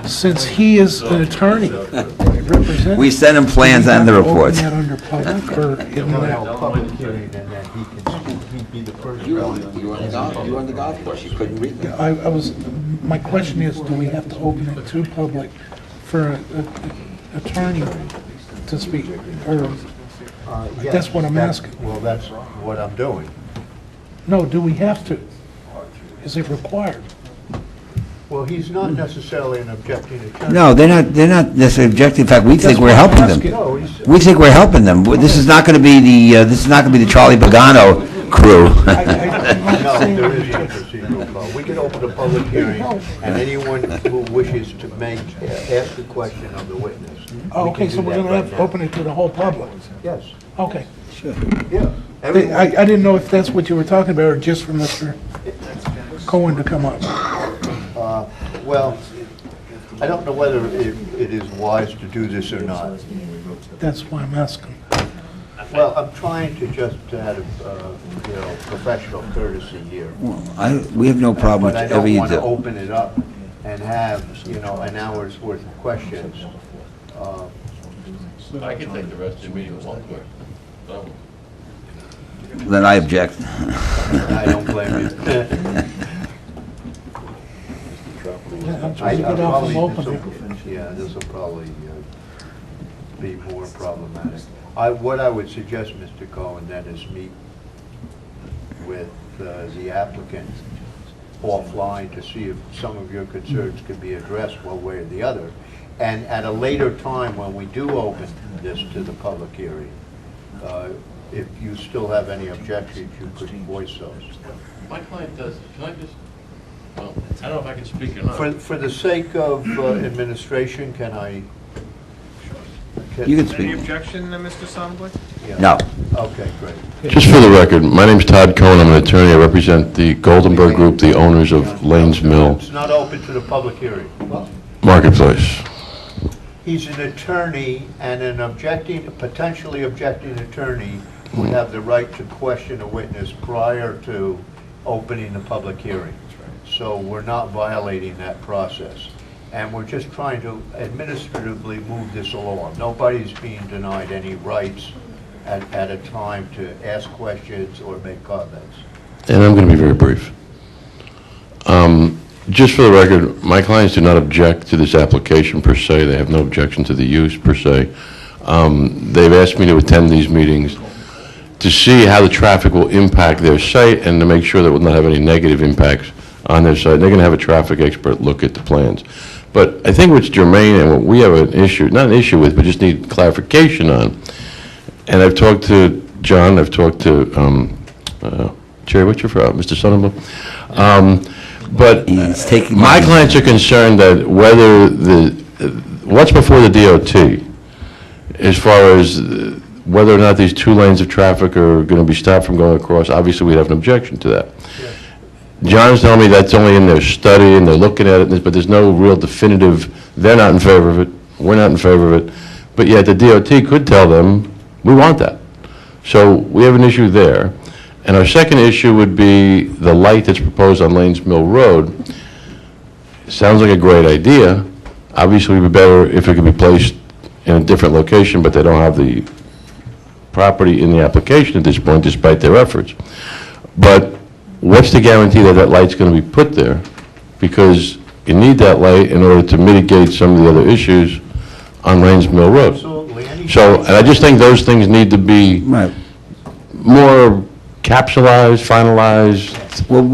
Since he is an attorney representing. We send him plans and the reports. Open that under public or in No, that? public hearing, and then he can, he'd be the first. You were on the golf course. You couldn't read that. I was, my question is, do we have to open it to public for an attorney to speak? Or, Yes, that's what I'm asking. Well, that's what I'm doing. no, do we have to? Is it required? Well, he's not necessarily an objecting attorney. No, they're not necessarily objecting. In fact, we think we're helping them. No, he's, We think we're helping them. This is not going to be the Charlie Pagano crew. no, there is no procedural call. We can open a public hearing, and anyone who wishes to ask a question of the witness. Oh, we okay, can so do we're that going to have right to now. open it to the whole public? Yes, Okay. yeah. I Everyone- didn't know if that's what you were talking about, or just for Mr. Cohen to come up. Well, I don't know whether it is wise to do this or not. That's why I'm asking. Well, I'm trying to just have, professional courtesy here. We have no problem But I with whatever don't you want to do. open it up and have, an hour's worth of questions. I can take the rest of the meeting with one question. Then I object. I don't blame you. I'm trying to get off and open it. Yeah, this will probably be more problematic. What I would suggest, Mr. Cohen, then is meet with the applicant offline to see if some of your concerns can be addressed one way or the other. And at a later time, when we do open this to the public hearing, if you still have any objections, you could voice those. My client does, can I just, well, I don't know if I can speak or not. For the sake of administration, can I? You can speak. Any objection, Mr. Sonnenblick? Yeah. No. Okay, great. Just for the record, my name's Todd Cohen, I'm an attorney, I represent the Goldenberg Group, the owners of Lanes Mill It's not open to the public hearing. Marketplace. He's an attorney, and a potentially objecting attorney would have the right to question a witness prior to opening the public hearing. So we're not violating that process. And we're just trying to administratively move this along. Nobody's being denied any rights at a time to ask questions or make comments. And I'm going to be very brief. Just for the record, my clients do not object to this application per se. They have no objection to the use per se. They've asked me to attend these meetings to see how the traffic will impact their site and to make sure that it will not have any negative impacts on their site. They're going to have a traffic expert look at the plans. But I think what's germane and what we have an issue, not an issue with, but just need clarification on, and I've talked to John, I've talked to, Jerry, what's your, Mr. Sonnenblum? But He's taking my clients are concerned that whether what's before the DOT, as far as whether or not these 2 lanes of traffic are going to be stopped from going across, obviously we'd have an objection to that. John's telling me that's only in their study and they're looking at it, but there's no real definitive, they're not in favor of it, we're not in favor of it. But yet the DOT could tell them, we want that. So we have an issue there. And our second issue would be the light that's proposed on Lanes Mill Road. Sounds like a great idea. Obviously, it would be better if it could be placed in a different location, but they don't have the property in the application at this point, despite their efforts. But what's the guarantee that that light's going to be put there? Because you need that light in order to mitigate some of the other issues on Lanes Mill Road. Absolutely. So, and I just think those things need to be more capsulized, finalized,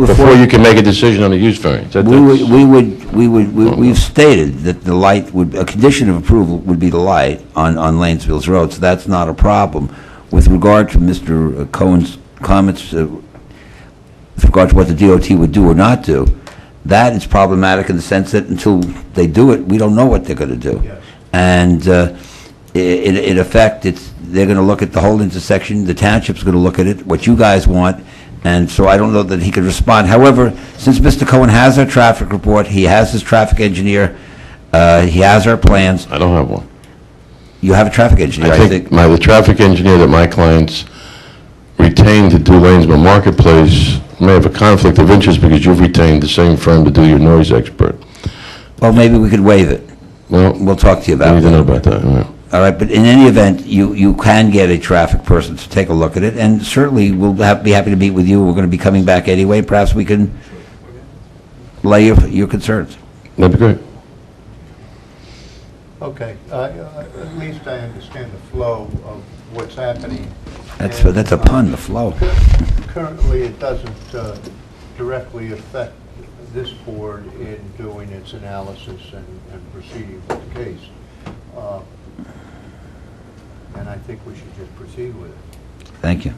before you can make a decision on a use variance. We've stated that the light would, a condition of approval would be the light on Lanesville's Road, so that's not a problem. With regard to Mr. Cohen's comments, with regard to what the DOT would do or not do, that is problematic in the sense that until they do it, we don't know what they're going to do. Yes. And in effect, they're going to look at the whole intersection, the township's going to look at it, what you guys want, and so I don't know that he could respond. However, since Mr. Cohen has our traffic report, he has his traffic engineer, he has our plans. I don't have one. You have a traffic engineer, I think the traffic engineer that my clients retained to do Lanesville Marketplace may have a conflict of interest because you've retained the same firm to do your noise expert. Well, maybe we could waive it. Well, we'll talk to you about I need to that. know about that. Yeah. All right, but in any event, you can get a traffic person to take a look at it, and certainly we'll be happy to meet with you. We're going to be coming back anyway. Perhaps we can lay your concerns. That'd be great. Okay, at least I understand the flow of what's happening. That's a pun, the flow. Currently, it doesn't directly affect this board in doing its analysis and proceeding with the case. And I think we should just proceed with it. Thank you.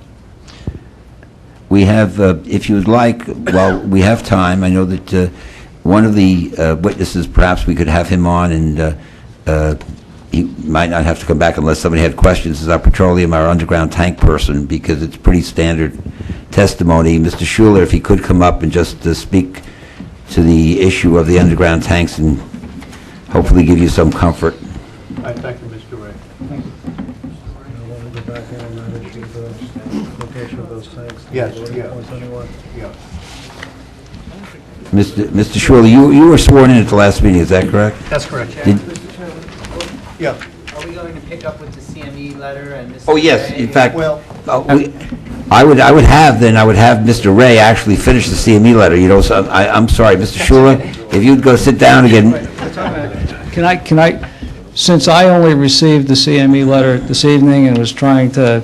We have, if you would like, while we have time, I know that one of the witnesses, perhaps we could have him on, and he might not have to come back unless somebody had questions, is our petroleum, our underground tank person, because it's pretty standard testimony. Mr. Schuler, if he could come up and just speak to the issue of the underground tanks and hopefully give you some comfort. I thank you, Mr. Ray. Yes, yeah. Mr. Schuler, you were sworn in at the last meeting, is that correct? That's correct. Yeah. Are we going to pick up with the CME letter and Mr. Oh, yes, in fact, Well, I would have Mr. Ray actually finish the CME letter, you know, so I'm sorry, Mr. Schuler, if you'd go sit down again. Can I, since I only received the CME letter this evening and was trying to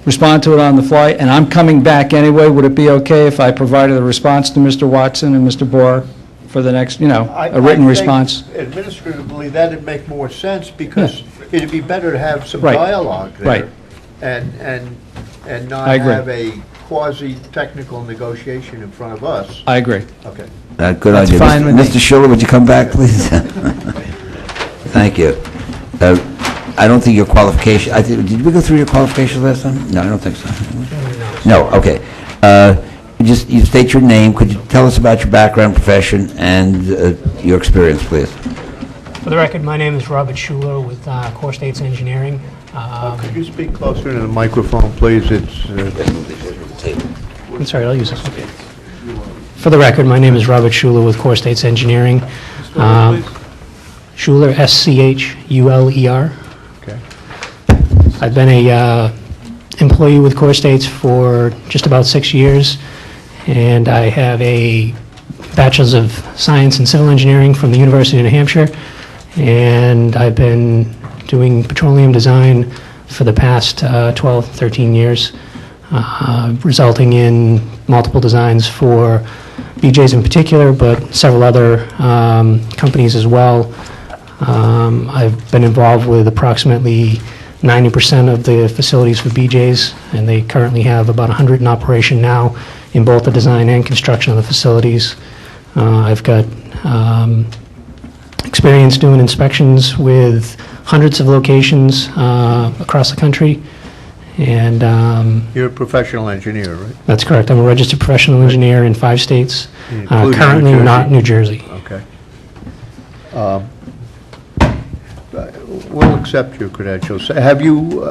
respond to it on the fly, and I'm coming back anyway, would it be okay if I provided a response to Mr. Watson and Mr. Bohr for the next, a written response? Administratively, that'd make more sense because it'd be better to have some Right. dialogue there. Right. And not I agree. have a quasi-technical negotiation in front of us. I agree. Okay. Good That's idea. fine with me. Mr. Schuler, would you come back, please? Thank you. I don't think your qualification, did we go through your qualifications last time? No, I don't think so. No, okay. You state your name. Could you tell us about your background, profession, and your experience, please? For the record, my name is Robert Schuler with Core States Engineering. Could you speak closer to the microphone, please? I'm sorry, I'll use this one. For the record, my name is Robert Schuler with Core States Engineering. Schuler, S-C-H-U-L-E-R. Okay. I've been a employee with Core States for just about 6 years, and I have a Bachelor's of Science in Civil Engineering from the University of New Hampshire, and I've been doing petroleum design for the past 12, 13 years, resulting in multiple designs for BJ's in particular, but several other companies as well. I've been involved with approximately 90% of the facilities for BJ's, and they currently have about 100 in operation now in both the design and construction of the facilities. I've got experience doing inspections with hundreds of locations across the country, and You're a professional engineer, right? that's correct. I'm a registered professional engineer in 5 states, Including currently New Jersey? not New Jersey. Okay. We'll accept your credentials. Have you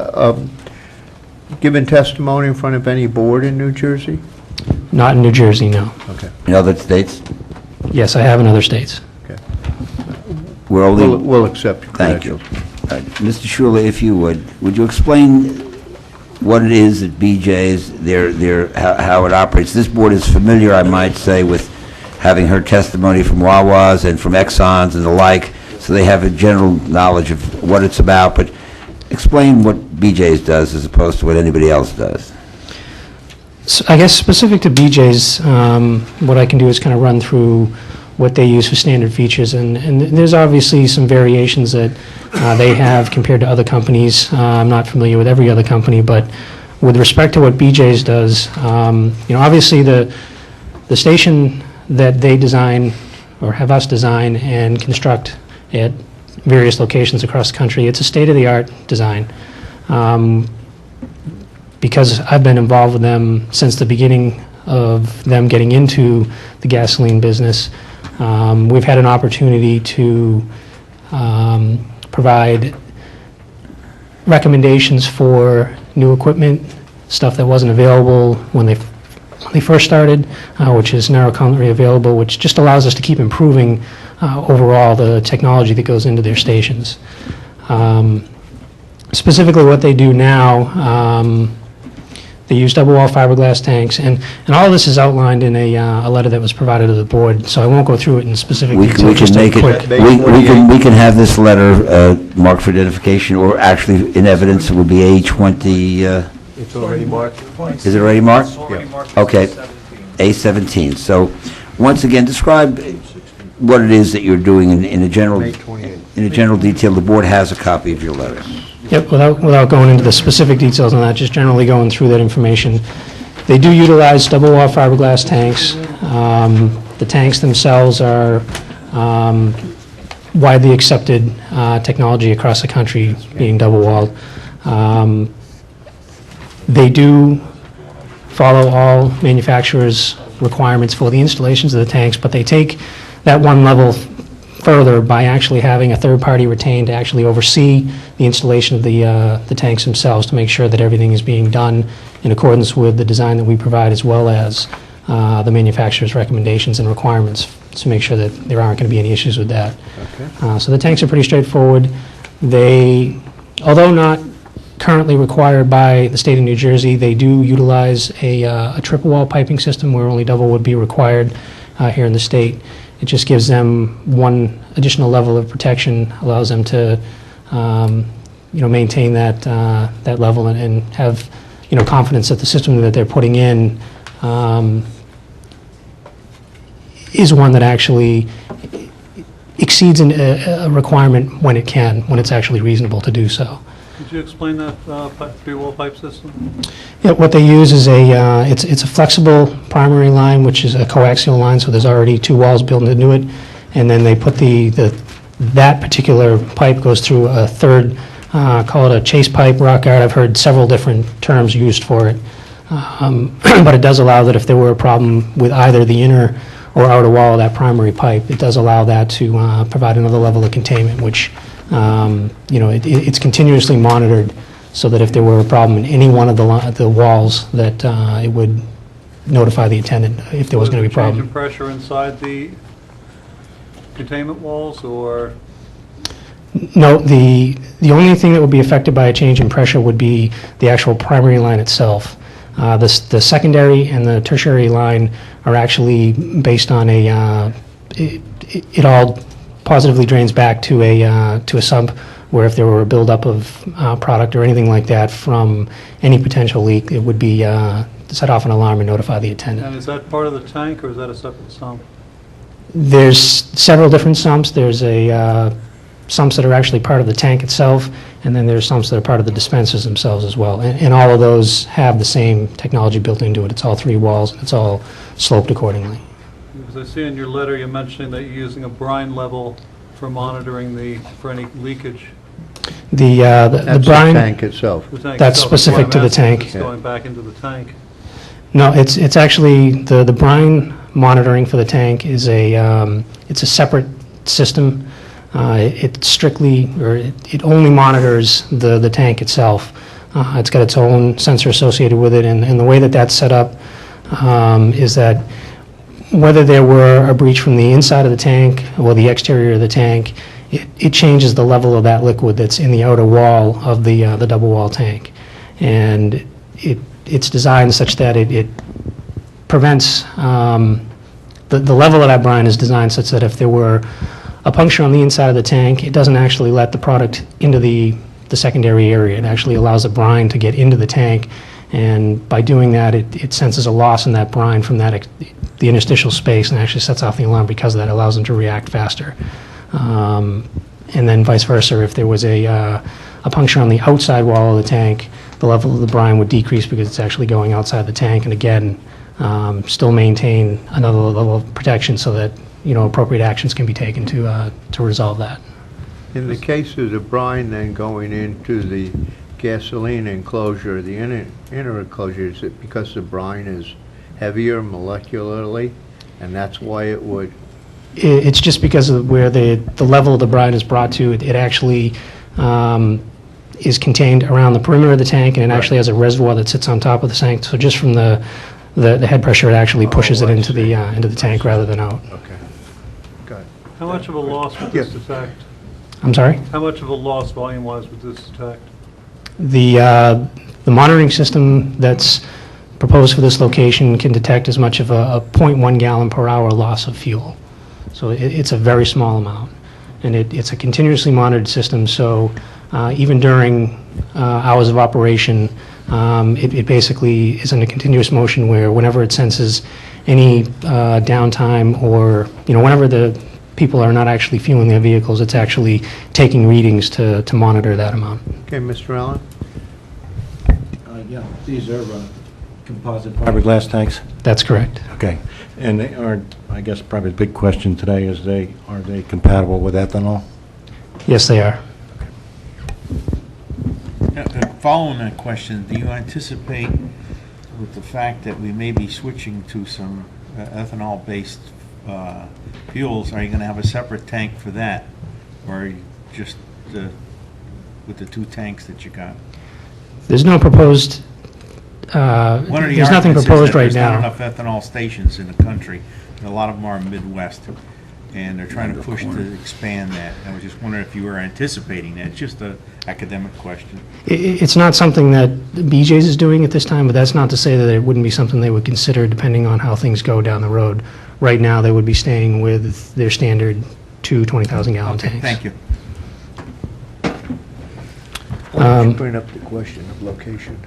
given testimony in front of any board in New Jersey? Not in New Jersey, no. Okay. In other states? Yes, I have in other states. We're only... We'll accept your Thank you. credentials. Mr. Shula, if you would you explain what it is at BJ's, how it operates? This board is familiar, I might say, with having heard testimony from Wawa's and from Exxon's and the like, so they have a general knowledge of what it's about, but explain what BJ's does as opposed to what anybody else does. So I guess specific to BJ's, what I can do is kind of run through what they use for standard features, and there's obviously some variations that they have compared to other companies. I'm not familiar with every other company, but with respect to what BJ's does, obviously the station that they design or have us design and construct at various locations across the country, it's a state-of-the-art design. Because I've been involved with them since the beginning of them getting into the gasoline business, we've had an opportunity to provide recommendations for new equipment, stuff that wasn't available when they first started, which is now currently available, which just allows us to keep improving overall the technology that goes into their stations. Specifically what they do now, they use double-wall fiberglass tanks, and all of this is outlined in a letter that was provided to the board, so I won't go through it in specific detail. We just can a make quick. we can have this letter marked for identification, or actually in evidence, it will be A20, It's already marked? is it already marked? It's already marked Okay. as A17. A17. So, once again, describe what it is that you're doing in a general, May 28th. in a general detail. The board has a copy of your letter. Yep, without going into the specific details on that, just generally going through that information. They do utilize double-wall fiberglass tanks. The tanks themselves are widely accepted technology across the country, being double-walled. They do follow all manufacturers' requirements for the installations of the tanks, but they take that one level further by actually having a third-party retained to actually oversee the installation of the tanks themselves to make sure that everything is being done in accordance with the design that we provide, as well as the manufacturer's recommendations and requirements to make sure that there aren't going to be any issues with that. Okay. So the tanks are pretty straightforward. They, although not currently required by the state of New Jersey, they do utilize a triple wall piping system where only double would be required here in the state. It just gives them one additional level of protection, allows them to, maintain that level and have, confidence that the system that they're putting in is one that actually exceeds a requirement when it's actually reasonable to do so. Could you explain that three-wall pipe system? Yeah, what they use is it's a flexible primary line, which is a coaxial line, so there's already two walls built into it, and then they put that particular pipe goes through a third, call it a chase pipe, rock guard. I've heard several different terms used for it, but it does allow that if there were a problem with either the inner or outer wall of that primary pipe, it does allow that to provide another level of containment, which it's continuously monitored so that if there were a problem in any one of the walls, that it would notify the attendant if there was going to be a problem. Change in pressure inside the containment walls, or? No, the only thing that would be affected by a change in pressure would be the actual primary line itself. The secondary and the tertiary line are actually based on it all positively drains back to a sump, where if there were a buildup of product or anything like that from any potential leak, it would be set off an alarm and notify the attendant. And is that part of the tank, or is that a separate sump? There's several different sumps. There's sumps that are actually part of the tank itself, and then there's sumps that are part of the dispensers themselves as well. And all of those have the same technology built into it. It's all three walls, and it's all sloped accordingly. Because I see in your letter you're mentioning that you're using a brine level for monitoring for any leakage. The That's brine... the tank itself. The tank That's itself, specific what to I'm the asking tank. is it's going back into the tank. No, it's actually, the brine monitoring for the tank is it's a separate system. It strictly, or it only monitors the tank itself. It's got its own sensor associated with it, and the way that that's set up is that whether there were a breach from the inside of the tank or the exterior of the tank, it changes the level of that liquid that's in the outer wall of the double wall tank. And it's designed such that it prevents, the level of that brine is designed such that if there were a puncture on the inside of the tank, it doesn't actually let the product into the secondary area. It actually allows the brine to get into the tank, and by doing that, it senses a loss in that brine from the interstitial space and actually sets off the alarm because of that. It allows them to react faster. And then vice versa, if there was a puncture on the outside wall of the tank, the level of the brine would decrease because it's actually going outside the tank, and again, still maintain another level of protection so that, appropriate actions can be taken to resolve that. In the case of the brine then going into the gasoline enclosure, the inner enclosure, is it because the brine is heavier molecularly, and that's why it would? It's just because of where the level of the brine is brought to. It actually is contained around the perimeter of the tank, and it actually has a reservoir that sits on top of the tank. So just from the head pressure, it actually pushes it into the tank rather than out. Okay. Got it. How much of a loss would this detect? I'm sorry? How much of a loss volume-wise would this detect? The monitoring system that's proposed for this location can detect as much of a 0.1 gallon per hour loss of fuel. So it's a very small amount. And it's a continuously monitored system, so even during hours of operation, it basically is in a continuous motion where whenever it senses any downtime or, whenever the people are not actually fueling their vehicles, it's actually taking readings to monitor that amount. Okay, Mr. Allen? Yeah, these are composite fiberglass tanks? That's correct. Okay. And they are, I guess, probably the big question today is are they compatible with ethanol? Yes, they are. Following that question, do you anticipate, with the fact that we may be switching to some ethanol-based fuels, are you going to have a separate tank for that? Or are you just with the two tanks that you got? There's no proposed, One of the there's nothing arguments is proposed that right there's not now. enough ethanol stations in the country, and a lot of them are in Midwest, and they're trying to push to expand that. I was just wondering if you were anticipating that. It's just an academic question. It's not something that BJ's is doing at this time, but that's not to say that it wouldn't be something they would consider depending on how things go down the road. Right now, they would be staying with their standard 20,000 gallon Okay, tanks. thank you. Why don't you bring up the question of location?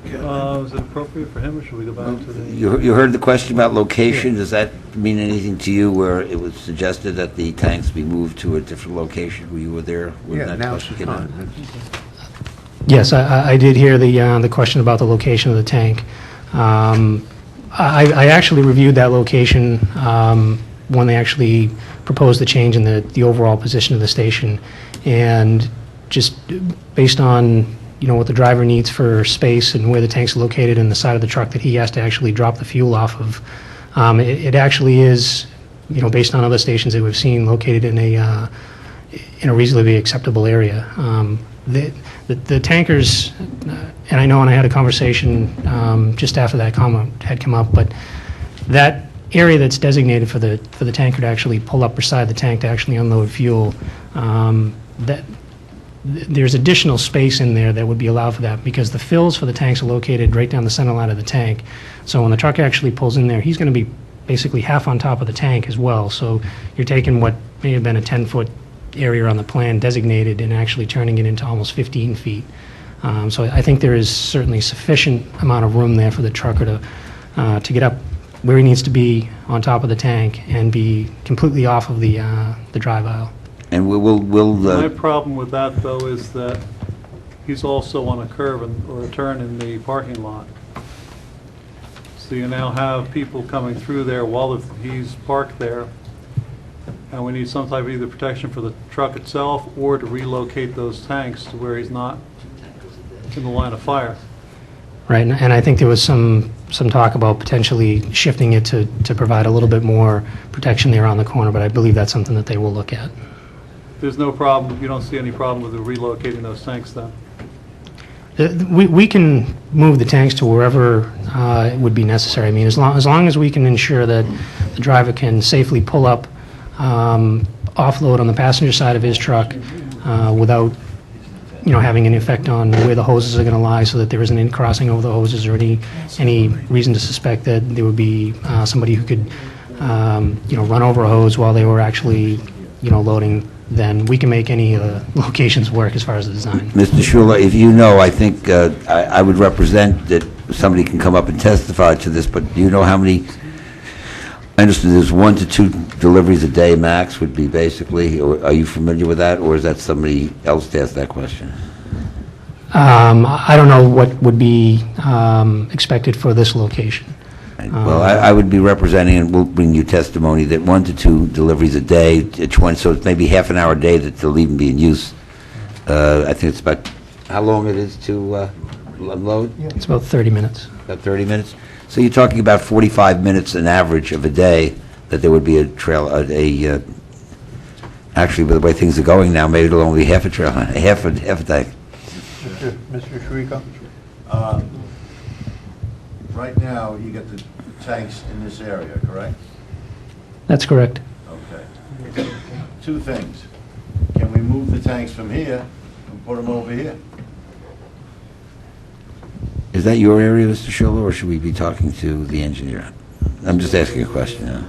Is it appropriate for him, or should we go back to the? You heard the question about location. Does that mean anything to you where it was suggested that the tanks be moved to a different location where you were there? when Yeah, that now's the question came up? time. Yes, I did hear the question about the location of the tank. I actually reviewed that location when they actually proposed the change in the overall position of the station, and just based on what the driver needs for space and where the tank's located and the side of the truck that he has to actually drop the fuel off of, it actually is, based on other stations that we've seen, located in a reasonably acceptable area. The tankers, and I know when I had a conversation just after that comment had come up, but that area that's designated for the tanker to actually pull up beside the tank to actually unload fuel, there's additional space in there that would be allowed for that because the fills for the tanks are located right down the center line of the tank. So when the truck actually pulls in there, he's going to be basically half on top of the tank as well. So you're taking what may have been a 10-foot area on the plan designated and actually turning it into almost 15 feet. So I think there is certainly sufficient amount of room there for the trucker to get up where he needs to be on top of the tank and be completely off of the drive aisle. And we'll My problem with that, though, is that he's also on a curve or a turn in the parking lot. So you now have people coming through there while he's parked there, and we need some type of either protection for the truck itself or to relocate those tanks to where he's not in the line of fire. Right, and I think there was some talk about potentially shifting it to provide a little bit more protection there on the corner, but I believe that's something that they will look at. There's no problem, you don't see any problem with relocating those tanks then? We can move the tanks to wherever it would be necessary. I mean, as long as we can ensure that the driver can safely pull up, offload on the passenger side of his truck without, having any effect on where the hoses are going to lie, so that there isn't any crossing over the hoses or any reason to suspect that there would be somebody who could, run over a hose while they were actually, loading. Then we can make any locations work as far as the design. Mr. Shula, if you know, I think I would represent that somebody can come up and testify to this, but do you know how many, I understand there's 1 to 2 deliveries a day max would be basically, or are you familiar with that, or is that somebody else to ask that question? I don't know what would be expected for this location. Well, I would be representing, and we'll bring you testimony, that 1 to 2 deliveries a day, 20, so it's maybe half an hour a day that they'll even be in use. I think it's about, how long it is to unload? It's about 30 minutes. About 30 minutes? So you're talking about 45 minutes an average of a day that there would be a trail, actually, with the way things are going now, maybe it'll only be half a trail, half a tank. Mr. Sharico? Right now, you get the tanks in this area, correct? That's correct. Okay. 2 things. Can we move the tanks from here and put them over here? Is that your area, Mr. Shula, or should we be talking to the engineer? I'm just asking a question now.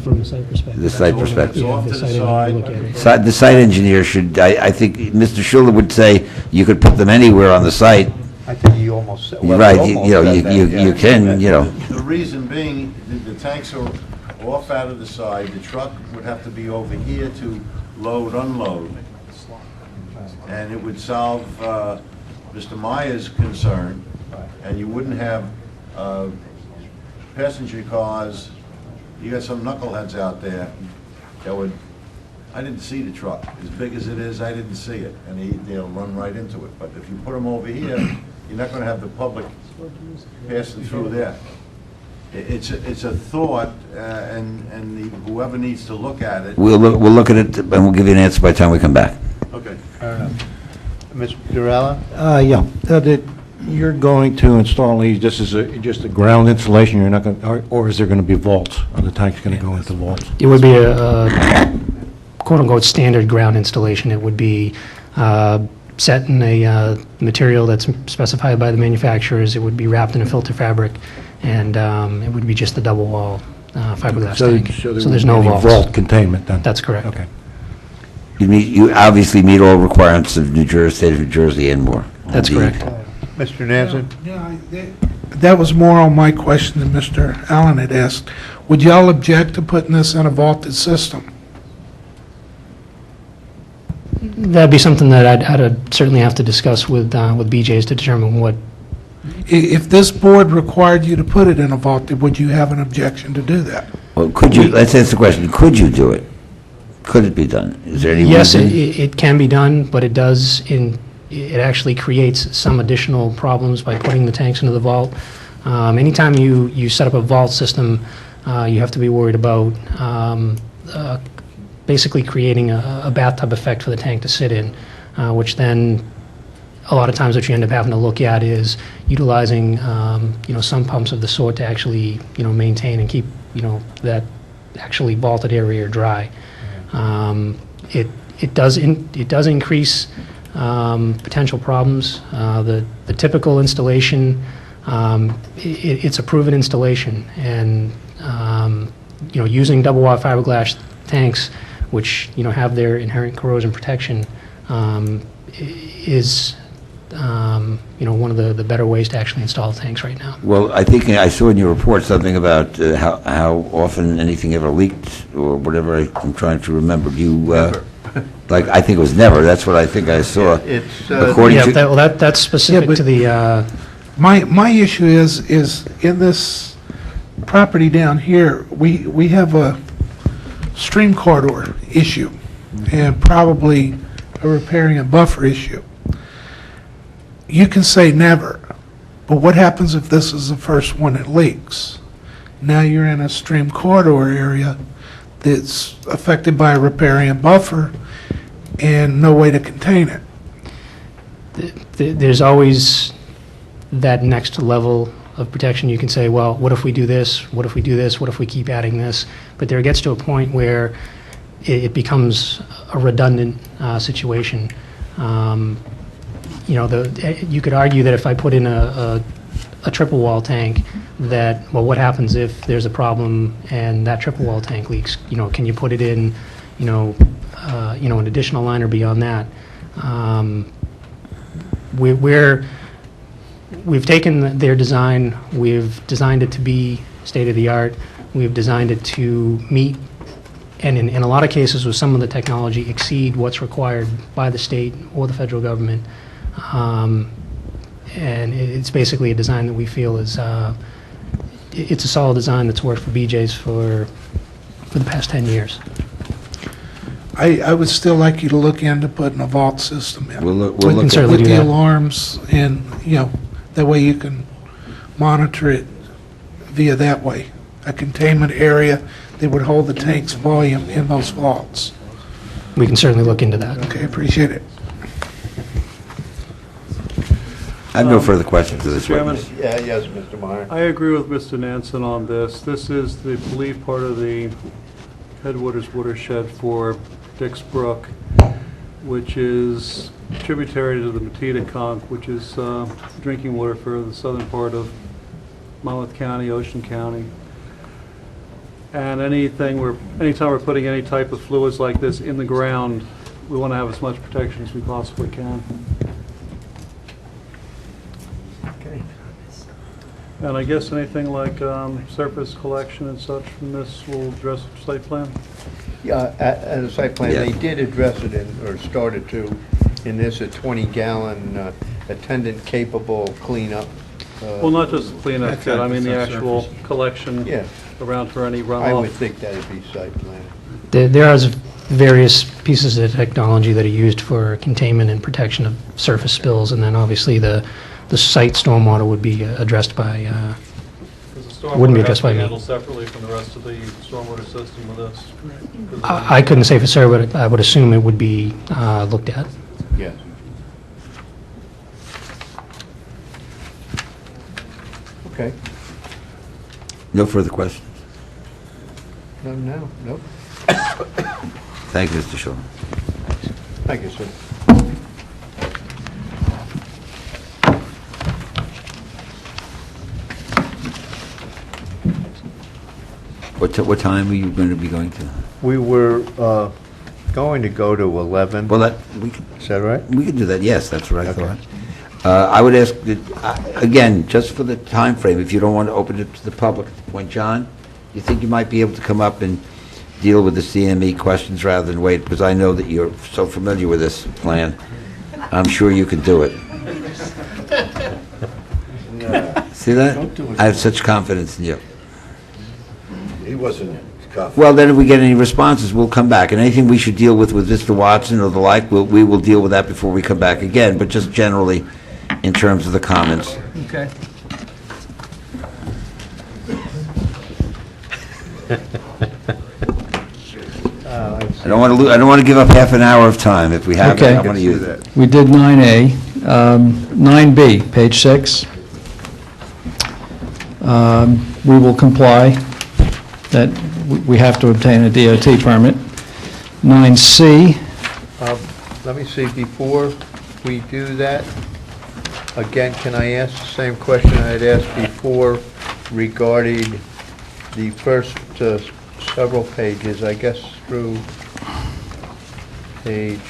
From the site perspective. The site perspective. It's off to the engineer side. look at it. The site engineer should, I think, Mr. Schuler would say you could put them anywhere on the site. I think you almost said. You're right, you can, The reason being, the tanks are off out of the side, the truck would have to be over here to load, unload. And it would solve Mr. Meyer's concern, and you wouldn't have passenger cars. You got some knuckleheads out there that would, I didn't see the truck. As big as it is, I didn't see it, and they'll run right into it. But if you put them over here, you're not going to have the public passing through there. It's a thought, and whoever needs to look at it. We'll look at it, and we'll give you an answer by the time we come back. Okay. Fair enough. Mr. Durella? Yeah, you're going to install these, this is just a ground installation, you're not going, or is there going to be vaults? Are the tanks going to go into vaults? It would be a quote-unquote standard ground installation. It would be set in a material that's specified by the manufacturers. It would be wrapped in a filter fabric, and it would be just a double-wall fiberglass tank. So there's no vaults. vault containment then? That's correct. Okay. You obviously meet all requirements of New Jersey, state of New Jersey and more. That's Indeed. correct. Mr. Nansen? That was more on my question than Mr. Allen had asked. Would y'all object to putting this in a vaulted system? That'd be something that I'd certainly have to discuss with BJ's to determine what. If this board required you to put it in a vault, would you have an objection to do that? Well, could you, let's ask the question, could you do it? Could it be done? Is there any Yes, reason? it can be done, but it does, it actually creates some additional problems by putting the tanks into the vault. Anytime you set up a vault system, you have to be worried about basically creating a bathtub effect for the tank to sit in, which then a lot of times what you end up having to look at is utilizing some pumps of the sort to actually maintain and keep that actually vaulted area dry. It does increase potential problems. The typical installation, it's a proven installation, and using double wall fiberglass tanks, which have their inherent corrosion protection, is one of the better ways to actually install tanks right now. Well, I think I saw in your report something about how often anything ever leaked or whatever. I'm trying to remember. Like, I think it was never. That's what I think I saw. It's, according to that's specific to the. My issue is in this property down here, we have a stream corridor issue and probably a riparian buffer issue. You can say never, but what happens if this is the first one that leaks? Now you're in a stream corridor area that's affected by a riparian buffer and no way to contain it. there's always that next level of protection. You can say, well, what if we do this? What if we do this? What if we keep adding this? But there gets to a point where it becomes a redundant situation. You know, you could argue that if I put in a triple wall tank, that, well, what happens if there's a problem and that triple wall tank leaks? You know, can you put it in, an additional liner beyond that? We've taken their design, we've designed it to be state-of-the-art, we've designed it to meet, and in a lot of cases with some of the technology, exceed what's required by the state or the federal government. And it's basically a design that we feel is, it's a solid design that's worked for BJ's for the past 10 years. I would still like you to look into putting a vault system in. We'll We can look certainly at With do the that. alarms and, that way you can monitor it via that way. A containment area that would hold the tank's volume in those vaults. We can certainly look into that. Okay, appreciate it. I have no further questions to this Mr. Chairman? witness. Yeah, yes, Mr. Meyer. I agree with Mr. Nansen on this. This is, I believe, part of the Headwaters watershed for Dix Brook, which is tributary to the Metedeconk, which is drinking water for the southern part of Monmouth County, Ocean County. And anytime we're putting any type of fluids like this in the ground, we want to have as much protection as we possibly can. Okay. And I guess anything like surface collection and such from this will address site plan? Yeah, as a site plan, Yeah. they did address it or started to, in this, a 20-gallon attendant-capable cleanup. Well, not just the cleanup kit, I mean the actual collection Yeah, around for any I would runoff. think that'd be site plan. There are various pieces of technology that are used for containment and protection of surface spills, and then obviously the site stormwater would be addressed by, Because the wouldn't be stormwater has addressed to by be me. handled separately from the rest of the stormwater system with this. I couldn't say for sure, but I would assume it would be looked at. Yes. Okay. No further questions? No, nope. Thank you, Mr. Shaw. Thank you, sir. What time are you going to be going to? We were going to go to 11. Well, Is that right? we could do that, yes, that's what I Okay. thought. I would ask, again, just for the time frame, if you don't want to open it to the public at the point, John, you think you might be able to come up and deal with the CME questions rather than wait? Because I know that you're so familiar with this plan. I'm sure you can do it. See that? I have such confidence in you. He wasn't confident. Well, then if we get any responses, we'll come back. And anything we should deal with Mr. Watson or the like, we will deal with that before we come back again, but just generally in terms of the comments. Okay. I don't want to give up half an hour of time if we have it. Okay. I want to use it. We did 9A. 9B, page 6. We will comply, that we have to obtain a DOT permit. 9C, Let me see, before we do that, again, can I ask the same question I had asked before regarding the first several pages, I guess through page,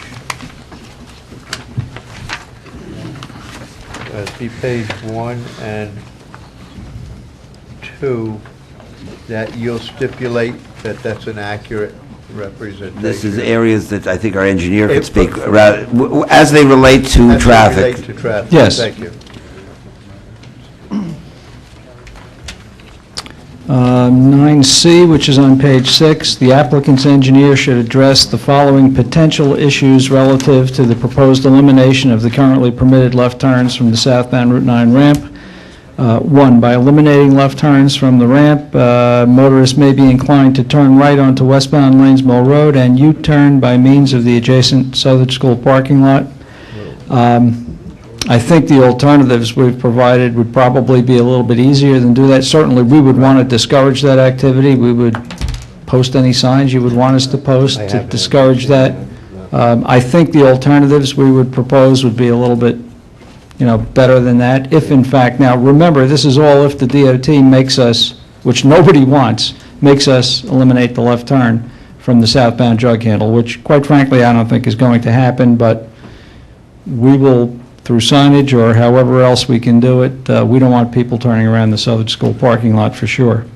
see page 1 and 2, that you'll stipulate that that's an accurate representation? This is areas that I think our engineer could If- speak, as they relate to As they traffic. relate to traffic. Yes. Thank you. 9C, which is on page 6, the applicant's engineer should address the following potential issues relative to the proposed elimination of the currently permitted left turns from the southbound Route 9 ramp. 1, by eliminating left turns from the ramp, motorists may be inclined to turn right onto westbound Lanes Mill Road and U-turn by means of the adjacent Southern School parking lot. I think the alternatives we've provided would probably be a little bit easier than do that. Certainly, we would want to discourage that activity. We would post any signs you would want us to post to discourage that. I think the alternatives we would propose would be a little bit, better than that, if in fact, now, remember, this is all if the DOT makes us, which nobody wants, makes us eliminate the left turn from the southbound jug handle, which, quite frankly, I don't think is going to happen, but we will, through signage or however else we can do it, we don't want people turning around the Southern School parking lot for sure.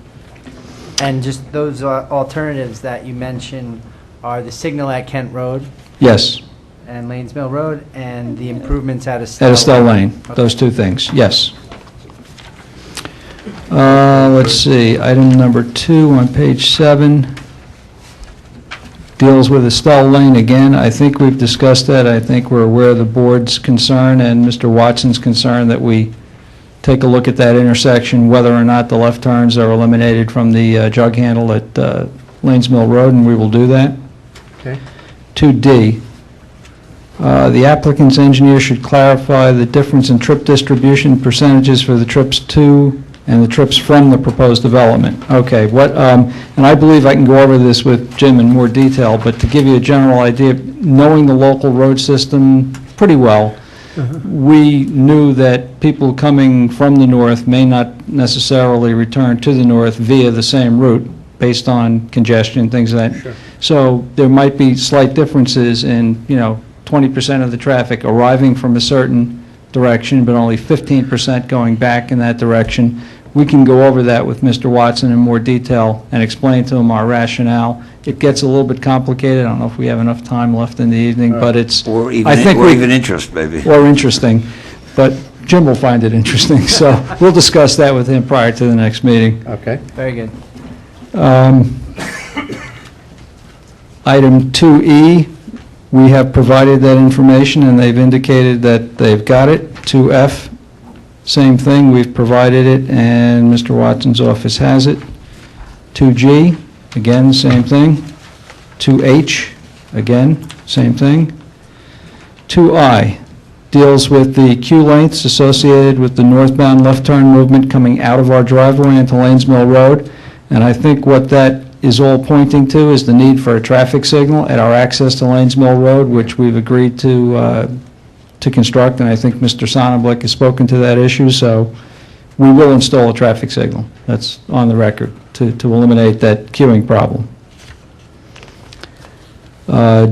And just those alternatives that you mentioned are the signal at Kent Road Yes, and Lanes Mill Road, and the improvements at Estelle. at Estelle Lane, those two things, yes. Let's see, item number 2 on page 7 deals with Estelle Lane again. I think we've discussed that. I think we're aware of the board's concern and Mr. Watson's concern that we take a look at that intersection, whether or not the left turns are eliminated from the jug handle at Lanes Mill Road, and we will do that. Okay. 2D, the applicant's engineer should clarify the difference in trip distribution percentages for the trips to and the trips from the proposed development. Okay, and I believe I can go over this with Jim in more detail, but to give you a general idea, knowing the local road system pretty well, we knew that people coming from the north may not necessarily return to the north via the same route based on congestion, things like that. Sure. So there might be slight differences in, 20% of the traffic arriving from a certain direction, but only 15% going back in that direction. We can go over that with Mr. Watson in more detail and explain to him our rationale. It gets a little bit complicated. I don't know if we have enough time left in the evening, but it's... Or even interest, maybe. Or interesting, but Jim will find it interesting, so we'll discuss that with him prior to the next meeting. Okay. Very good. Item 2E, we have provided that information, and they've indicated that they've got it. 2F, same thing, we've provided it, and Mr. Watson's office has it. 2G, again, same thing. 2H, again, same thing. 2I deals with the queue lengths associated with the northbound left turn movement coming out of our driveway into Lanes Mill Road, and I think what that is all pointing to is the need for a traffic signal at our access to Lanes Mill Road, which we've agreed to construct, and I think Mr. Sonnenblick has spoken to that issue, so we will install a traffic signal. That's on the record, to eliminate that queuing problem.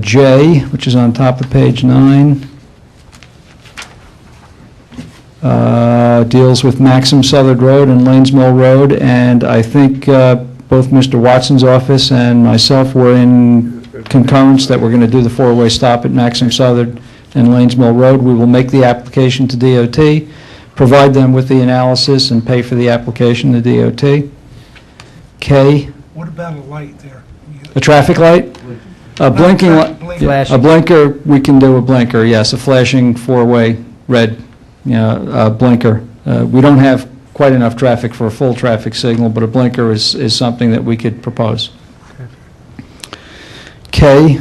J, which is on top of page 9, deals with Maxim Southern Road and Lanes Mill Road, and I think both Mr. Watson's office and myself were in concurrence that we're going to do the four-way stop at Maxim Southern and Lanes Mill Road. We will make the application to DOT, provide them with the analysis, and pay for the application to DOT. K, What about a light there? a traffic light? A blinking light? Flashing. A blinker, we can do a blinker, yes, a flashing four-way red blinker. We don't have quite enough traffic for a full traffic signal, but a blinker is something that we could propose. K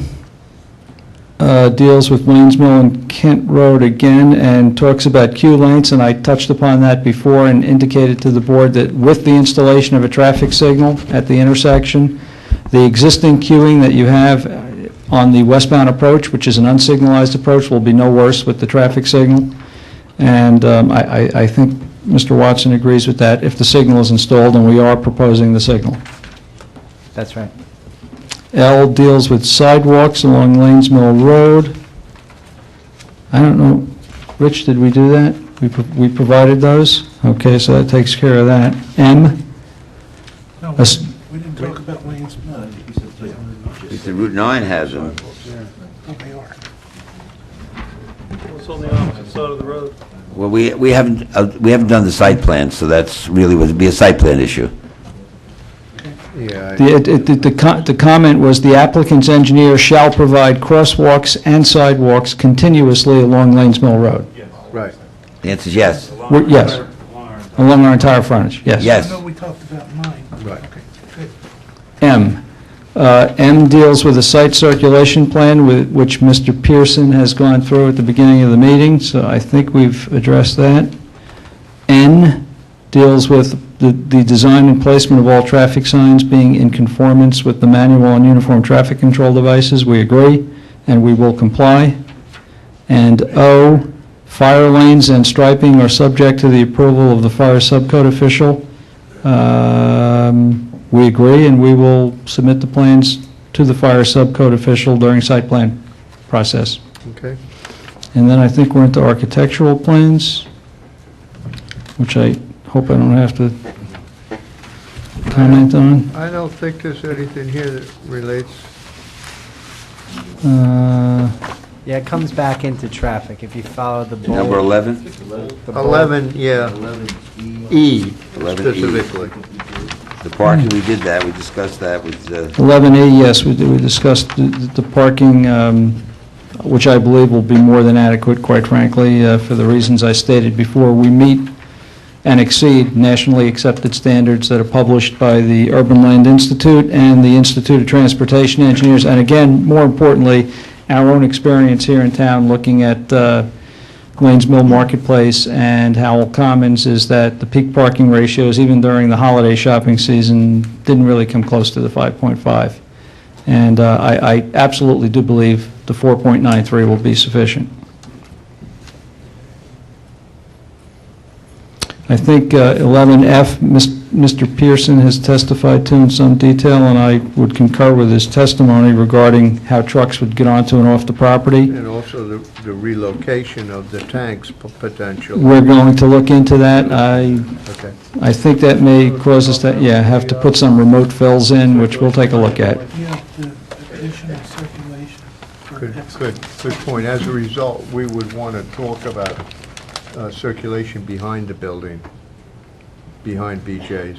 deals with Lanes Mill and Kent Road again and talks about queue lengths, and I touched upon that before and indicated to the board that with the installation of a traffic signal at the intersection, the existing queuing that you have on the westbound approach, which is an unsignalized approach, will be no worse with the traffic signal. And I think Mr. Watson agrees with that if the signal is installed, and we are proposing the signal. That's right. L deals with sidewalks along Lanes Mill Road. I don't know, Rich, did we do that? We provided those? Okay, so that takes care of that. M? No, As- we didn't talk about Lanes Mill. The Route 9 has them. Oh, they are. What's on the opposite side of the road? Well, we haven't done the site plan, so that's really would be a site plan issue. Yeah. The comment was, the applicant's engineer shall provide crosswalks and sidewalks continuously along Lanes Mill Road. Right. The answer is yes. Yes, along our entire frontage, yes. Yes. I know we talked about 9. Right. Okay, good. M, M deals with a site circulation plan, which Mr. Pearson has gone through at the beginning of the meeting, so I think we've addressed that. N deals with the design and placement of all traffic signs being in conformance with the manual and uniform traffic control devices. We agree, and we will comply. And O, fire lanes and striping are subject to the approval of the fire subcode official. We agree, and we will submit the plans to the fire subcode official during site plan process. Okay. And then I think we're into architectural plans, which I hope I don't have to comment on. I don't think there's anything here that relates. Yeah, it comes back into traffic if you follow the bold. Number 11? The bold- 11, yeah. E 11E. specifically. The parking, we did that, we discussed that with, 11E, yes, we discussed the parking, which I believe will be more than adequate, quite frankly, for the reasons I stated before. We meet and exceed nationally accepted standards that are published by the Urban Land Institute and the Institute of Transportation Engineers. And again, more importantly, our own experience here in town looking at Lanes Mill Marketplace and Howell Commons is that the peak parking ratios, even during the holiday shopping season, didn't really come close to the 5.5. And I absolutely do believe the 4.93 will be sufficient. I think 11F, Mr. Pearson has testified to in some detail, and I would concur with his testimony regarding how trucks would get onto and off the property. And also the relocation of the tanks potentially. We're going to look into that. Okay. I think that may cause us to, have to put some remote fills in, which we'll take a look at. Yeah, the additional circulation. for Good point. As a result, we would want to talk about circulation behind the building, behind BJ's.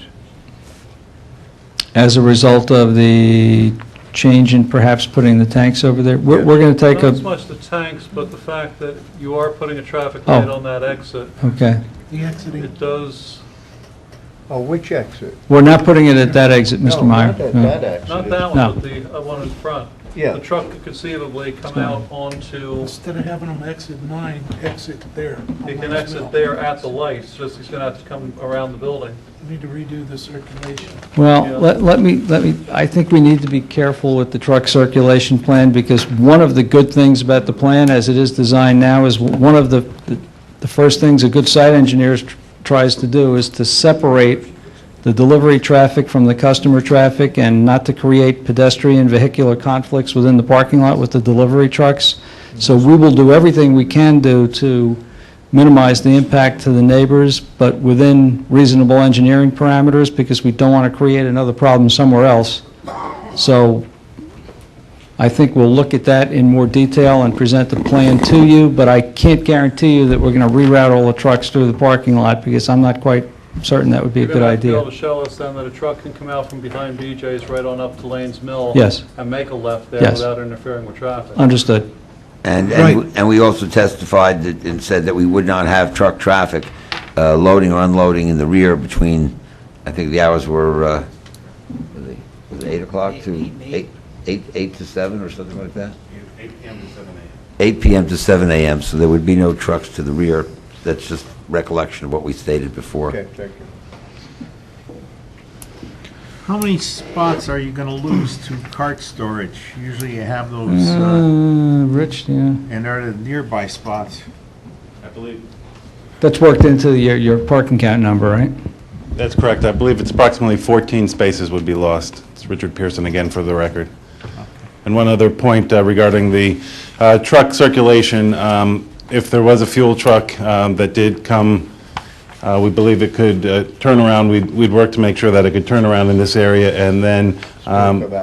As a result of the change in perhaps putting the tanks over there, we're going to take Not as a, much the tanks, but the fact that you are putting a traffic light on that exit. okay. The exiting. It does, Oh, which exit? We're not putting it at that exit, Mr. No, Meyer. not at No. that exit. not that No. one, but the one in front. Yeah. The truck could conceivably come out onto, Instead of having them exit 9, exit there. he can exit there at the light, it's just he's going to have to come around the building. We need to redo the circulation. Well, Yeah. let me, I think we need to be careful with the truck circulation plan, because one of the good things about the plan, as it is designed now, is one of the first things a good site engineer tries to do is to separate the delivery traffic from the customer traffic and not to create pedestrian vehicular conflicts within the parking lot with the delivery trucks. So we will do everything we can do to minimize the impact to the neighbors, but within reasonable engineering parameters, because we don't want to create another problem somewhere else. So I think we'll look at that in more detail and present the plan to you, but I can't guarantee you that we're going to reroute all the trucks through the parking lot, because I'm not quite certain that would be a good You're going to have to be idea. able to show us then that a truck can come out from behind BJ's right on up to Lanes Mill. Yes. And make a left there Yes. without interfering with traffic. Understood. and Right. and we also testified and said that we would not have truck traffic loading or unloading in the rear between, I think the hours were, was it 8 o'clock to 8 to 7 or something like that? 8 p.m. to 7 a.m. 8 p.m. to 7 a.m., so there would be no trucks to the rear. That's just recollection of what we stated before. Okay, thank you. How many spots are you going to lose to cart storage? Usually you have those, Rich, yeah. and they're the nearby spots. I believe. That's worked into your parking count number, right? That's correct. I believe it's approximately 14 spaces would be lost. It's Richard Pearson again for the record. And one other point regarding the truck circulation, if there was a fuel truck that did come, we believe it could turn around. We'd work to make sure that it could turn around in this area, and then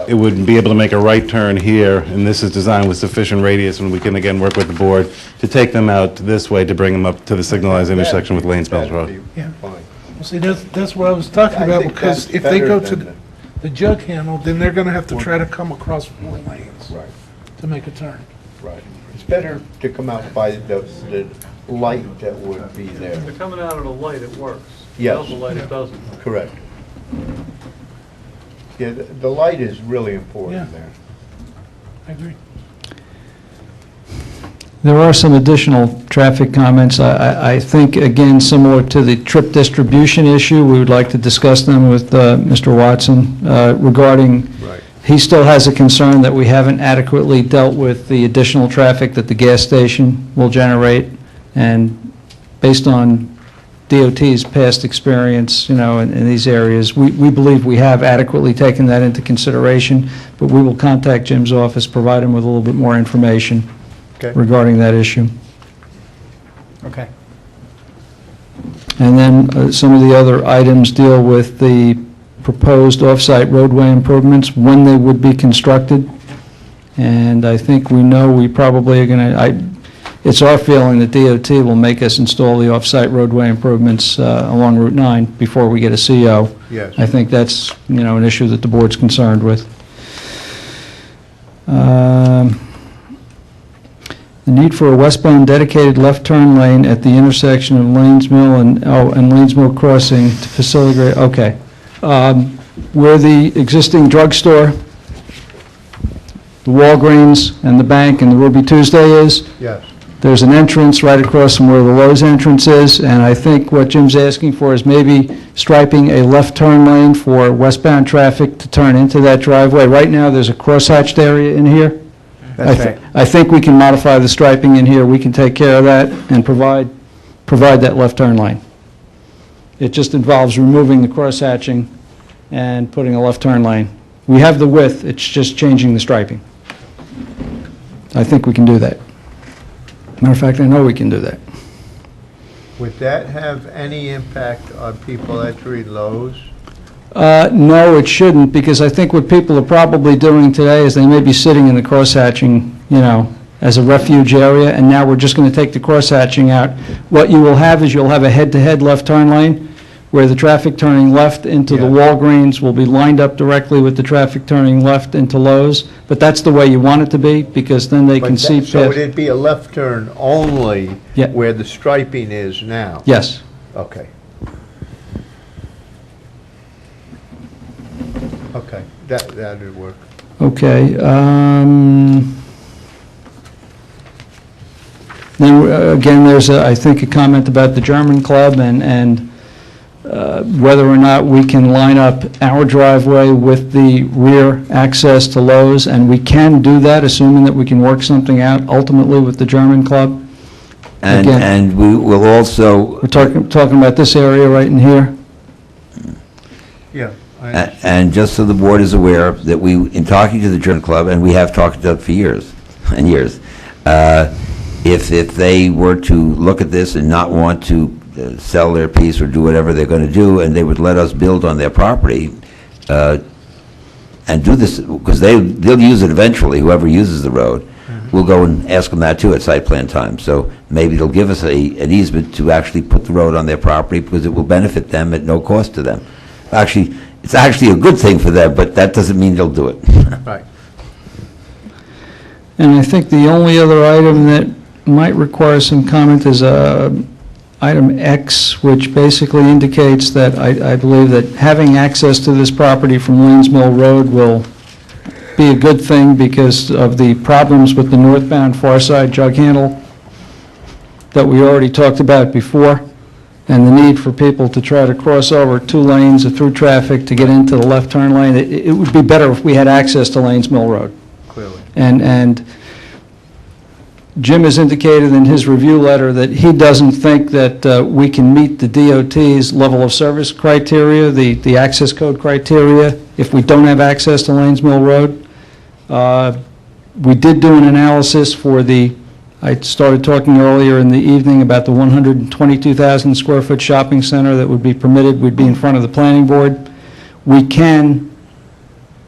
it would be able to make a right turn here, and this is designed with sufficient radius, and we can again work with the board to take them out this way to bring them up to the signalized intersection with Lanes Mills Road. Yeah. Fine. Well, see, that's what I was talking I about, think because that's if they better go than to the jug handle, then they're going to have to try to come across 4 lanes Right, to make a turn. right. It's better to come out by the light that would be If there. they're coming out at a light, it works. Yes. Without the light, it doesn't. Correct. Yeah, the light is really important Yeah. there. I agree. There are some additional traffic comments. I think, again, similar to the trip distribution issue, we would like to discuss them with Mr. Watson regarding, Right. he still has a concern that we haven't adequately dealt with the additional traffic that the gas station will generate, and based on DOT's past experience, in these areas, we believe we have adequately taken that into consideration, but we will contact Jim's office, provide him with a little bit more information regarding that issue. Okay. And then some of the other items deal with the proposed off-site roadway improvements, when they would be constructed. And I think we know we probably are going to, it's our feeling that DOT will make us install the off-site roadway improvements along Route 9 before we get a CO. Yes. I think that's, an issue that the board's concerned with. The need for a westbound dedicated left turn lane at the intersection of Lanes Mill and Lanes Mill Crossing to facilitate, okay. Where the existing drugstore, the Walgreens and the bank and the Ruby Tuesday is, Yes. there's an entrance right across from where the Lowe's entrance is, and I think what Jim's asking for is maybe striping a left turn lane for westbound traffic to turn into that driveway. Right now, there's a crosshatched area in here. That's right. I think we can modify the striping in here. We can take care of that and provide that left turn lane. It just involves removing the crosshatching and putting a left turn lane. We have the width, it's just changing the striping. I think we can do that. Matter of fact, I know we can do that. Would that have any impact on people entering Lowe's? No, it shouldn't, because I think what people are probably doing today is they may be sitting in the crosshatching, as a refuge area, and now we're just going to take the crosshatching out. What you will have is you'll have a head-to-head left turn lane, where the traffic turning left into the Walgreens will be lined up directly with the traffic turning left into Lowe's, but that's the way you want it to be, because then they can see So would past. it be a left turn only Yeah. where the striping is now? Yes. Okay. Okay, that'd work. Okay. Then, again, there's, I think, a comment about the German club and whether or not we can line up our driveway with the rear access to Lowe's, and we can do that, assuming that we can work something out ultimately with the German club. And we will also... We're talking about this area right in here. Yeah. And just so the board is aware, that we, in talking to the German club, and we have talked to them for years and years, if they were to look at this and not want to sell their piece or do whatever they're going to do, and they would let us build on their property, and do this, because they'll use it eventually, whoever uses the road, we'll go and ask them that too at site plan time. So maybe they'll give us an easement to actually put the road on their property, because it will benefit them at no cost to them. Actually, it's actually a good thing for them, but that doesn't mean they'll do it. Right. And I think the only other item that might require some comment is item X, which basically indicates that I believe that having access to this property from Lanes Mill Road will be a good thing because of the problems with the northbound far side jug handle that we already talked about before, and the need for people to try to cross over 2 lanes of through traffic to get into the left turn lane. It would be better if we had access to Lanes Mill Road. Clearly. And Jim has indicated in his review letter that he doesn't think that we can meet the DOT's level of service criteria, the access code criteria, if we don't have access to Lanes Mill Road. We did do an analysis for I started talking earlier in the evening about the 122,000 square foot shopping center that would be permitted, would be in front of the planning board. We can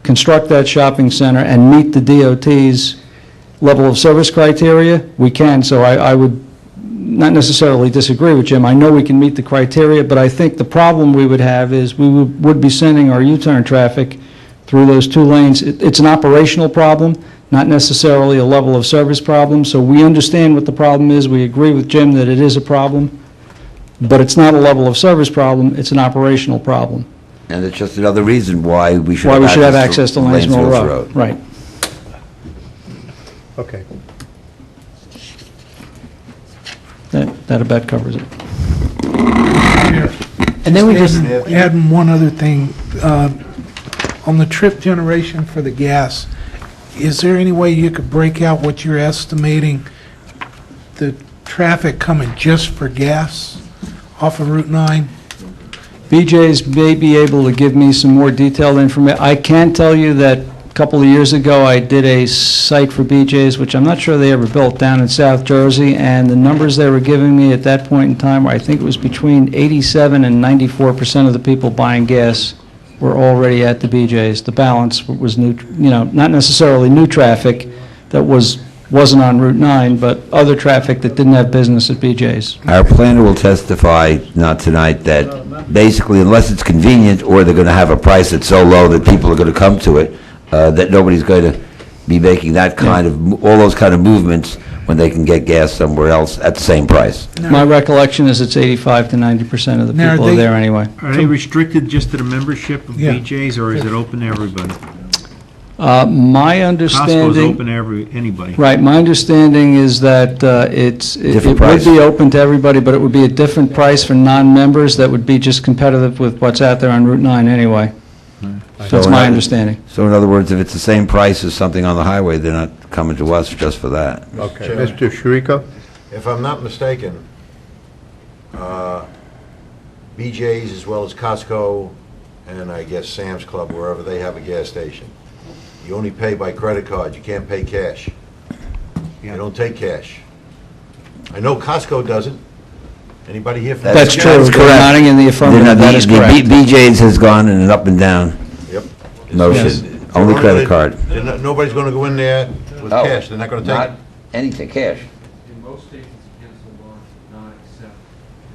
construct that shopping center and meet the DOT's level of service criteria. We can, so I would not necessarily disagree with Jim. I know we can meet the criteria, but I think the problem we would have is we would be sending our U-turn traffic through those 2 lanes. It's an operational problem, not necessarily a level of service problem, so we understand what the problem is. We agree with Jim that it is a problem, but it's not a level of service problem, it's an operational problem. And it's just another reason why we should Why have we should have access to Lanes Mill Lanesville Road. Right. Okay. That about covers it. And then we just, Adding one other thing, on the trip generation for the gas, is there any way you could break out what you're estimating the traffic coming just for gas off of Route 9? BJ's may be able to give me some more detailed information. I can tell you that a couple of years ago, I did a site for BJ's, which I'm not sure they ever built, down in South Jersey, and the numbers they were giving me at that point in time, I think it was between 87 and 94% of the people buying gas were already at the BJ's. The balance was new, not necessarily new traffic that wasn't on Route 9, but other traffic that didn't have business at BJ's. Our planner will testify, not tonight, that basically unless it's convenient or they're going to have a price that's so low that people are going to come to it, that nobody's going to be making that kind of, all those kind of movements when they can get gas somewhere else at the same price. My recollection is it's 85 to 90% of the Now, people are there anyway. Are they restricted just to the membership of Yeah. BJ's, or is it open to everybody? My Costco's understanding... open to anybody. Right, my understanding is that it Different would price. be open to everybody, but it would be a different price for non-members that would be just competitive with what's out there on Route 9 anyway. That's my understanding. So in other words, if it's the same price as something on the highway, they're not coming to us just for that. Okay, Chairman. Mr. Shiriko? If I'm not mistaken, BJ's as well as Costco and I guess Sam's Club, wherever they have a gas station, you only pay by credit card, you can't pay cash. You don't take cash. I know Costco doesn't. Anybody here from... That's true. That's They're correct. nodding in the affirmative. That is correct. BJ's has gone in an up and down Yep. motion, only credit card. Nobody's going to go in there with Oh, cash, they're not going to take Not it. anything, cash. In most states, it's against the law not accept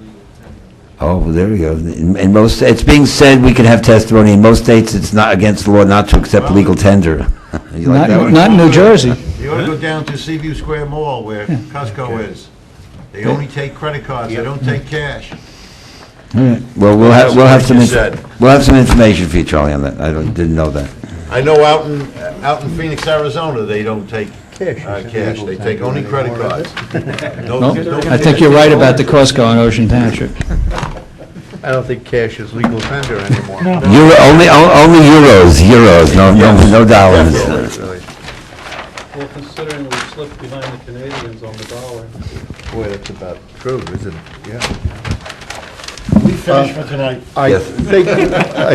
legal tender. Oh, well, there we go. In most, it's being said we can have testimony. In most states, it's not against the law not to accept legal tender. You like that one? Not in New Jersey. You ought to go down to Seaview Square Mall where Costco is. They only take credit cards, they don't take cash. All right. Well, we'll have some, Like you said. we'll have some information for you, Charlie, on that. I didn't know that. I know out in Phoenix, Arizona, they don't take cash, they take only credit cards. No, I think you're right about the Costco in Ocean Township. I don't think cash is legal tender anymore. Only euros, no dollars. Well, considering we slipped behind the Canadians on the dollar. Boy, that's about true, isn't it? Yeah. We finished for tonight. I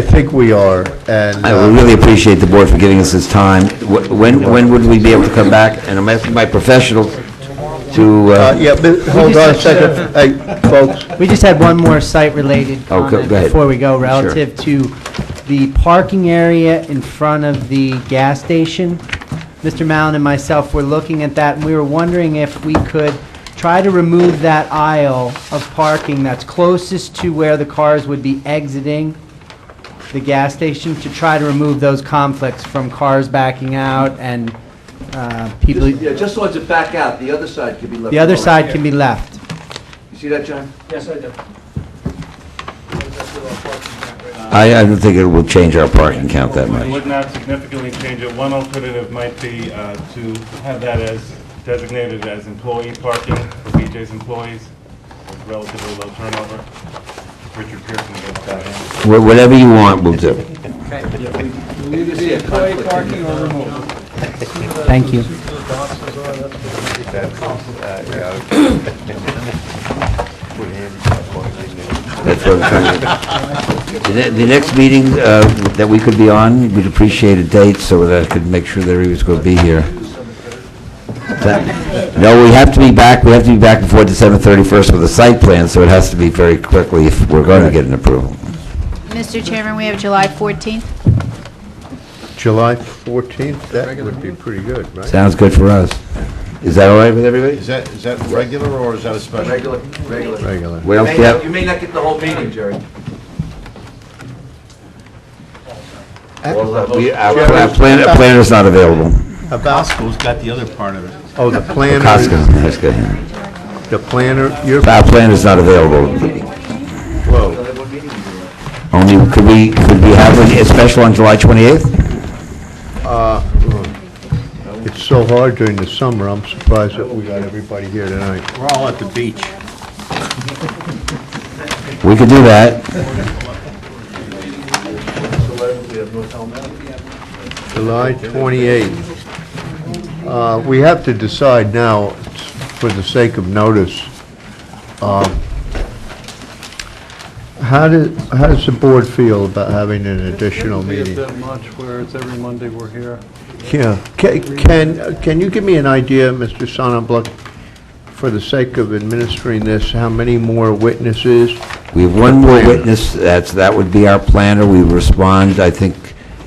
think we are, and... I really appreciate the board for giving us this time. When would we be able to come back? And I'm asking my professional to... Yeah, but hold on a second, hey, folks. we just had one more site-related Oh, go comment ahead. before we go, relative to the parking area in front of the gas station. Mr. Mallon and myself were looking at that, and we were wondering if we could try to remove that aisle of parking that's closest to where the cars would be exiting the gas station, to try to remove those conflicts from cars backing out and people... Yeah, just so it's a back out, the other side could be left. The other alone. side can be left. You see that, John? Yes, I do. I don't think it will change our parking count that It much. would not significantly change it. One alternative might be to have that as designated as employee parking for BJ's employees with relatively low turnover. Richard Pearson gets that. Whatever you want, we'll do. Thank you. That's what I'm trying to... The next meeting that we could be on, we'd appreciate a date so that I could make sure that everybody's going to be here. No, we have to be back before December 31st with a site plan, so it has to be very quickly if we're going to get an approval. Mr. Chairman, we have July 14th. July 14th, that would be pretty good, right? Sounds good for us. Is that all right with everybody? Is that regular or is that a special? Regular. Regular. What else do you have? You may not get the whole meeting, Jerry. Our planner's not available. Costco's got the other part of it. Oh, the planner, Costco, that's good. the planner, your... Our planner's not available. Whoa. Only, could we have a special on July 28th? It's so hard during the summer, I'm surprised that we got everybody here tonight. We're all at the beach. We could do that. July 28th. We have to decide now, for the sake of notice, how does the board feel about having an additional meeting? That much where it's every Monday we're here. Yeah, can you give me an idea, Mr. Sonnenbluck, for the sake of administering this, how many more witnesses? We have one more witness, that would be our planner. We respond, I think,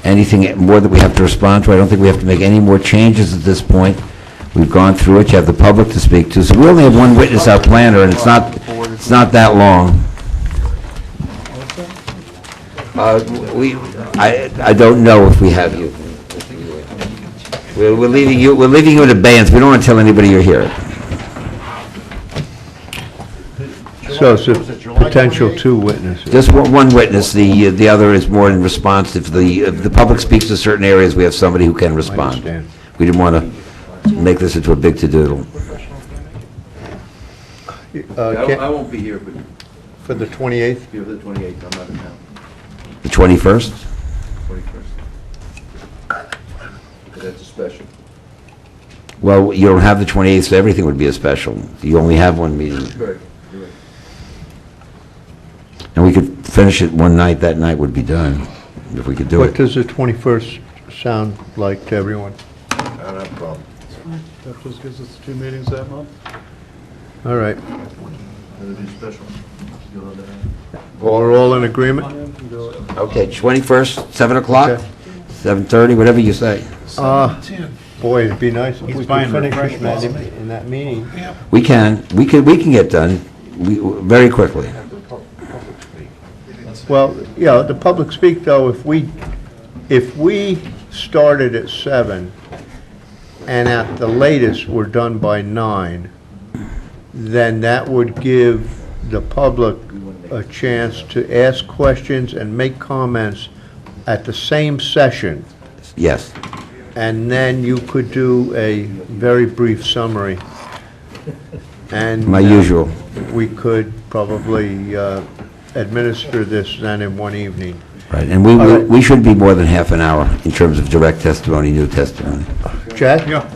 anything more that we have to respond to. I don't think we have to make any more changes at this point. We've gone through it. You have the public to speak to. So we only have one witness, our planner, and it's not that long. I don't know if we have you. We're leaving you in abeyance. We don't want to tell anybody you're here. So it's a potential 2 witnesses. Just one witness. The other is more in response. If the public speaks to certain areas, we have somebody who can respond. understand. We didn't want to make this into a big to-do. I won't be here, but For the 28th? here for the 28th, I'm out of town, The 21st? 21st. But that's a special. Well, you don't have the 28th, so everything would be a special. You only have one meeting. Correct. You're right. And we could finish it one night. That night would be done, if we could do What it. does the 21st sound like to everyone? I don't have a problem. That just gives us 2 meetings that month. All right. That'll be special. You'll have that. We're all in agreement? Yeah, we can do it. Okay, 21st, 7 o'clock? Okay. 7:30, whatever you say. Boy, it'd be nice if we could buying finish refreshments. in that meeting. We can get done very quickly. Well, yeah, the public speak, though, if we started at 7, and at the latest, we're done by 9, then that would give the public a chance to ask questions and make comments at the same session, Yes. and then you could do a very brief summary. And My usual. we could probably administer this then in one evening. Right, and All right. we should be more than half an hour in terms of direct testimony, new testimony. Jack? Yeah.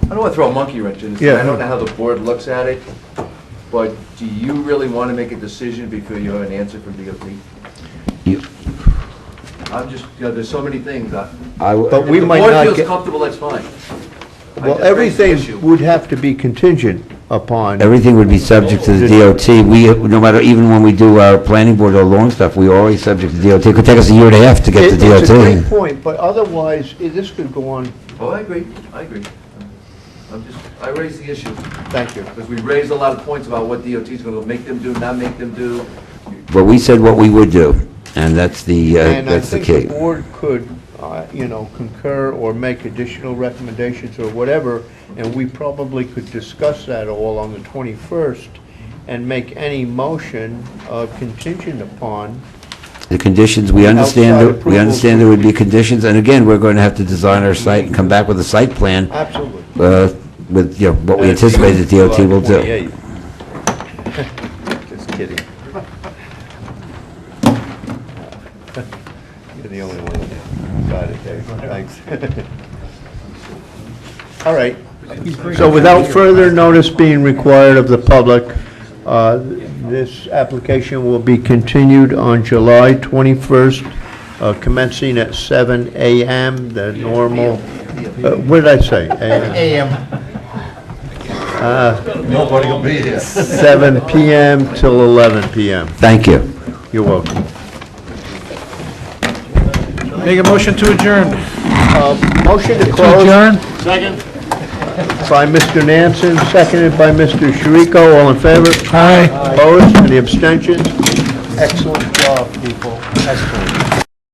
I don't want to throw a monkey wrench in this. Yeah. I don't know how the board looks at it, but do you really want to make a decision before you have an answer from DOT? You- I'm just, there's so many things. I- But we If might the board not feels get, comfortable, that's fine. I well, just raised the issue. everything would have to be contingent upon, Everything would be subject to the DOT. No matter, even when we do our planning board or long stuff, we are always subject to DOT. It could take us a year and a half to get to it's a great DOT. point, but otherwise, this could go on. Oh, I agree. I raised the issue, Thank you. because we raised a lot of points about what DOT is going to make them do, not make them do. But we said what we would do, and that's the And I that's the think key. the board could, concur or make additional recommendations or whatever, and we probably could discuss that all on the 21st and make any motion contingent upon. The conditions, we understand, Outside we approvals understand there would would be be- conditions, and again, we're going to have to design our site and come back with a site plan Absolutely. with, what we anticipate the DOT will do. July 28th. Just kidding. You're the only one that got it there. Thanks. All right. So without further notice being required of the public, this application will be continued on July 21st, commencing at 7 a.m., the normal, what did I say? AM. Nobody will be here. 7 p.m. till 11 p.m. Thank you. You're welcome. Make a motion to adjourn. Motion to To close adjourn? by Mr. Nansen, seconded by Mr. Shiriko. All in favor? Aye. Opposed? Any abstentions? Excellent job, people. Excellent.